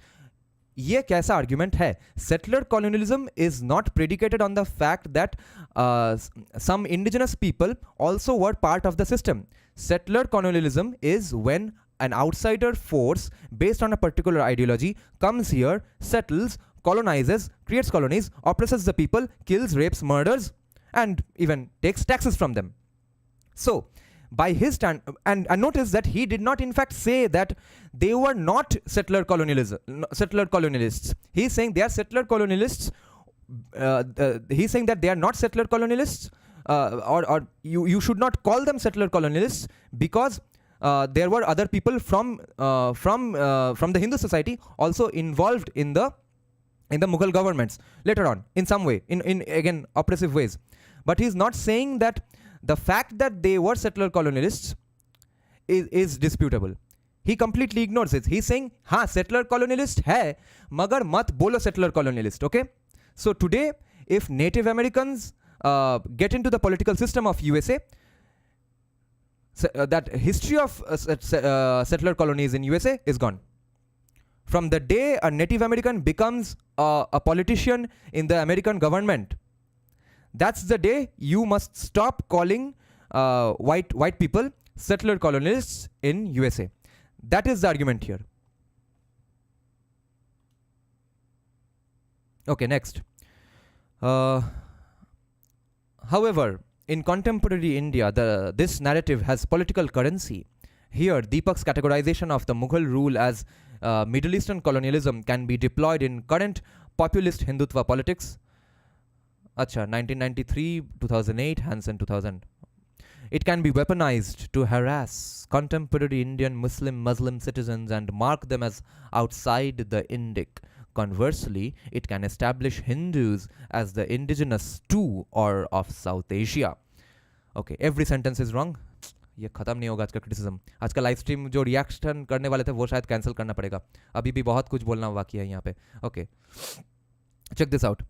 ये कैसा argument है? Settler colonialism is not predicated on the fact that some indigenous people also were part of the system. Settler colonialism is when an outsider force based on a particular ideology comes here, settles, colonizes, creates colonies, oppresses the people, kills, rapes, murders, and even takes taxes from them. So, by his stand, and notice that he did not in fact say that they were not settler colonialists. He's saying they are settler colonialists. He's saying that they are not settler colonialists, or you should not call them settler colonialists because there were other people from the Hindu society also involved in the Mughal governments later on in some way, in again oppressive ways. But he's not saying that the fact that they were settler colonialists is disputable. He completely ignores it. He's saying, हाँ settler colonialist है, मगर मत बोलो settler colonialist. Okay. So today, if Native Americans get into the political system of USA, that history of settler colonies in USA is gone. From the day a Native American becomes a politician in the American government, that's the day you must stop calling white people settler colonialists in USA. That is the argument here. Okay, next. However, in contemporary India, this narrative has political currency. Here, Deepak's categorization of the Mughal rule as Middle Eastern colonialism can be deployed in current populist Hindutva politics. Acha, 1993, 2008, Hansen 2000. It can be weaponized to harass contemporary Indian Muslim citizens and mark them as outside the Indic. Conversely, it can establish Hindus as the indigenous to or of South Asia. Okay, every sentence is wrong. ये खत्म नहीं होगा आज का criticism. आज का live stream जो reaction करने वाले थे वो शायद कैंसिल करना पड़ेगा. अभी भी बहुत कुछ बोलना बाकी है यहाँ पे. Okay, check this out.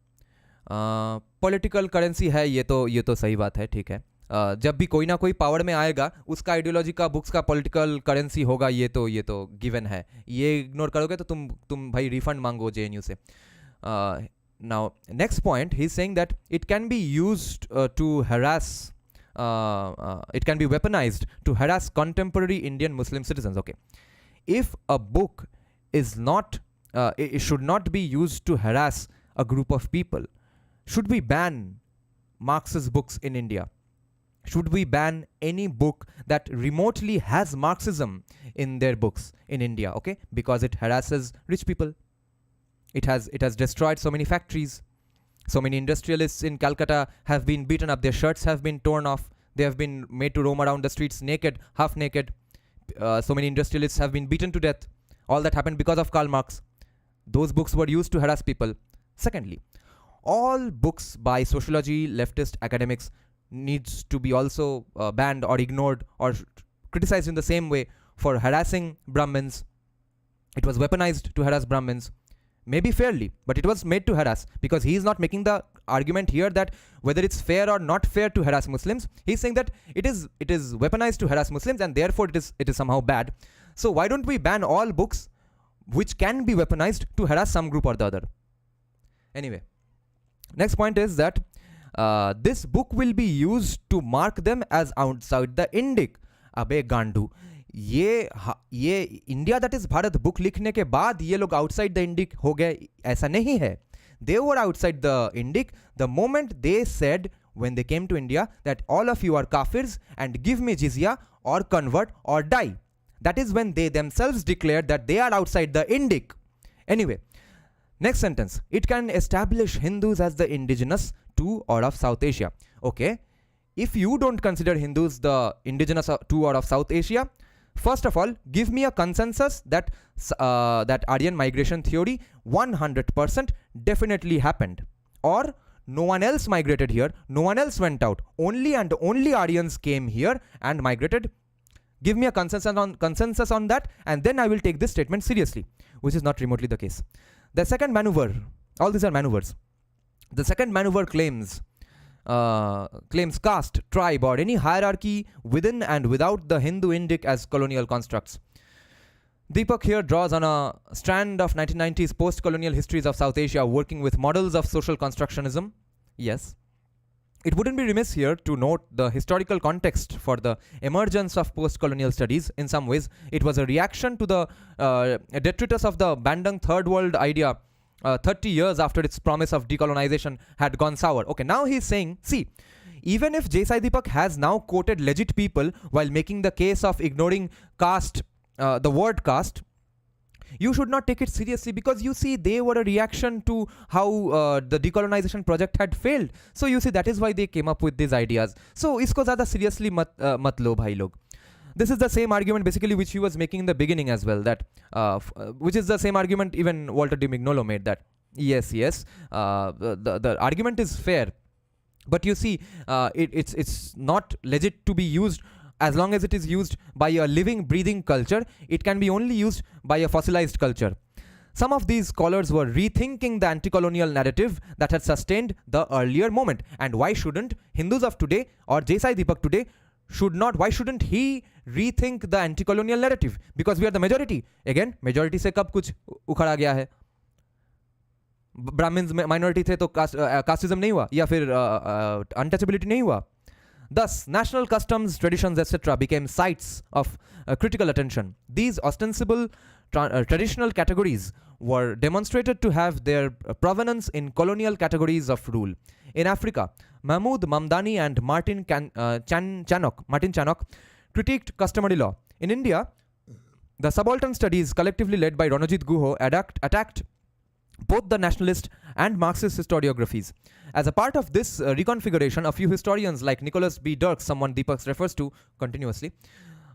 Political currency है, ये तो सही बात है, ठीक है. जब भी कोई ना कोई पावर में आएगा उसका आइडियोलॉजी का बुक्स का पॉलिटिकल करेंसी होगा, ये तो गिवन है. ये इग्नोर करोगे तो तुम भाई रिफंड मांगो जेएनयू से. Now next point, he is saying that it can be used to harass, it can be weaponized to harass contemporary Indian Muslim citizens. Okay, if a book is not, it should not be used to harass a group of people. Should we ban Marxist books in India? Should we ban any book that remotely has Marxism in their books in India? Okay, because it harasses rich people. It has destroyed so many factories. So many industrialists in Calcutta have been beaten up. Their shirts have been torn off. They have been made to roam around the streets naked, half naked. So many industrialists have been beaten to death. All that happened because of Karl Marx. Those books were used to harass people. Secondly, all books by sociology, leftist academics needs to be also banned or ignored or criticized in the same way for harassing Brahmins. It was weaponized to harass Brahmins. Maybe fairly, but it was made to harass, because he is not making the argument here that whether it's fair or not fair to harass Muslims. He's saying that it is weaponized to harass Muslims and therefore it is somehow bad. So why don't we ban all books which can be weaponized to harass some group or the other? Anyway, next point is that this book will be used to mark them as outside the Indic. अबे गांडू, ये India that is Bharat book लिखने के बाद ये लोग outside the Indic हो गए, ऐसा नहीं है. They were outside the Indic the moment they said when they came to India that all of you are kafirs and give me jizya or convert or die. That is when they themselves declared that they are outside the Indic. Anyway, next sentence, it can establish Hindus as the indigenous to or of South Asia. Okay, if you don't consider Hindus the indigenous to or of South Asia, first of all, give me a consensus that that Aryan migration theory 100% definitely happened, or no one else migrated here, no one else went out, only and only Aryans came here and migrated. Give me a consensus on that, and then I will take this statement seriously, which is not remotely the case. The second maneuver, all these are maneuvers. The second maneuver claims caste, tribe, or any hierarchy within and without the Hindu-Indic as colonial constructs. Deepak here draws on a strand of 1990s post-colonial histories of South Asia working with models of social constructionism. Yes. It wouldn't be remiss here to note the historical context for the emergence of post-colonial studies. In some ways, it was a reaction to the detritus of the Bandung Third World idea 30 years after its promise of decolonization had gone sour. Okay, now he's saying, see, even if J. Sai Deepak has now quoted legit people while making the case of ignoring caste, the word caste, you should not take it seriously, because you see they were a reaction to how the decolonization project had failed. So you see that is why they came up with these ideas. So isko zyada seriously mat lo bhai log. This is the same argument basically which he was making in the beginning as well, that which is the same argument even Walter de Mignolo made, that yes, the argument is fair. But you see, it's not legit to be used as long as it is used by a living, breathing culture. It can be only used by a fossilized culture. Some of these scholars were rethinking the anti-colonial narrative that had sustained the earlier moment. And why shouldn't Hindus of today or J. Deepak today why shouldn't he rethink the anti-colonial narrative? Because we are the majority. Again, majority से कब कुछ उखड़ा गया है? Brahmins minority थे तो casteism नहीं हुआ, या फिर अनटचेबिलिटी नहीं हुआ. Thus, national customs, traditions, etc. became sites of critical attention. These ostensible traditional categories were demonstrated to have their provenance in colonial categories of rule. In Africa, Mahmoud Mamdani and Martin Channock critiqued customary law. In India, the subaltern studies, collectively led by Ranajit Guho, attacked both the nationalist and Marxist historiographies. As a part of this reconfiguration, a few historians like Nicholas B. Dirks, someone Deepak refers to continuously,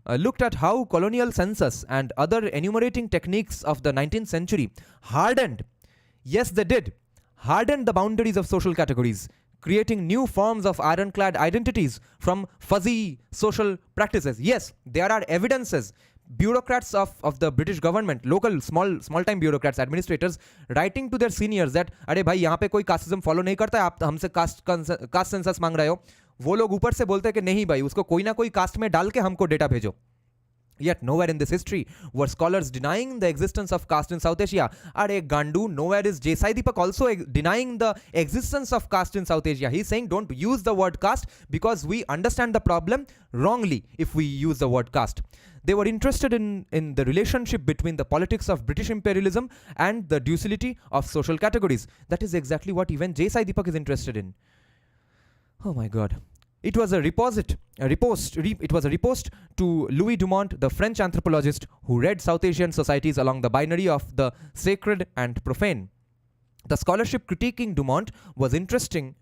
looked at how colonial census and other enumerating techniques of the 19th century hardened, yes they did, hardened the boundaries of social categories, creating new forms of ironclad identities from fuzzy social practices. Yes, there are evidences. Bureaucrats of the British government, local small time bureaucrats, administrators, writing to their seniors that अरे भाई यहाँ पे कोई casteism follow नहीं करता है, आप हमसे कास्ट सेंसस मांग रहे हो. वो लोग ऊपर से बोलते हैं कि नहीं भाई, उसको कोई ना कोई कास्ट में डाल के हमको डेटा भेजो. Yet nowhere in this history were scholars denying the existence of caste in South Asia. Are Gandu, nowhere is J. Deepak also denying the existence of caste in South Asia. He's saying don't use the word caste because we understand the problem wrongly if we use the word caste. They were interested in the relationship between the politics of British imperialism and the duality of social categories. That is exactly what even J. Deepak is interested in. Oh my God. It was a repost to Louis Dumont, the French anthropologist who read South Asian societies along the binary of the sacred and profane. The scholarship critiquing Dumont was interested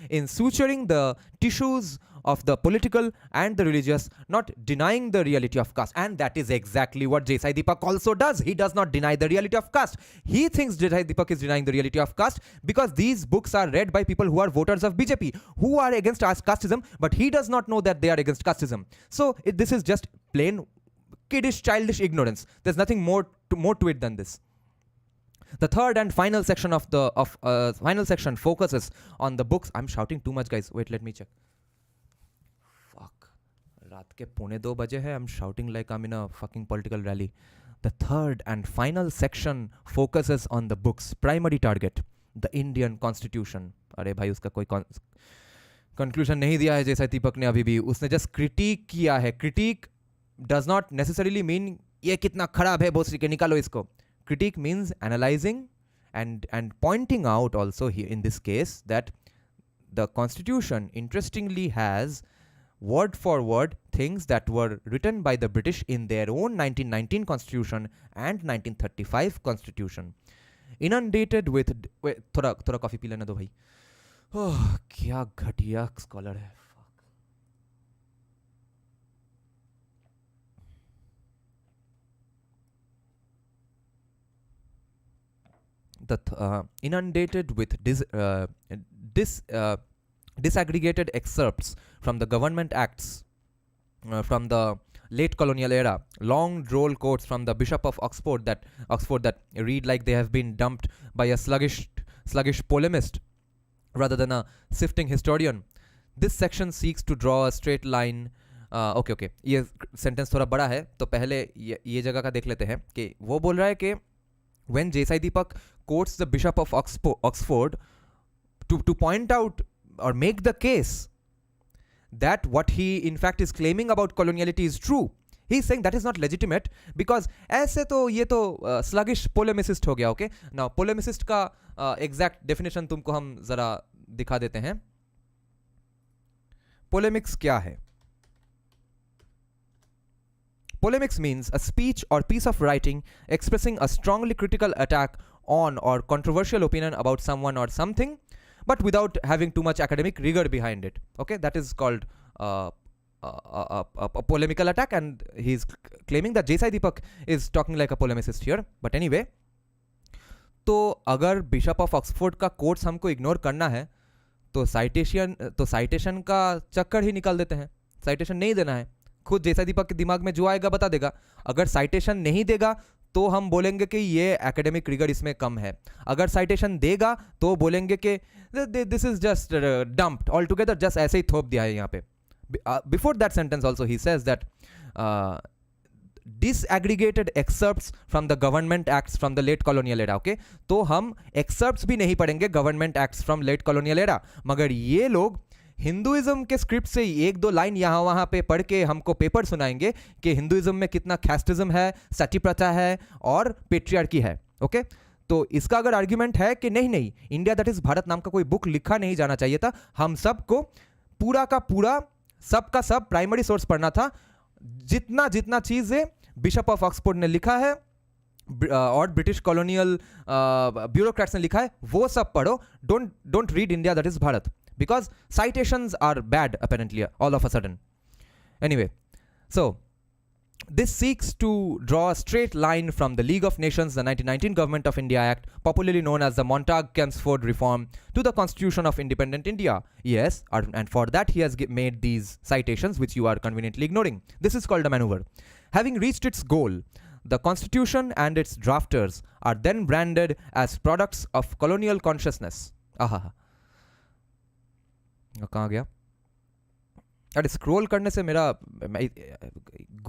in suturing the tissues of the political and the religious, not denying the reality of caste. And that is exactly what J. Deepak also does. He does not deny the reality of caste. He thinks J. Deepak is denying the reality of caste because these books are read by people who are voters of BJP, who are against casteism, but he does not know that they are against casteism. So this is just plain kiddish, childish ignorance. There's nothing more to it than this. The third and final section focuses on the books. I'm shouting too much, guys. Wait, let me check. Fuck. रात के 1:45 बजे है. I'm shouting like I'm in a fucking political rally. The third and final section focuses on the book's primary target, the Indian Constitution. अरे भाई उसका कोई conclusion नहीं दिया है जैसा दीपक ने अभी भी. उसने just critique किया है. Critique does not necessarily mean ये कितना खराब है बोस के निकालो इसको. Critique means analyzing and pointing out also here in this case that the Constitution interestingly has word for word things that were written by the British in their own 1919 Constitution and 1935 Constitution. Inundated with थोड़ा coffee P लेना दो भाई. ओह क्या घटिया scholar है. Inundated with disaggregated excerpts from the government acts from the late colonial era, long droll quotes from the Bishop of Oxford that read like they have been dumped by a sluggish polemist rather than a sifting historian. This section seeks to draw a straight line. Okay, ये sentence थोड़ा बड़ा है तो पहले ये जगह का देख लेते हैं कि वो बोल रहा है कि when J. Deepak quotes the Bishop of Oxford to point out or make the case that what he in fact is claiming about coloniality is true, he's saying that is not legitimate because ऐसे तो ये तो sluggish polemicist हो गया. Okay, now polemicist का exact definition तुमको हम जरा दिखा देते हैं. Polemics क्या है? Polemics means a speech or piece of writing expressing a strongly critical attack on or controversial opinion about someone or something, but without having too much academic rigor behind it. Okay, that is called a polemical attack, and he's claiming that J. Deepak is talking like a polemicist here. But anyway, तो अगर bishop of Oxford का quotes हमको ignore करना है तो citation का चक्कर ही निकाल देते हैं, साइटेशन नहीं देना है। खुद जैसा दीपक के दिमाग में जो आएगा बता देगा। अगर साइटेशन नहीं देगा तो हम बोलेंगे कि ये एकेडमिक रिगर इसमें कम है, अगर साइटेशन देगा तो बोलेंगे कि this is just dumped all together, just ऐसे ही थोप दिया है यहाँ पे। Before that sentence also he says that disaggregated excerpts from the government acts from the late colonial era, okay? तो हम excerpts भी नहीं पढ़ेंगे government acts from late colonial era, मगर ये लोग हिंदुइज्म के स्क्रिप्ट से एक दो लाइन यहाँ वहाँ पे पढ़ के हमको पेपर सुनाएंगे कि हिंदुइज्म में कितना कैस्टिज्म है, सती प्रथा है और पेट्रियार्की है, ओके? तो इसका अगर आर्ग्यूमेंट है कि नहीं नहीं, इंडिया दैट इज भारत नाम का कोई बुक लिखा नहीं जाना चाहिए था, हम सबको पूरा का पूरा सब का सब प्राइमरी सोर्स पढ़ना था, जितना जितना चीज़ें बिशप ऑफ ऑक्सफोर्ड ने लिखा है और ब्रिटिश कॉलोनियल ब्यूरोक्रेट्स ने लिखा है वो सब पढ़ो, don't read India that is Bharat, because citations are bad apparently all of a sudden. Anyway, so this seeks to draw a straight line from the League of Nations, the 1919 Government of India Act, popularly known as the Montague-Chelmsford Reform, to the Constitution of Independent India. Yes, and for that he has made these citations which you are conveniently ignoring. This is called a maneuver. Having reached its goal, the Constitution and its drafters are then branded as products of colonial consciousness. Aha. कहाँ गया? अरे scroll करने से मेरा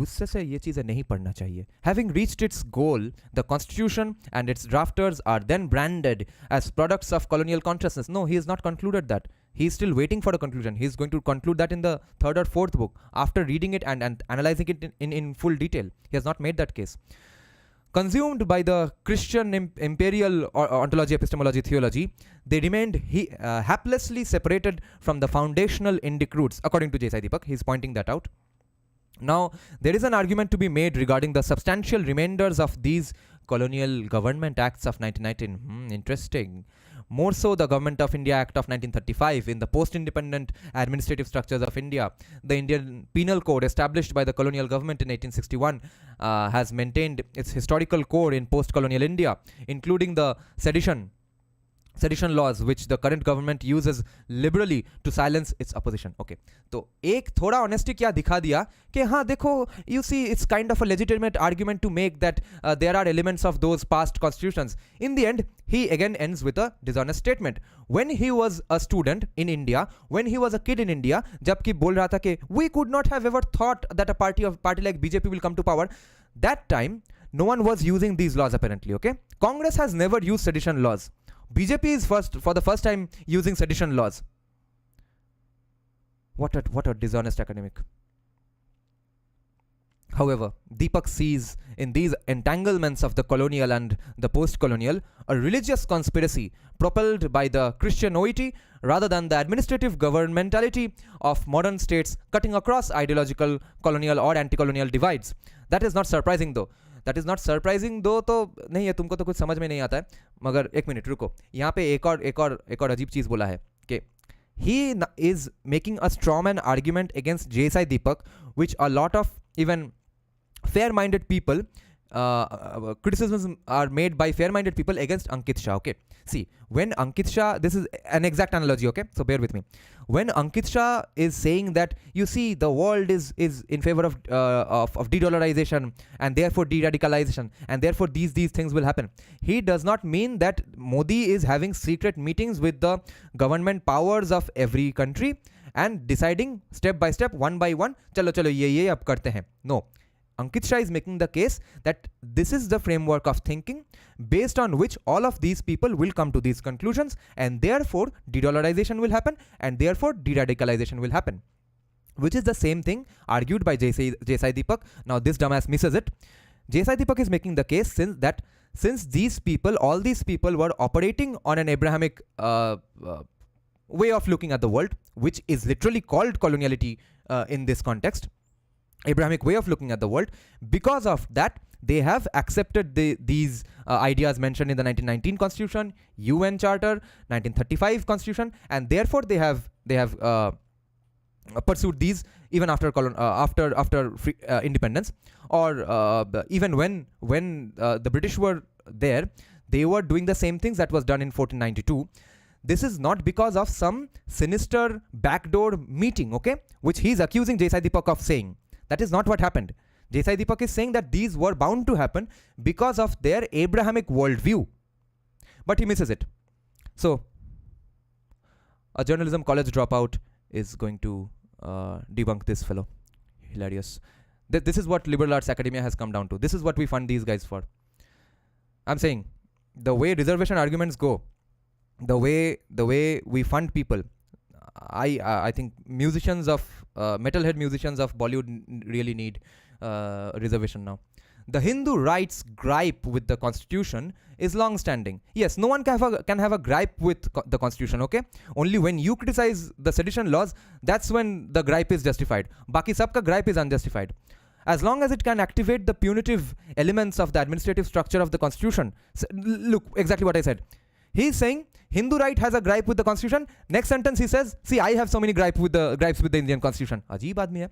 गुस्से से ये चीज़ें नहीं पढ़ना चाहिए. Having reached its goal, the constitution and its drafters are then branded as products of colonial consciousness. No, he has not concluded that. He is still waiting for a conclusion. He is going to conclude that in the third or fourth book after reading it and analyzing it in full detail. He has not made that case. Consumed by the Christian imperial ontology, epistemology, theology, they remained haplessly separated from the foundational Indic roots, according to J.S. Deepak. He is pointing that out. Now, there is an argument to be made regarding the substantial remainders of these colonial government acts of 1919. Interesting. More so the Government of India Act of 1935 in the post-independent administrative structures of India. The Indian Penal Code established by the colonial government in 1861 has maintained its historical core in post-colonial India, including the sedition laws which the current government uses liberally to silence its opposition. Okay, तो एक थोड़ा honesty क्या दिखा दिया कि हाँ देखो, you see it's kind of a legitimate argument to make that there are elements of those past constitutions. In the end, he again ends with a dishonest statement. When he was a student in India, when he was a kid in India, जबकि बोल रहा था कि we could not have ever thought that a party like BJP will come to power, that time no one was using these laws apparently. Okay, Congress has never used sedition laws. BJP is for the first time using sedition laws. What a dishonest academic. However, Deepak sees in these entanglements of the colonial and the post-colonial a religious conspiracy propelled by the Christian moiety rather than the administrative governmentality of modern states cutting across ideological colonial or anti-colonial divides. That is not surprising though. That is not surprising दो तो नहीं है, तुमको तो कुछ समझ में नहीं आता है, मगर एक मिनट रुको, यहाँ पे एक और अजीब चीज़ बोला है कि he is making a straw man argument against JSI Deepak which a lot of even fair-minded people criticisms are made by fair-minded people against Ankit Shah. Okay, see, when Ankit Shah, this is an exact analogy, okay, so bear with me. When Ankit Shah is saying that, you see, the world is in favor of de-dollarization and therefore de-radicalization and therefore these things will happen, he does not mean that Modi is having secret meetings with the government powers of every country and deciding step by step, one by one, chalo ye ab karte hain. No, Ankit Shah is making the case that this is the framework of thinking based on which all of these people will come to these conclusions, and therefore de-dollarization will happen and therefore de-radicalization will happen, which is the same thing argued by J.S.I. Deepak. Now this dumbass misses it. J.S.I. Deepak is making the case since these people, all these people were operating on an Abrahamic way of looking at the world, which is literally called coloniality in this context, Abrahamic way of looking at the world. Because of that, they have accepted these ideas mentioned in the 1919 Constitution, UN Charter, 1935 Constitution, and therefore they have pursued these even after independence, or even when the British were there, they were doing the same things that was done in 1492. this is not because of some sinister backdoor meeting, okay, which he's accusing Desai Deepak of saying. That is not what happened. Desai Deepak is saying that these were bound to happen because of their Abrahamic worldview. But he misses it. So, a journalism college dropout is going to debunk this fellow. Hilarious. This is what liberal arts academia has come down to. This is what we fund these guys for. I'm saying, the way reservation arguments go, the way we fund people, I think musicians of metalhead musicians of Bollywood really need reservation now. The Hindu rights gripe with the constitution is long-standing. Yes, no one can have a gripe with the constitution, okay? Only when you criticize the sedition laws, that's when the gripe is justified. Baki sabka gripe is unjustified. As long as it can activate the punitive elements of the administrative structure of the constitution. So, look, exactly what I said. He's saying Hindu right has a gripe with the constitution. Next sentence he says, see, I have so many gripes with the Indian constitution. Ajeeb aadmi hai.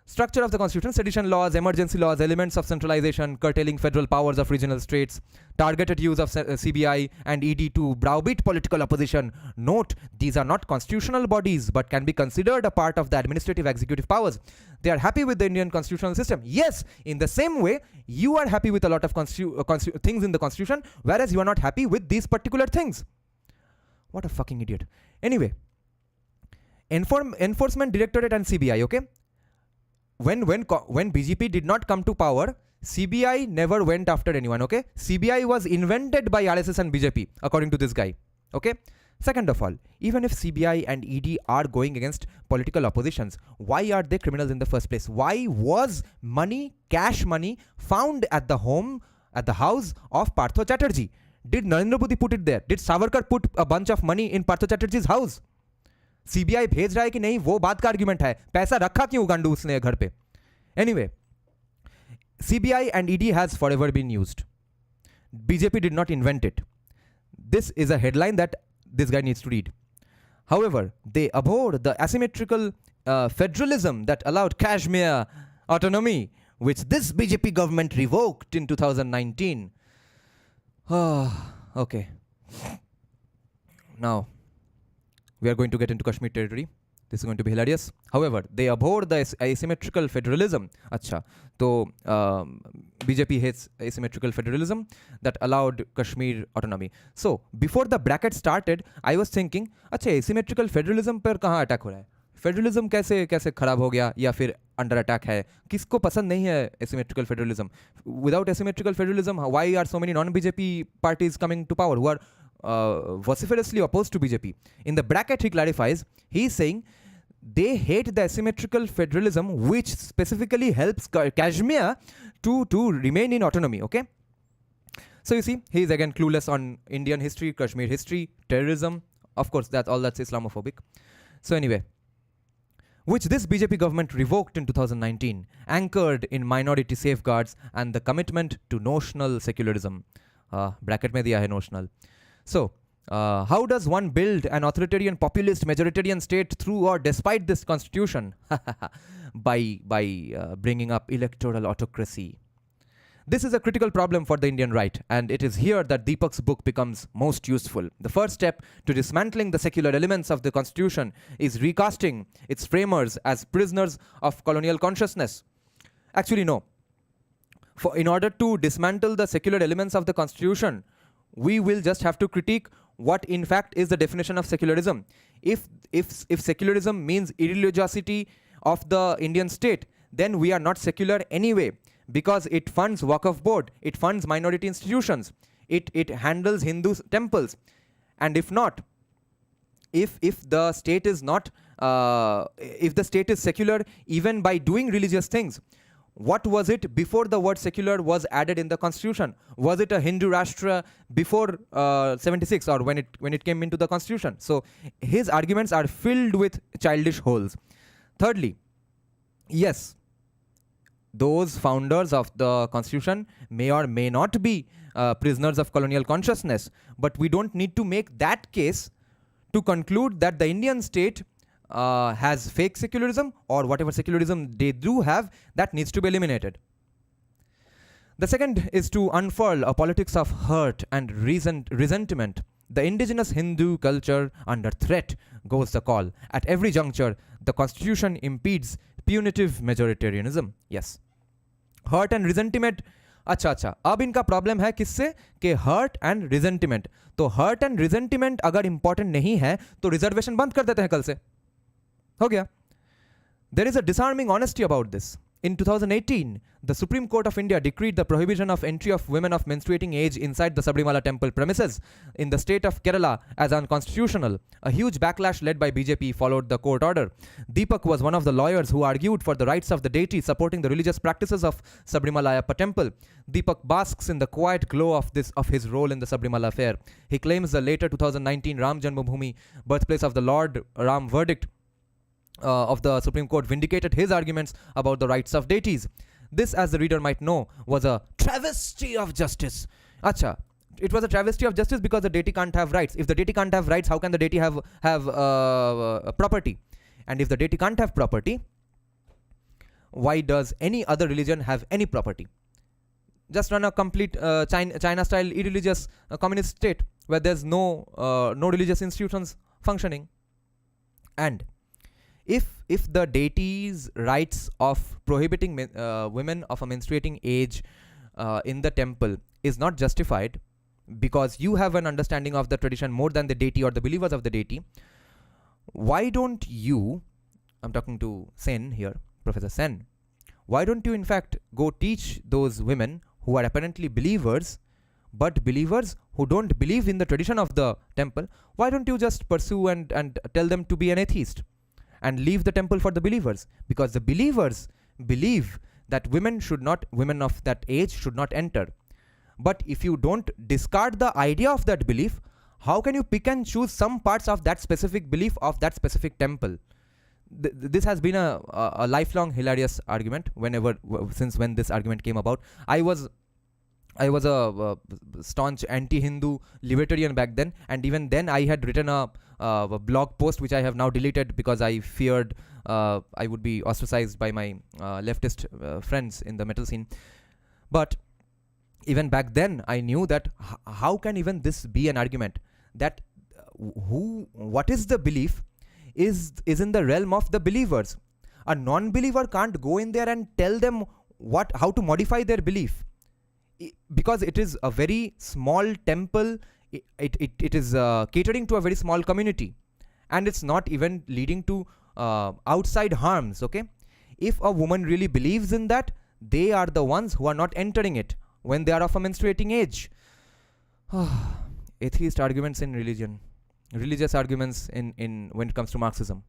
Structure of the constitution, sedition laws, emergency laws, elements of centralization, curtailing federal powers of regional states, targeted use of CBI and ED to browbeat political opposition. Note, these are not constitutional bodies but can be considered a part of the administrative executive powers. They are happy with the Indian constitutional system. Yes, in the same way, you are happy with a lot of things in the constitution, whereas you are not happy with these particular things. What a fucking idiot. Anyway, Enforcement Directorate and CBI, okay? When BJP did not come to power, CBI never went after anyone, okay? CBI was invented by RSS and BJP, according to this guy, okay? Second of all, even if CBI and ED are going against political oppositions, why are they criminals in the first place? Why was money, cash money, found at the house of Partho Chatterjee? Did Narendra Modi put it there? Did Savarkar put a bunch of money in Partho Chatterjee's house? CBI भेज रहा है कि नहीं, वो बात का argument है. पैसा रखा क्यों गांडू उसने घर पे? Anyway, CBI and ED has forever been used. BJP did not invent it. This is a headline that this guy needs to read. However, they abhor the asymmetrical federalism that allowed Kashmir autonomy, which this BJP government revoked in 2019. Okay. Now, we are going to get into Kashmir territory. This is going to be hilarious. However, they abhor the asymmetrical federalism. Acha. So, BJP hates asymmetrical federalism that allowed Kashmir autonomy. So, before the bracket started, I was thinking, अच्छा asymmetrical federalism पर कहाँ attack हो रहा है? Federalism कैसे खराब हो गया या फिर under attack है? किसको पसंद नहीं है asymmetrical federalism? Without asymmetrical federalism, why are so many non-BJP parties coming to power who are vociferously opposed to BJP? In the bracket, he clarifies, he's saying they hate the asymmetrical federalism which specifically helps Kashmir to remain in autonomy, okay? So you see, he is again clueless on Indian history, Kashmir history, terrorism. Of course, that's Islamophobic. So anyway, which this BJP government revoked in 2019, anchored in minority safeguards and the commitment to notional secularism. Bracket mein diya hai notional. So, how does one build an authoritarian, populist, majoritarian state through or despite this constitution? by bringing up electoral autocracy. This is a critical problem for the Indian right, and it is here that Deepak's book becomes most useful. The first step to dismantling the secular elements of the constitution is recasting its framers as prisoners of colonial consciousness. Actually, no. In order to dismantle the secular elements of the constitution, we will just have to critique what in fact is the definition of secularism. If secularism means irreligiosity of the Indian state, then we are not secular anyway, because it funds Waqf board, it funds minority institutions, it handles Hindu temples. And if not, if the state is not, if the state is secular even by doing religious things, what was it before the word secular was added in the constitution? Was it a Hindu Rashtra before 76 or when it came into the constitution? So his arguments are filled with childish holes. Thirdly, yes, those founders of the constitution may or may not be prisoners of colonial consciousness, but we don't need to make that case to conclude that the Indian state has fake secularism, or whatever secularism they do have, that needs to be eliminated. The second is to unfurl a politics of hurt and resentment The indigenous Hindu culture under threat, goes the call. At every juncture, the constitution impedes punitive majoritarianism. Yes. Hurt and resentment. अच्छा अच्छा, अब इनका problem है किससे कि hurt and resentment. तो hurt and resentment अगर important नहीं है तो रिजर्वेशन बंद कर देते हैं कल से. हो गया. There is a disarming honesty about this. In 2018, the Supreme Court of India decreed the prohibition of entry of women of menstruating age inside the Sabrimala temple premises in the state of Kerala as unconstitutional. A huge backlash led by BJP followed the court order. Deepak was one of the lawyers who argued for the rights of the deity, supporting the religious practices of Sabrimala Ayappa temple. Deepak basks in the quiet glow of his role in the Sabrimala affair. He claims the later 2019 Ram Janmabhoomi, birthplace of the Lord Ram verdict of the Supreme Court vindicated his arguments about the rights of deities. This, as the reader might know, was a travesty of justice. Acha, it was a travesty of justice because the deity can't have rights. If the deity can't have rights, how can the deity have property? And if the deity can't have property, why does any other religion have any property? Just run a complete China-style irreligious communist state where there's no religious institutions functioning. And if the deity's rights of prohibiting women of a menstruating age in the temple is not justified because you have an understanding of the tradition more than the deity or the believers of the deity, why don't you, I'm talking to Sen here, Professor Sen, why don't you in fact go teach those women who are apparently believers, but believers who don't believe in the tradition of the temple, why don't you just pursue and tell them to be an atheist? And leave the temple for the believers, because the believers believe that women of that age should not enter. But if you don't discard the idea of that belief, how can you pick and choose some parts of that specific belief of that specific temple? This has been a lifelong hilarious argument since when this argument came about. I was a staunch anti-Hindu libertarian back then, and even then I had written a blog post which I have now deleted because I feared I would be ostracized by my leftist friends in the metal scene. But even back then I knew that how can even this be an argument, that what is the belief is in the realm of the believers. A non-believer can't go in there and tell them how to modify their belief, because it is a very small temple. It is catering to a very small community, and it's not even leading to outside harms. Okay, if a woman really believes in that, they are the ones who are not entering it when they are of a menstruating age. Atheist arguments in religion, religious arguments in when it comes to Marxism.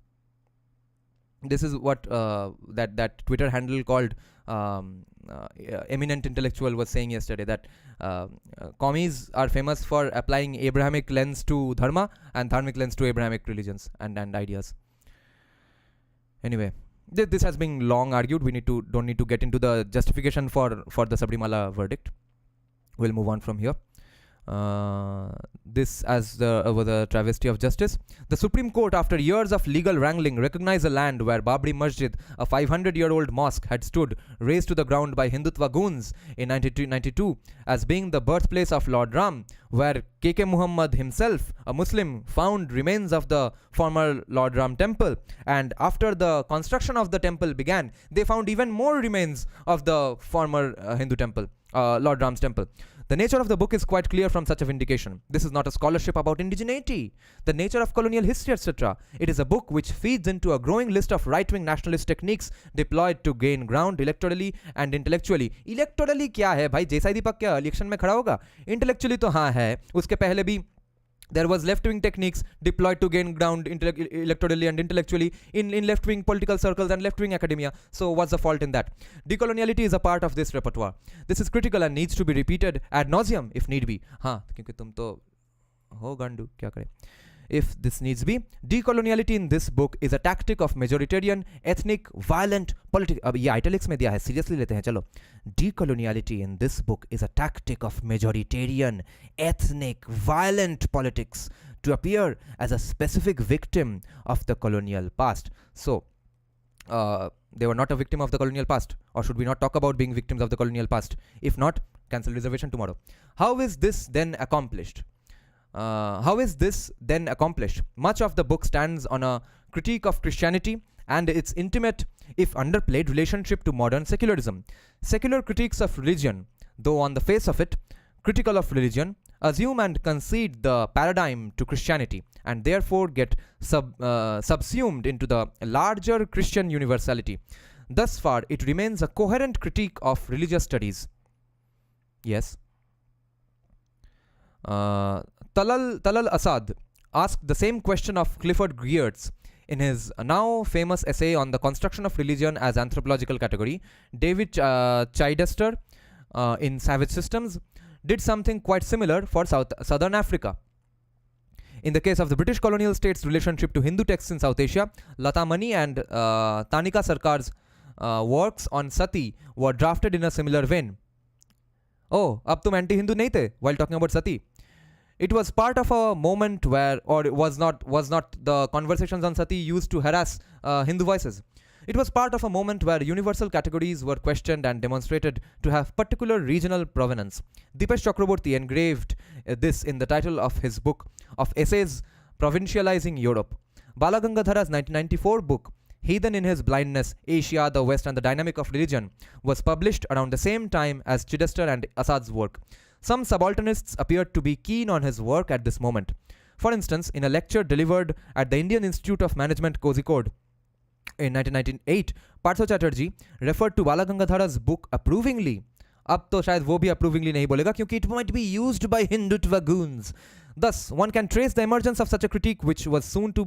This is what that Twitter handle called eminent intellectual was saying yesterday, that commies are famous for applying Abrahamic lens to dharma and dharmic lens to Abrahamic religions and ideas. Anyway, this has been long argued. We don't need to get into the justification for the Sabrimala verdict. We'll move on from here. This was a travesty of justice. The Supreme Court, after years of legal wrangling, recognized a land where Babri Masjid, a 500-year-old mosque, had stood, razed to the ground by Hindutva goons in 1992, as being the birthplace of Lord Ram, where K.K. Muhammad himself, a Muslim, found remains of the former Lord Ram temple. And after the construction of the temple began, they found even more remains of the former Hindu temple, Lord Ram's temple. The nature of the book is quite clear from such a vindication. This is not a scholarship about indigeneity, the nature of colonial history, etc. It is a book which feeds into a growing list of right-wing nationalist techniques deployed to gain ground electorally and intellectually. Electorally क्या है भाई? जैसा दीपक क्या election में खड़ा होगा? Intellectually तो हाँ है. उसके पहले भी there was left-wing techniques deployed to gain ground electorally and intellectually in left-wing political circles and left-wing academia. So what's the fault in that? Decoloniality is a part of this repertoire. This is critical and needs to be repeated ad nauseum if need be. हाँ, क्योंकि तुम तो हो गांडू, क्या करें? If this needs be, decoloniality in this book is a tactic of majoritarian, ethnic, violent politics. अब ये italics में दिया है, seriously लेते हैं, चलो. Decoloniality in this book is a tactic of majoritarian, ethnic, violent politics to appear as a specific victim of the colonial past. So, they were not a victim of the colonial past, or should we not talk about being victims of the colonial past? If not, cancel reservation tomorrow. How is this then accomplished? How is this then accomplished? Much of the book stands on a critique of Christianity and its intimate, if underplayed, relationship to modern secularism. Secular critiques of religion, though on the face of it critical of religion, assume and concede the paradigm to Christianity and therefore get subsumed into the larger Christian universality. Thus far, it remains a coherent critique of religious studies. Yes. Talal Asad asked the same question of Clifford Geertz in his now famous essay on the construction of religion as anthropological category. David Chichester in Savage Systems did something quite similar for Southern Africa. In the case of the British colonial states' relationship to Hindu texts in South Asia, Lata Mani and Tanika Sarkar's works on Sati were drafted in a similar vein. Oh, ab tum anti-Hindu nahi the while talking about Sati. It was part of a moment where, or it was not the conversations on Sati used to harass Hindu voices. It was part of a moment where universal categories were questioned and demonstrated to have particular regional provenance. Deepak Chakraborty engraved this in the title of his book of essays, Provincializing Europe. Bala Gangadhara's 1994 book, Heathen in His Blindness, Asia, the West and the Dynamic of Religion, was published around the same time as Chichester and Assad's work. Some subalternists appeared to be keen on his work at this moment. For instance, in a lecture delivered at the Indian Institute of Management Kozhikode in 1998, Partho Chatterjee referred to Bala Gangadhara's book approvingly. अब तो शायद वो भी approvingly नहीं बोलेगा क्योंकि it might be used by Hindutva goons. Thus, one can trace the emergence of such a critique which was soon to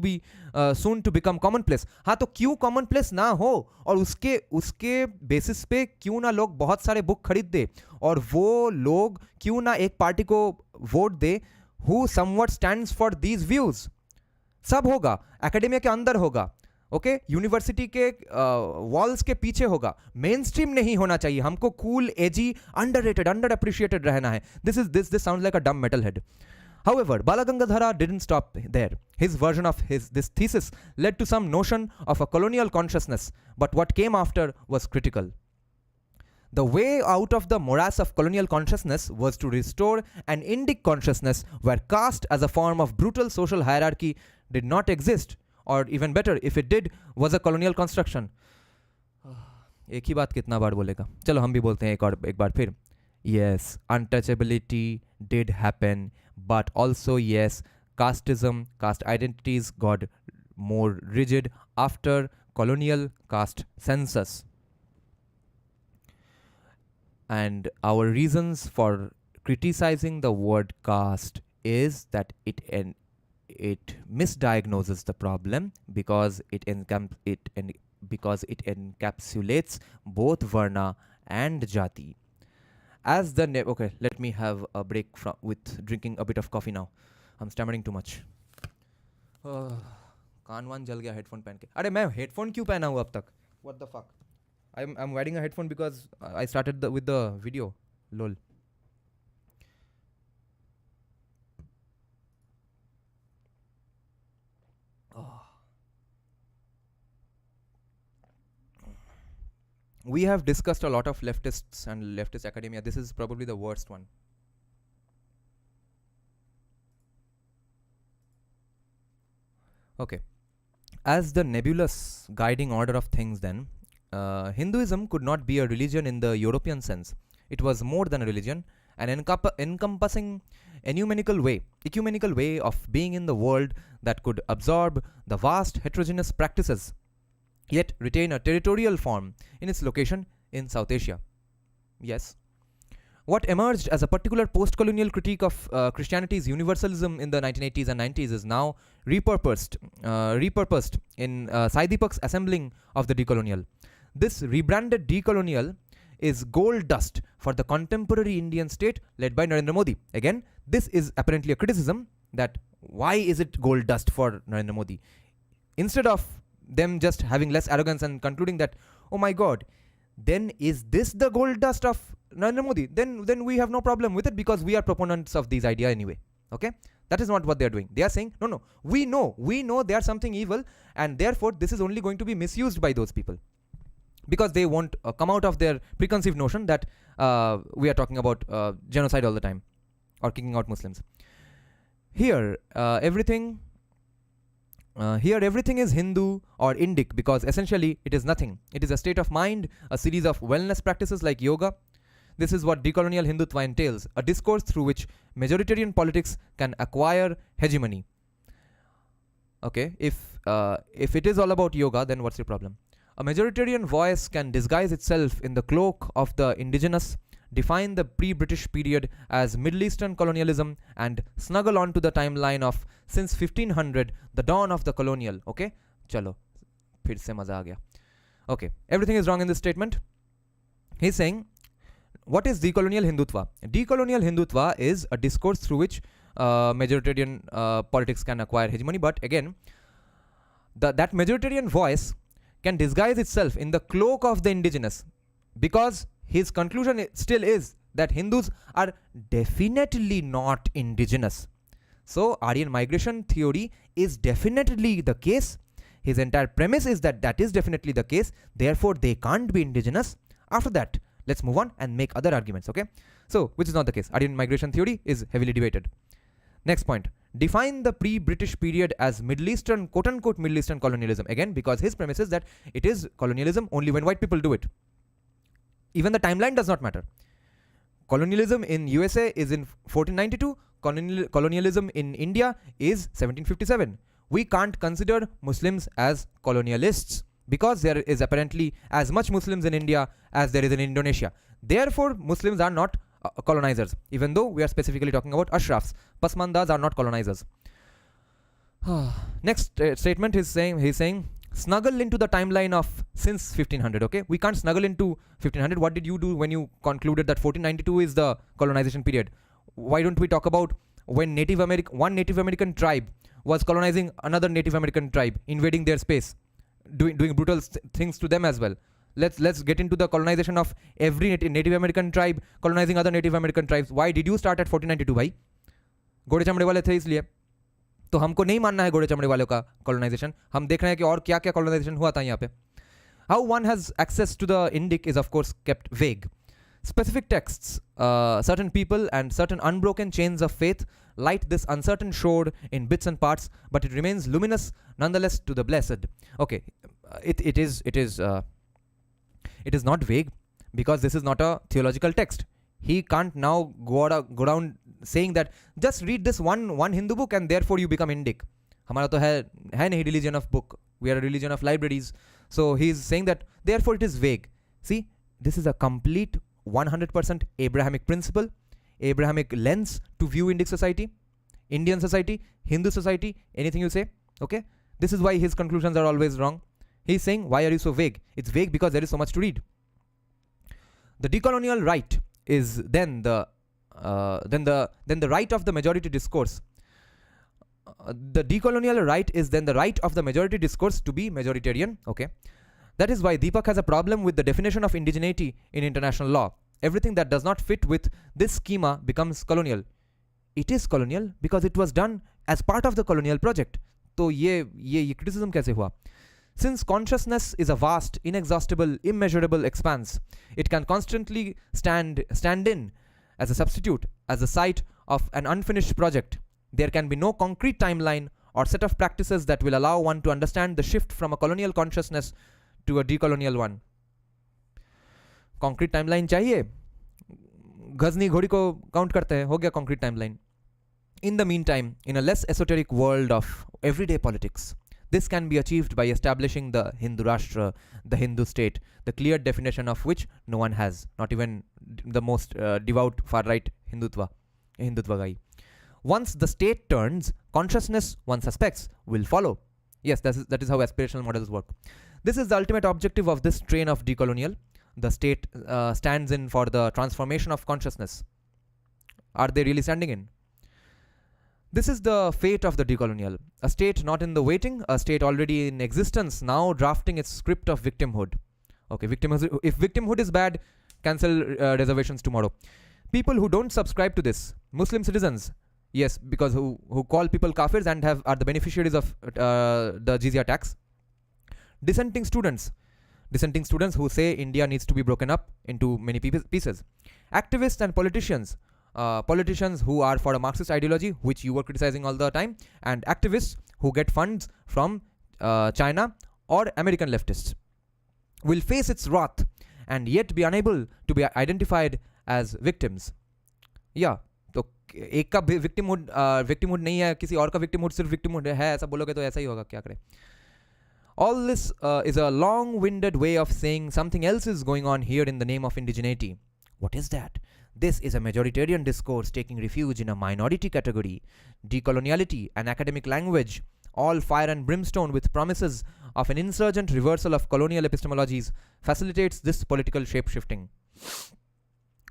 become commonplace. हाँ तो क्यों commonplace ना हो और उसके basis पे क्यों ना लोग बहुत सारे book खरीद दे और वो लोग क्यों ना एक पार्टी को vote they who somewhat stands for these views. सब होगा, एकेडमिया के अंदर होगा, ओके यूनिवर्सिटी के वॉल्स के पीछे होगा, मेन स्ट्रीम नहीं होना चाहिए, हमको कूल एजी अंडररेटेड अंडर अप्रिशिएटेड रहना है. This sounds like a dumb metalhead. However, Bala Gangadhara didn't stop there. His version of this thesis led to some notion of a colonial consciousness, but what came after was critical. The way out of the morass of colonial consciousness was to restore an Indic consciousness where caste as a form of brutal social hierarchy did not exist, or even better, if it did, was a colonial construction. एक ही बात कितना बार बोलेगा, चलो हम भी बोलते हैं एक बार फिर. Yes, untouchability did happen, but also yes, casteism, caste identities got more rigid after colonial caste census. And our reasons for criticizing the word caste is that it misdiagnoses the problem because it encapsulates both varna and jati. As the okay, let me have a break with drinking a bit of coffee now. I'm stammering too much. कान वान जल गया headphone पहन के. अरे मैं headphone क्यों पहना हूँ अब तक? What the fuck? I'm wearing a headphone because I started with the video. Lol. We have discussed a lot of leftists and leftist academia. This is probably the worst one. Okay. As the nebulous guiding order of things then, Hinduism could not be a religion in the European sense. It was more than a religion, an encompassing ecumenical way of being in the world that could absorb the vast heterogeneous practices, yet retain a territorial form in its location in South Asia. Yes. What emerged as a particular post-colonial critique of Christianity's universalism in the 1980s and 90s is now repurposed in Sai Deepak's assembling of the decolonial. This rebranded decolonial is gold dust for the contemporary Indian state led by Narendra Modi. Again, this is apparently a criticism that why is it gold dust for Narendra Modi? Instead of them just having less arrogance and concluding that, oh my god, then is this the gold dust of Narendra Modi? Then we have no problem with it because we are proponents of these ideas anyway. Okay? That is not what they are doing. They are saying, no, we know they are something evil and therefore this is only going to be misused by those people. Because they won't come out of their preconceived notion that we are talking about genocide all the time or kicking out Muslims. Here, everything is Hindu or Indic because essentially it is nothing. It is a state of mind, a series of wellness practices like yoga. This is what decolonial Hindutva entails, a discourse through which majoritarian politics can acquire hegemony. Okay, if it is all about yoga, then what's your problem? A majoritarian voice can disguise itself in the cloak of the indigenous, define the pre-British period as Middle Eastern colonialism, and snuggle onto the timeline of since 1500, the dawn of the colonial. Okay, chalo, फिर से मजा आ गया. Okay, everything is wrong in this statement. He's saying, what is decolonial Hindutva? Decolonial Hindutva is a discourse through which majoritarian politics can acquire hegemony, but again, that majoritarian voice can disguise itself in the cloak of the indigenous, because his conclusion still is that Hindus are definitely not indigenous. So Aryan migration theory is definitely the case. His entire premise is that that is definitely the case, therefore they can't be indigenous. After that, let's move on and make other arguments, okay? So, which is not the case. Aryan migration theory is heavily debated. Next point, define the pre-British period as Middle Eastern, quote-unquote Middle Eastern colonialism. Again, because his premise is that it is colonialism only when white people do it. Even the timeline does not matter. Colonialism in USA is in 1492. Colonialism in India is 1757. We can't consider Muslims as colonialists because there is apparently as much Muslims in India as there is in Indonesia. Therefore, Muslims are not colonizers, even though we are specifically talking about Ashrafs. Pasmandas are not colonizers. Next statement he's saying, snuggle into the timeline of since 1500. Okay, we can't snuggle into 1500. What did you do when you concluded that 1492 is the colonization period? Why don't we talk about when one Native American tribe was colonizing another Native American tribe, invading their space, doing brutal things to them as well? Let's get into the colonization of every Native American tribe colonizing other Native American tribes. Why did you start at 1492 भाई? घोड़े चमड़े वाले थे इसलिए. तो हमको नहीं मानना है घोड़े चमड़े वालों का colonization. हम देख रहे हैं कि और क्या क्या colonization हुआ था यहाँ पे. How one has access to the Indic is of course kept vague. Specific texts, certain people and certain unbroken chains of faith light this uncertain shore in bits and parts, but it remains luminous nonetheless to the blessed. Okay, it is not vague because this is not a theological text. He can't now go down saying that just read this one Hindu book and therefore you become Indic. हमारा तो है नहीं religion of book. We are a religion of libraries. So he is saying that therefore it is vague. See, this is a complete 100% Abrahamic principle, Abrahamic lens to view Indic society, Indian society, Hindu society, anything you say. Okay, this is why his conclusions are always wrong. He's saying, why are you so vague? It's vague because there is so much to read. The decolonial right is then the right of the majority discourse. The decolonial right is then the right of the majority discourse to be majoritarian. Okay, that is why Deepak has a problem with the definition of indigeneity in international law. Everything that does not fit with this schema becomes colonial. It is colonial because it was done as part of the colonial project. तो ये criticism कैसे हुआ? Since consciousness is a vast, inexhaustible, immeasurable expanse, it can constantly stand in as a substitute, as the site of an unfinished project. There can be no concrete timeline or set of practices that will allow one to understand the shift from a colonial consciousness to a decolonial one. Concrete timeline चाहिए? गजनी घोड़ी को count करते हैं, हो गया concrete timeline. In the meantime, in a less esoteric world of everyday politics, this can be achieved by establishing the Hindu Rashtra, the Hindu state, the clear definition of which no one has, not even the most devout far-right Hindutva guy. Once the state turns, consciousness, one suspects, will follow. Yes, that is how aspirational models work. This is the ultimate objective of this strain of decolonial. The state stands in for the transformation of consciousness. Are they really standing in? This is the fate of the decolonial. A state not in the waiting, a state already in existence, now drafting its script of victimhood. Okay, if victimhood is bad, cancel reservations tomorrow. People who don't subscribe to this, Muslim citizens, yes, because who call people kafirs and are the beneficiaries of the jizya tax. Dissenting students who say India needs to be broken up into many pieces. Activists and politicians politicians who are for a Marxist ideology, which you were criticizing all the time, and activists who get funds from China or American leftists, will face its wrath and yet be unable to be identified as victims. Yeah, तो एक का victimhood नहीं है, किसी और का victimhood सिर्फ victimhood है, ऐसा बोलोगे तो ऐसा ही होगा, क्या करें. All this is a long-winded way of saying something else is going on here in the name of indigeneity. What is that? This is a majoritarian discourse taking refuge in a minority category. Decoloniality, an academic language, all fire and brimstone with promises of an insurgent reversal of colonial epistemologies, facilitates this political shape-shifting.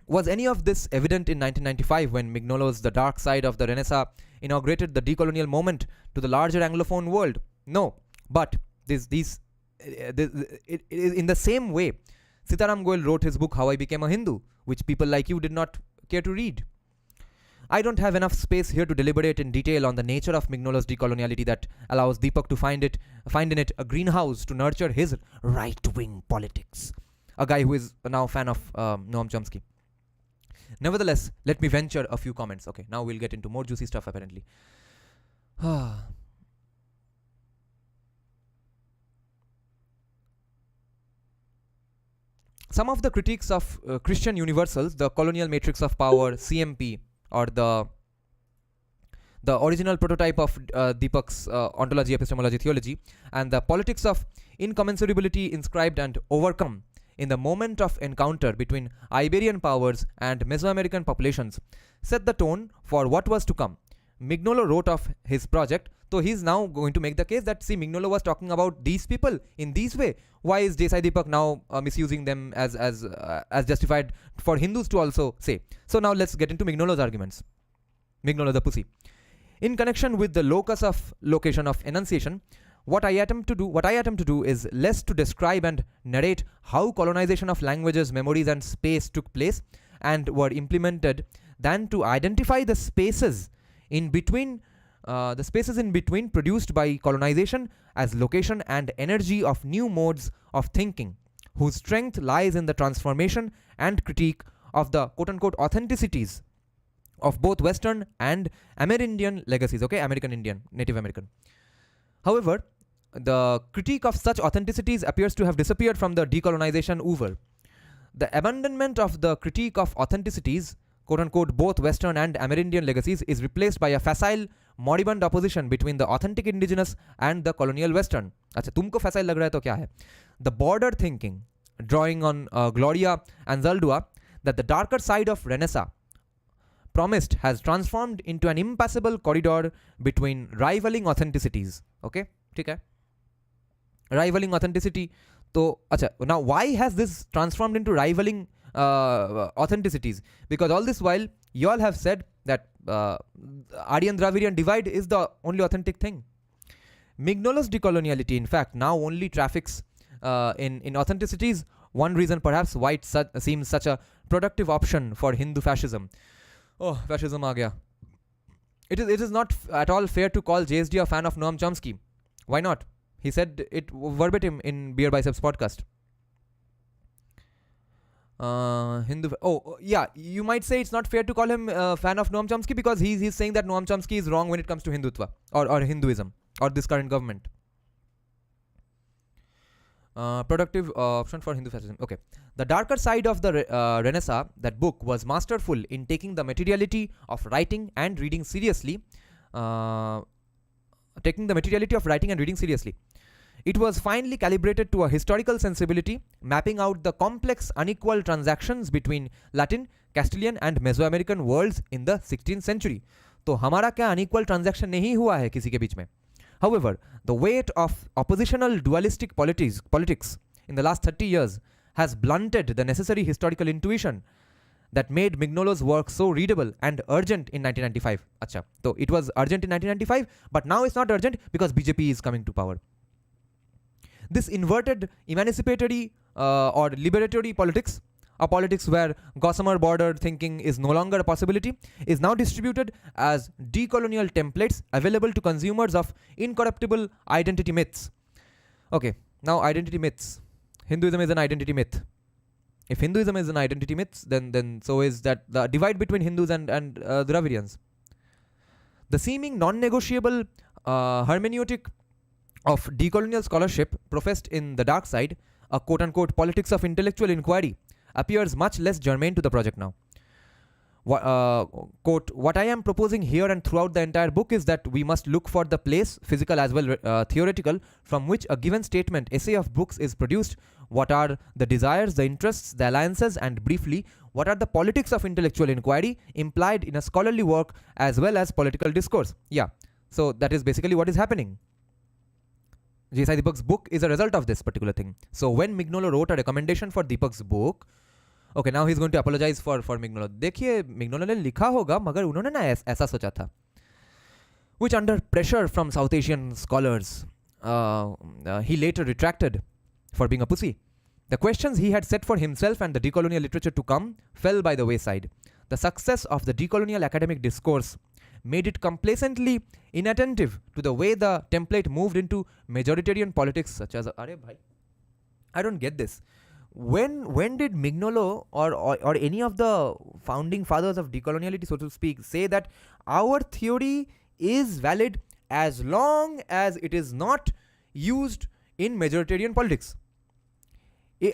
Was any of this evident in 1995 when Mignolo's The Dark Side of the Renaissance inaugurated the decolonial moment to the larger Anglophone world? No, but in the same way, Sitaram Goel wrote his book How I Became a Hindu, which people like you did not care to read. I don't have enough space here to deliberate in detail on the nature of Mignolo's decoloniality that allows Deepak to find in it a greenhouse to nurture his right-wing politics. A guy who is now a fan of Noam Chomsky. Nevertheless, let me venture a few comments. Okay, now we'll get into more juicy stuff apparently. Some of the critiques of Christian universals, the colonial matrix of power, CMP, or the original prototype of Deepak's ontology, epistemology, theology, and the politics of incommensurability inscribed and overcome in the moment of encounter between Iberian powers and Mesoamerican populations, set the tone for what was to come. Mignolo wrote of his project, so he's now going to make the case that, see, Mignolo was talking about these people in this way. Why is Desai Deepak now misusing them as justified for Hindus to also say? So now let's get into Mignolo's arguments. Mignolo the pussy. In connection with the location of enunciation, what I attempt to do is less to describe and narrate how colonization of languages, memories, and space took place and were implemented, than to identify the spaces in between produced by colonization as location and energy of new modes of thinking, whose strength lies in the transformation and critique of the quote-unquote authenticities of both Western and Amerindian legacies, okay, American Indian, Native American. However, the critique of such authenticities appears to have disappeared from the decolonization oeuvre. The abandonment of the critique of authenticities, quote-unquote, both Western and Amerindian legacies, is replaced by a facile, moribund opposition between the authentic indigenous and the colonial Western. अच्छा, तुमको facile लग रहा है तो क्या है? The border thinking, drawing on Gloria and Zaldua, that the darker side of Renaissance promised has transformed into an impassable corridor between rivaling authenticities. Okay, ठीक है? Rivaling authenticity. तो अच्छा, now why has this transformed into rivaling authenticities? Because all this while you all have said that Aryan Dravidian divide is the only authentic thing. Mignolo's decoloniality, in fact, now only traffics in authenticities. One reason perhaps why it seems such a productive option for Hindu fascism. Oh, fascism aa gaya. It is not at all fair to call JSD a fan of Noam Chomsky. Why not? He said it verbatim in Beer Biceps podcast. Yeah, you might say it's not fair to call him a fan of Noam Chomsky because he's saying that Noam Chomsky is wrong when it comes to Hindutva or Hinduism or this current government. Productive option for Hindu fascism. Okay. The darker side of the Renaissance, that book, was masterful in taking the materiality of writing and reading seriously. It was finely calibrated to a historical sensibility, mapping out the complex, unequal transactions between Latin, Castilian and Mesoamerican worlds in the 16th century. तो हमारा क्या unequal transaction नहीं हुआ है किसी के बीच में? However, the weight of oppositional dualistic politics in the last 30 years has blunted the necessary historical intuition that made Mignolo's work so readable and urgent in 1995. Acha, so it was urgent in 1995, but now it's not urgent because BJP is coming to power. This inverted emancipatory or liberatory politics, a politics where gossamer border thinking is no longer a possibility, is now distributed as decolonial templates available to consumers of incorruptible identity myths. Okay, now identity myths. Hinduism is an identity myth. If Hinduism is an identity myth, then so is that the divide between Hindus and Dravidians. The seeming non-negotiable hermeneutic of decolonial scholarship professed in The Dark Side, a quote-unquote politics of intellectual inquiry, appears much less germane to the project now. Quote, what I am proposing here and throughout the entire book is that we must look for the place, physical as well theoretical, from which a given statement, essay of books is produced. What are the desires, the interests, the alliances, and briefly, what are the politics of intellectual inquiry implied in a scholarly work as well as political discourse? Yeah, so that is basically what is happening. J.S.I. Deepak's book is a result of this particular thing. So when Mignolo wrote a recommendation for Deepak's book, okay, now he's going to apologize for Mignolo. देखिए Mignolo ने लिखा होगा मगर उन्होंने ना ऐसा सोचा था, which under pressure from South Asian scholars he later retracted for being a pussy. The questions he had set for himself and the decolonial literature to come fell by the wayside. The success of the decolonial academic discourse made it complacently inattentive to the way the template moved into majoritarian politics such as I don't get this. When did Mignolo or any of the founding fathers of decoloniality, so to speak, say that our theory is valid as long as it is not used in majoritarian politics?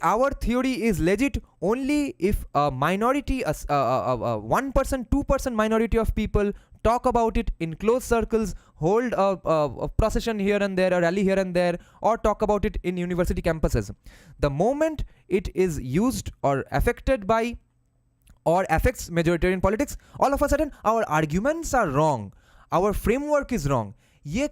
Our theory is legit only if a minority, a 1%, 2% minority of people talk about it in close circles, hold a procession here and there, a rally here and there, or talk about it in university campuses. The moment it is used or affected by or affects majoritarian politics, all of a sudden our arguments are wrong, our framework is wrong. ये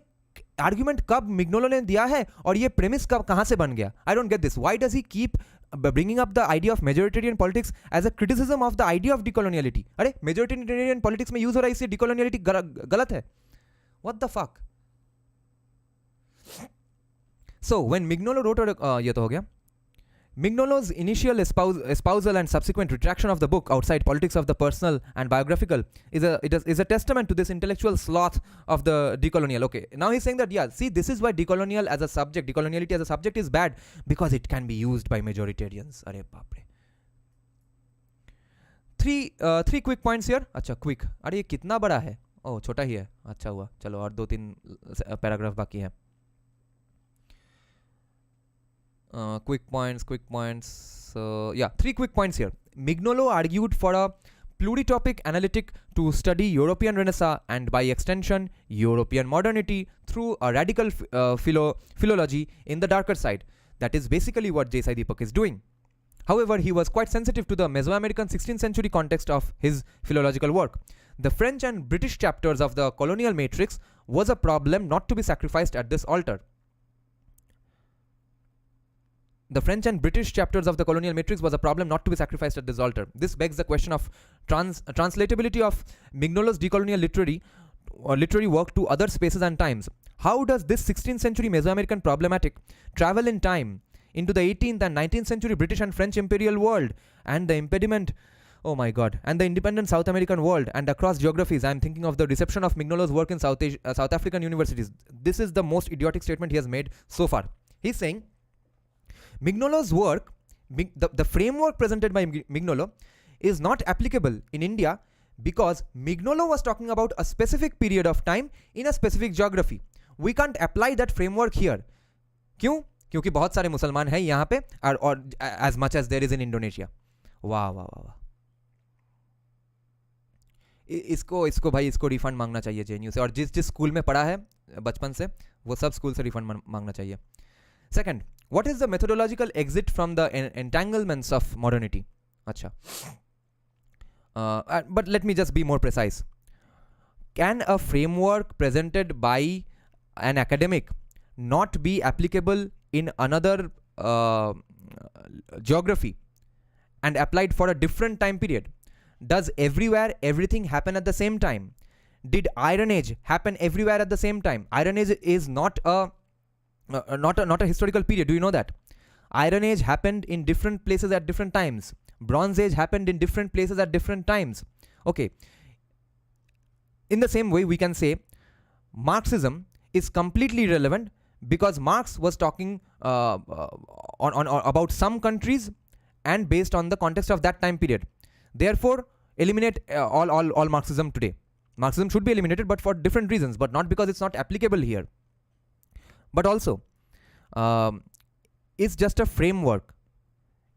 argument कब Mignolo ने दिया है और ये premise कहाँ से बन गया? I don't get this. Why does he keep bringing up the idea of majoritarian politics as a criticism of the idea of decoloniality? अरे majoritarian politics में use हो रहा है, इससे decoloniality गलत है. What the fuck? So when Mignolo wrote ये तो हो गया. Mignolo's initial espousal and subsequent retraction of the book outside politics of the personal and biographical is a testament to this intellectual sloth of the decolonial. Okay, now he's saying that, yeah, see, this is why decoloniality as a subject is bad, because it can be used by majoritarians. Arey baapre. Three quick points here. अच्छा quick. अरे ये कितना बड़ा है? ओह छोटा ही है. अच्छा हुआ. चलो और 2-3 पैराग्राफ बाकी हैं. Quick points. 3 quick points here. Mignolo argued for a pluritopic analytic to study European Renaissance and by extension European modernity through a radical philology in the darker side. That is basically what J.S.I. Deepak is doing. However, he was quite sensitive to the Mesoamerican 16th century context of his philological work. The French and British chapters of the colonial matrix was a problem not to be sacrificed at this altar. The French and British chapters of the colonial matrix was a problem not to be sacrificed at this altar. This begs the question of translatability of Mignolo's decolonial literary work to other spaces and times. How does this 16th century Mesoamerican problematic travel in time into the 18th and 19th century British and French imperial world and the and the independent South American world and across geographies? I am thinking of the reception of Mignolo's work in South African universities. This is the most idiotic statement he has made so far. He's saying Mignolo's work, the framework presented by Mignolo, is not applicable in India because Mignolo was talking about a specific period of time in a specific geography. We can't apply that framework here. क्यों? क्योंकि बहुत सारे मुसलमान हैं यहाँ पे और as much as there is in Indonesia. वाह. इसको भाई इसको रिफंड मांगना चाहिए JNU से, और जिस स्कूल में पढ़ा है बचपन से वो सब स्कूल से रिफंड मांगना चाहिए. Second, what is the methodological exit from the entanglements of modernity? Acha. But let me just be more precise. Can a framework presented by an academic not be applicable in another geography and applied for a different time period? Does everywhere everything happen at the same time? Did Iron Age happen everywhere at the same time? Iron Age is not a historical period. Do you know that? Iron Age happened in different places at different times. Bronze Age happened in different places at different times. Okay. In the same way, we can say Marxism is completely irrelevant because Marx was talking about some countries and based on the context of that time period. Therefore, eliminate all Marxism today. Marxism should be eliminated, but for different reasons, but not because it's not applicable here. But also, it's just a framework.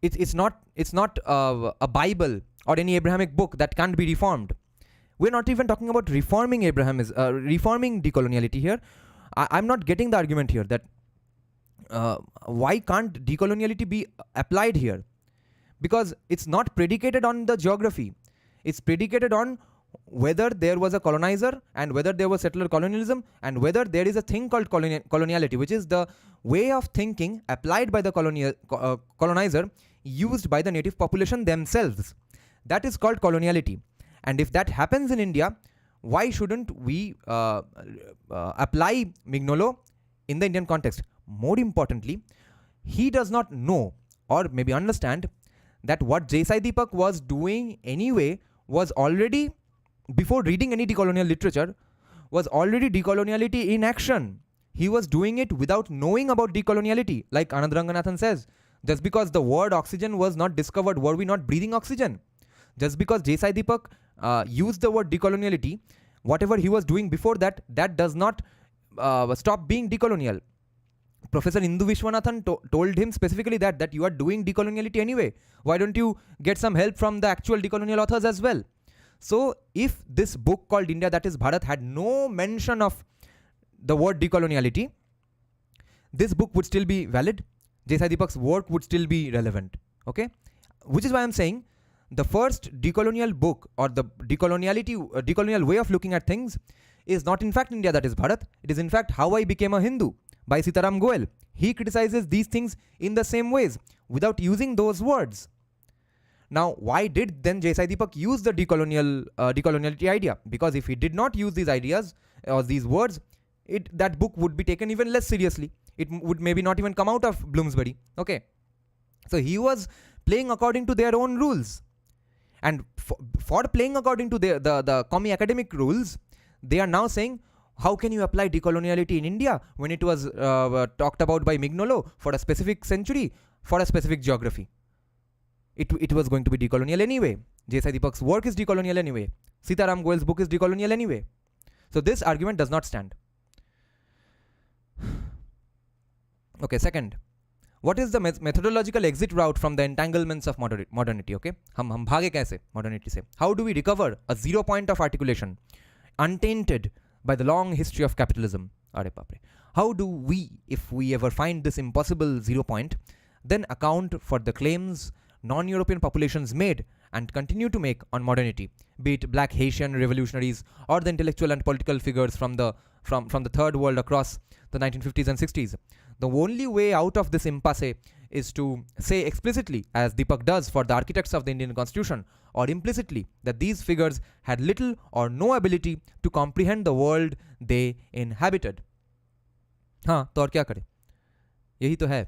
It's not a Bible or any Abrahamic book that can't be reformed. We're not even talking about reforming reforming decoloniality here. I'm not getting the argument here that why can't decoloniality be applied here? Because it's not predicated on the geography. It's predicated on whether there was a colonizer and whether there was settler colonialism and whether there is a thing called coloniality, which is the way of thinking applied by the colonizer used by the native population themselves. That is called coloniality. And if that happens in India, why shouldn't we apply Mignolo in the Indian context? More importantly, he does not know or maybe understand that what J.S.I. Deepak was doing anyway was already, before reading any decolonial literature, was already decoloniality in action. He was doing it without knowing about decoloniality. Like Anand Ranganathan says, just because the word oxygen was not discovered, were we not breathing oxygen? Just because J.S.I. Deepak used the word decoloniality, whatever he was doing before that, that does not stop being decolonial. Professor Indu Vishwanathan told him specifically that you are doing decoloniality anyway. Why don't you get some help from the actual decolonial authors as well? So if this book called India, that is Bharat, had no mention of the word decoloniality, this book would still be valid. J.S.I. Deepak's work would still be relevant. Okay? Which is why I'm saying the first decolonial book or the decolonial way of looking at things is not in fact India, that is Bharat. It is in fact How I Became a Hindu by Sitaram Goel. He criticizes these things in the same ways without using those words. Now, why did then J.S.I. Deepak use the decoloniality idea? Because if he did not use these ideas or these words, that book would be taken even less seriously. It would maybe not even come out of Bloomsbury. Okay. So he was playing according to their own rules. And for playing according to the commie academic rules, they are now saying, how can you apply decoloniality in India when it was talked about by Mignolo for a specific century, for a specific geography? It was going to be decolonial anyway. J.S.I. Deepak's work is decolonial anyway. Sitaram Goel's book is decolonial anyway. So this argument does not stand. Okay, second. What is the methodological exit route from the entanglements of modernity? Okay, हम भागे कैसे modernity से? How do we recover a 0 point of articulation untainted by the long history of capitalism? How do we, if we ever find this impossible 0 point, then account for the claims non-European populations made and continue to make on modernity, be it black Haitian revolutionaries or the intellectual and political figures from the third world across the 1950s and 60s? The only way out of this impasse is to say explicitly, as Deepak does for the architects of the Indian Constitution, or implicitly, that these figures had little or no ability to comprehend the world they inhabited. हाँ, तो और क्या करे? यही तो है.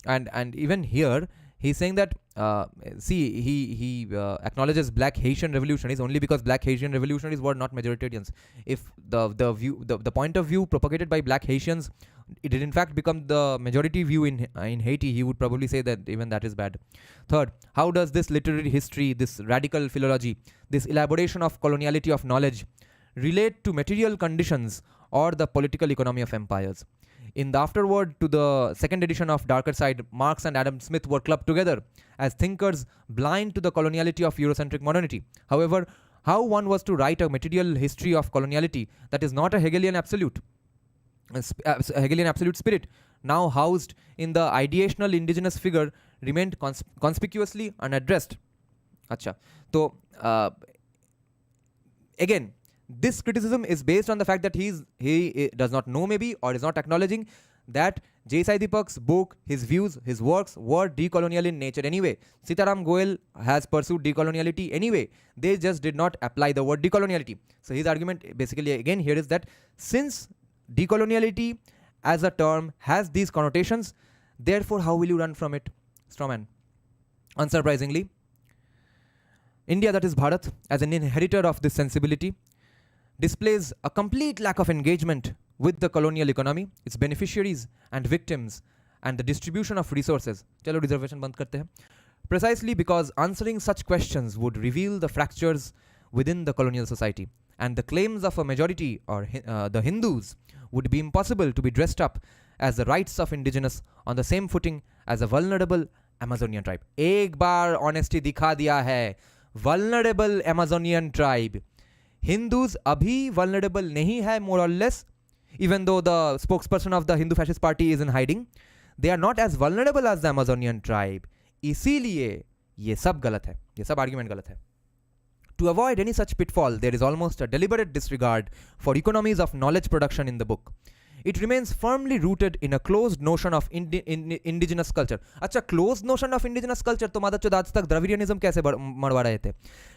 And even here, he's saying that, he acknowledges black Haitian revolutionaries only because black Haitian revolutionaries were not majoritarians. If the point of view propagated by black Haitians, it did in fact become the majority view in Haiti, he would probably say that even that is bad. Third, how does this literary history, this radical philology, this elaboration of coloniality of knowledge relate to material conditions or the political economy of empires? In the afterword to the second edition of Darker Side, Marx and Adam Smith were clubbed together as thinkers blind to the coloniality of Eurocentric modernity. However, how one was to write a material history of coloniality that is not a Hegelian absolute spirit, now housed in the ideational indigenous figure, remained conspicuously unaddressed. Acha. So, again, this criticism is based on the fact that he does not know maybe or is not acknowledging that J.S.I. Deepak's book, his views, his works were decolonial in nature anyway. Sitaram Goel has pursued decoloniality anyway. They just did not apply the word decoloniality. So his argument basically again here is that since decoloniality as a term has these connotations, therefore how will you run from it? Strawman. Unsurprisingly, India, that is Bharat, as an inheritor of this sensibility, displays a complete lack of engagement with the colonial economy, its beneficiaries and victims, and the distribution of resources. चलो reservation बंद करते हैं. precisely because answering such questions would reveal the fractures within the colonial society, and the claims of a majority or the Hindus would be impossible to be dressed up as the rights of indigenous on the same footing as a vulnerable Amazonian tribe. एक बार honesty दिखा दिया है. Vulnerable Amazonian tribe. Hindus abhi vulnerable nahi hai, more or less, even though the spokesperson of the Hindu Fascist Party is in hiding. They are not as vulnerable as the Amazonian tribe. इसीलिए ये सब गलत है, ये सब argument गलत है. To avoid any such pitfall, there is almost a deliberate disregard for economies of knowledge production in the book. It remains firmly rooted in a closed notion of indigenous culture. अच्छा, closed notion of indigenous culture तो मादरचोद आज तक द्रविडियनिज्म कैसे मरवा रहे थे?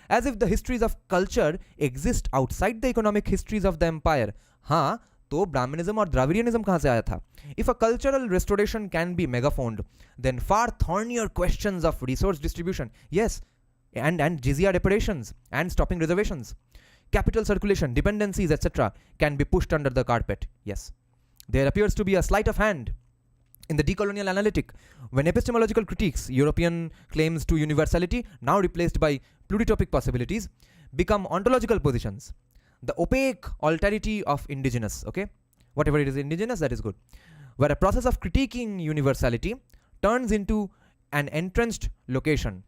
As if the histories of culture exist outside the economic histories of the empire. हाँ, तो ब्राह्मणिज्म और द्रविडियनिज्म कहाँ से आया था? If a cultural restoration can be megaphoned, then far thornier questions of resource distribution, yes, and jizya reparations and stopping reservations, capital circulation, dependencies, etc., can be pushed under the carpet. Yes. There appears to be a sleight of hand in the decolonial analytic when epistemological critiques, European claims to universality, now replaced by pluritopic possibilities, become ontological positions. The opaque alterity of indigenous, okay? Whatever it is indigenous, that is good. Where a process of critiquing universality turns into an entrenched location.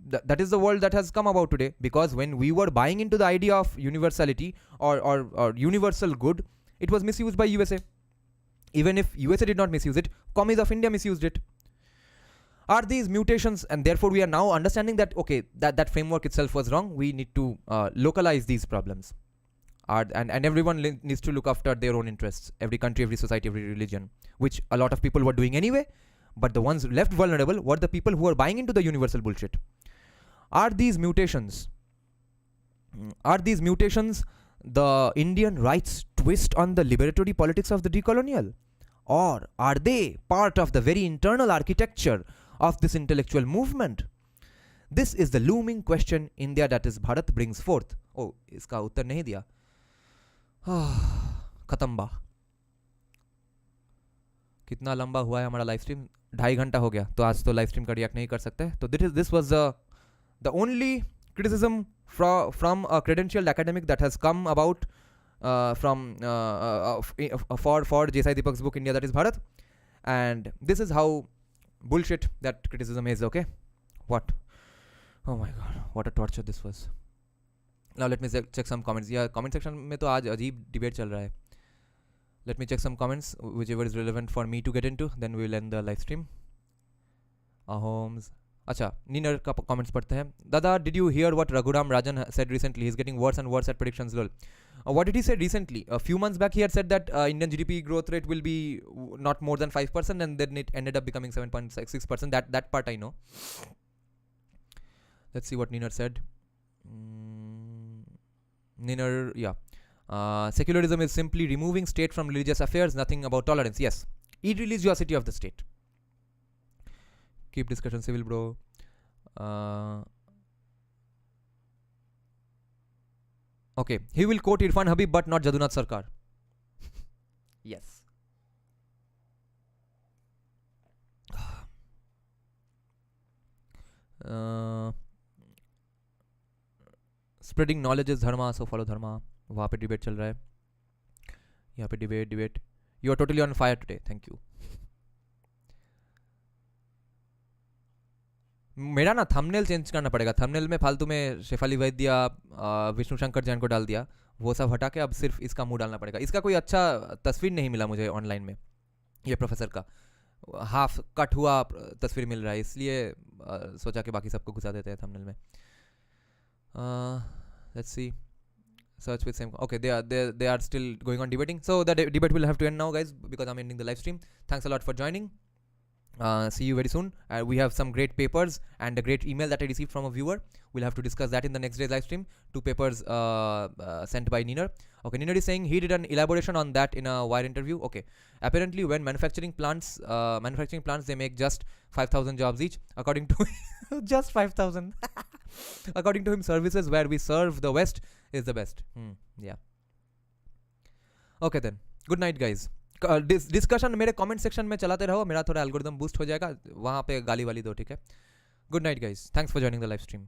That is the world that has come about today, because when we were buying into the idea of universality or universal good, it was misused by USA. Even if USA did not misuse it, commies of India misused it. Are these mutations, and therefore we are now understanding that, okay, that framework itself was wrong, we need to localize these problems. And everyone needs to look after their own interests, every country, every society, every religion, which a lot of people were doing anyway, but the ones left vulnerable were the people who were buying into the universal bullshit. Are these mutations the Indian right's twist on the liberatory politics of the decolonial? Or are they part of the very internal architecture of this intellectual movement? This is the looming question India, that is Bharat, brings forth. Oh, iska uttar nahi diya. खत्म बा. कितना लंबा हुआ है हमारा live stream? 2.5 घंटा हो गया, तो आज तो लाइव स्ट्रीम का रिएक्ट नहीं कर सकते. तो this was the only criticism from a credentialed academic that has come about for J.S. Deepak's book India, that is Bharat. And this is how bullshit that criticism is, okay? What? Oh my god, what a torture this was. Now let me check some comments. Yeah, comment section में तो आज अजीब debate चल रहा है. Let me check some comments, whichever is relevant for me to get into, then we will end the live stream. Ahoms. अच्छा, नीनर का comments पढ़ते हैं. Dada, did you hear what Raghuram Rajan said recently? He's getting worse and worse at predictions, lol. What did he say recently? A few months back he had said that Indian GDP growth rate will be not more than 5%, and then it ended up becoming 7.6%. That part I know. Let's see what Niner said. Niner, yeah. Secularism is simply removing state from religious affairs, nothing about tolerance. Yes. Irreligiosity of the state. Keep discussion civil, bro. Okay. He will quote Irfan Habib but not Jadunath Sarkar. Yes. Spreading knowledge is dharma, so follow dharma. वहाँ पे debate चल रहा है, यहाँ पे debate. You are totally on fire today. Thank you. मेरा ना thumbnail change करना पड़ेगा. थंबनेल में फालतू में शेफाली वैद्य, विष्णु शंकर जैन को डाल दिया, वो सब हटा के अब सिर्फ इसका मुंह डालना पड़ेगा. इसका कोई अच्छा तस्वीर नहीं मिला मुझे ऑनलाइन में, ये प्रोफेसर का हाफ कट हुआ तस्वीर मिल रहा है, इसलिए सोचा कि बाकी सबको घुसा देते हैं थंबनेल में. Let's see. Search with same. Okay, they are still going on debating. So the debate will have to end now, guys, because I'm ending the live stream. Thanks a lot for joining. See you very soon. We have some great papers and a great email that I received from a viewer. We'll have to discuss that in the next day's live stream. 2 papers sent by Niner. Okay, Niner is saying he did an elaboration on that in a wire interview. Okay, apparently when manufacturing plants they make just 5,000 jobs each, according to just 5,000. According to him, services where we serve the West is the best. Yeah. Okay then. Good night, guys. Discussion मेरे comment section में चलाते रहो, मेरा थोड़ा algorithm boost हो जाएगा, वहाँ पे गाली वाली दो, ठीक है? Good night guys, thanks for joining the live stream.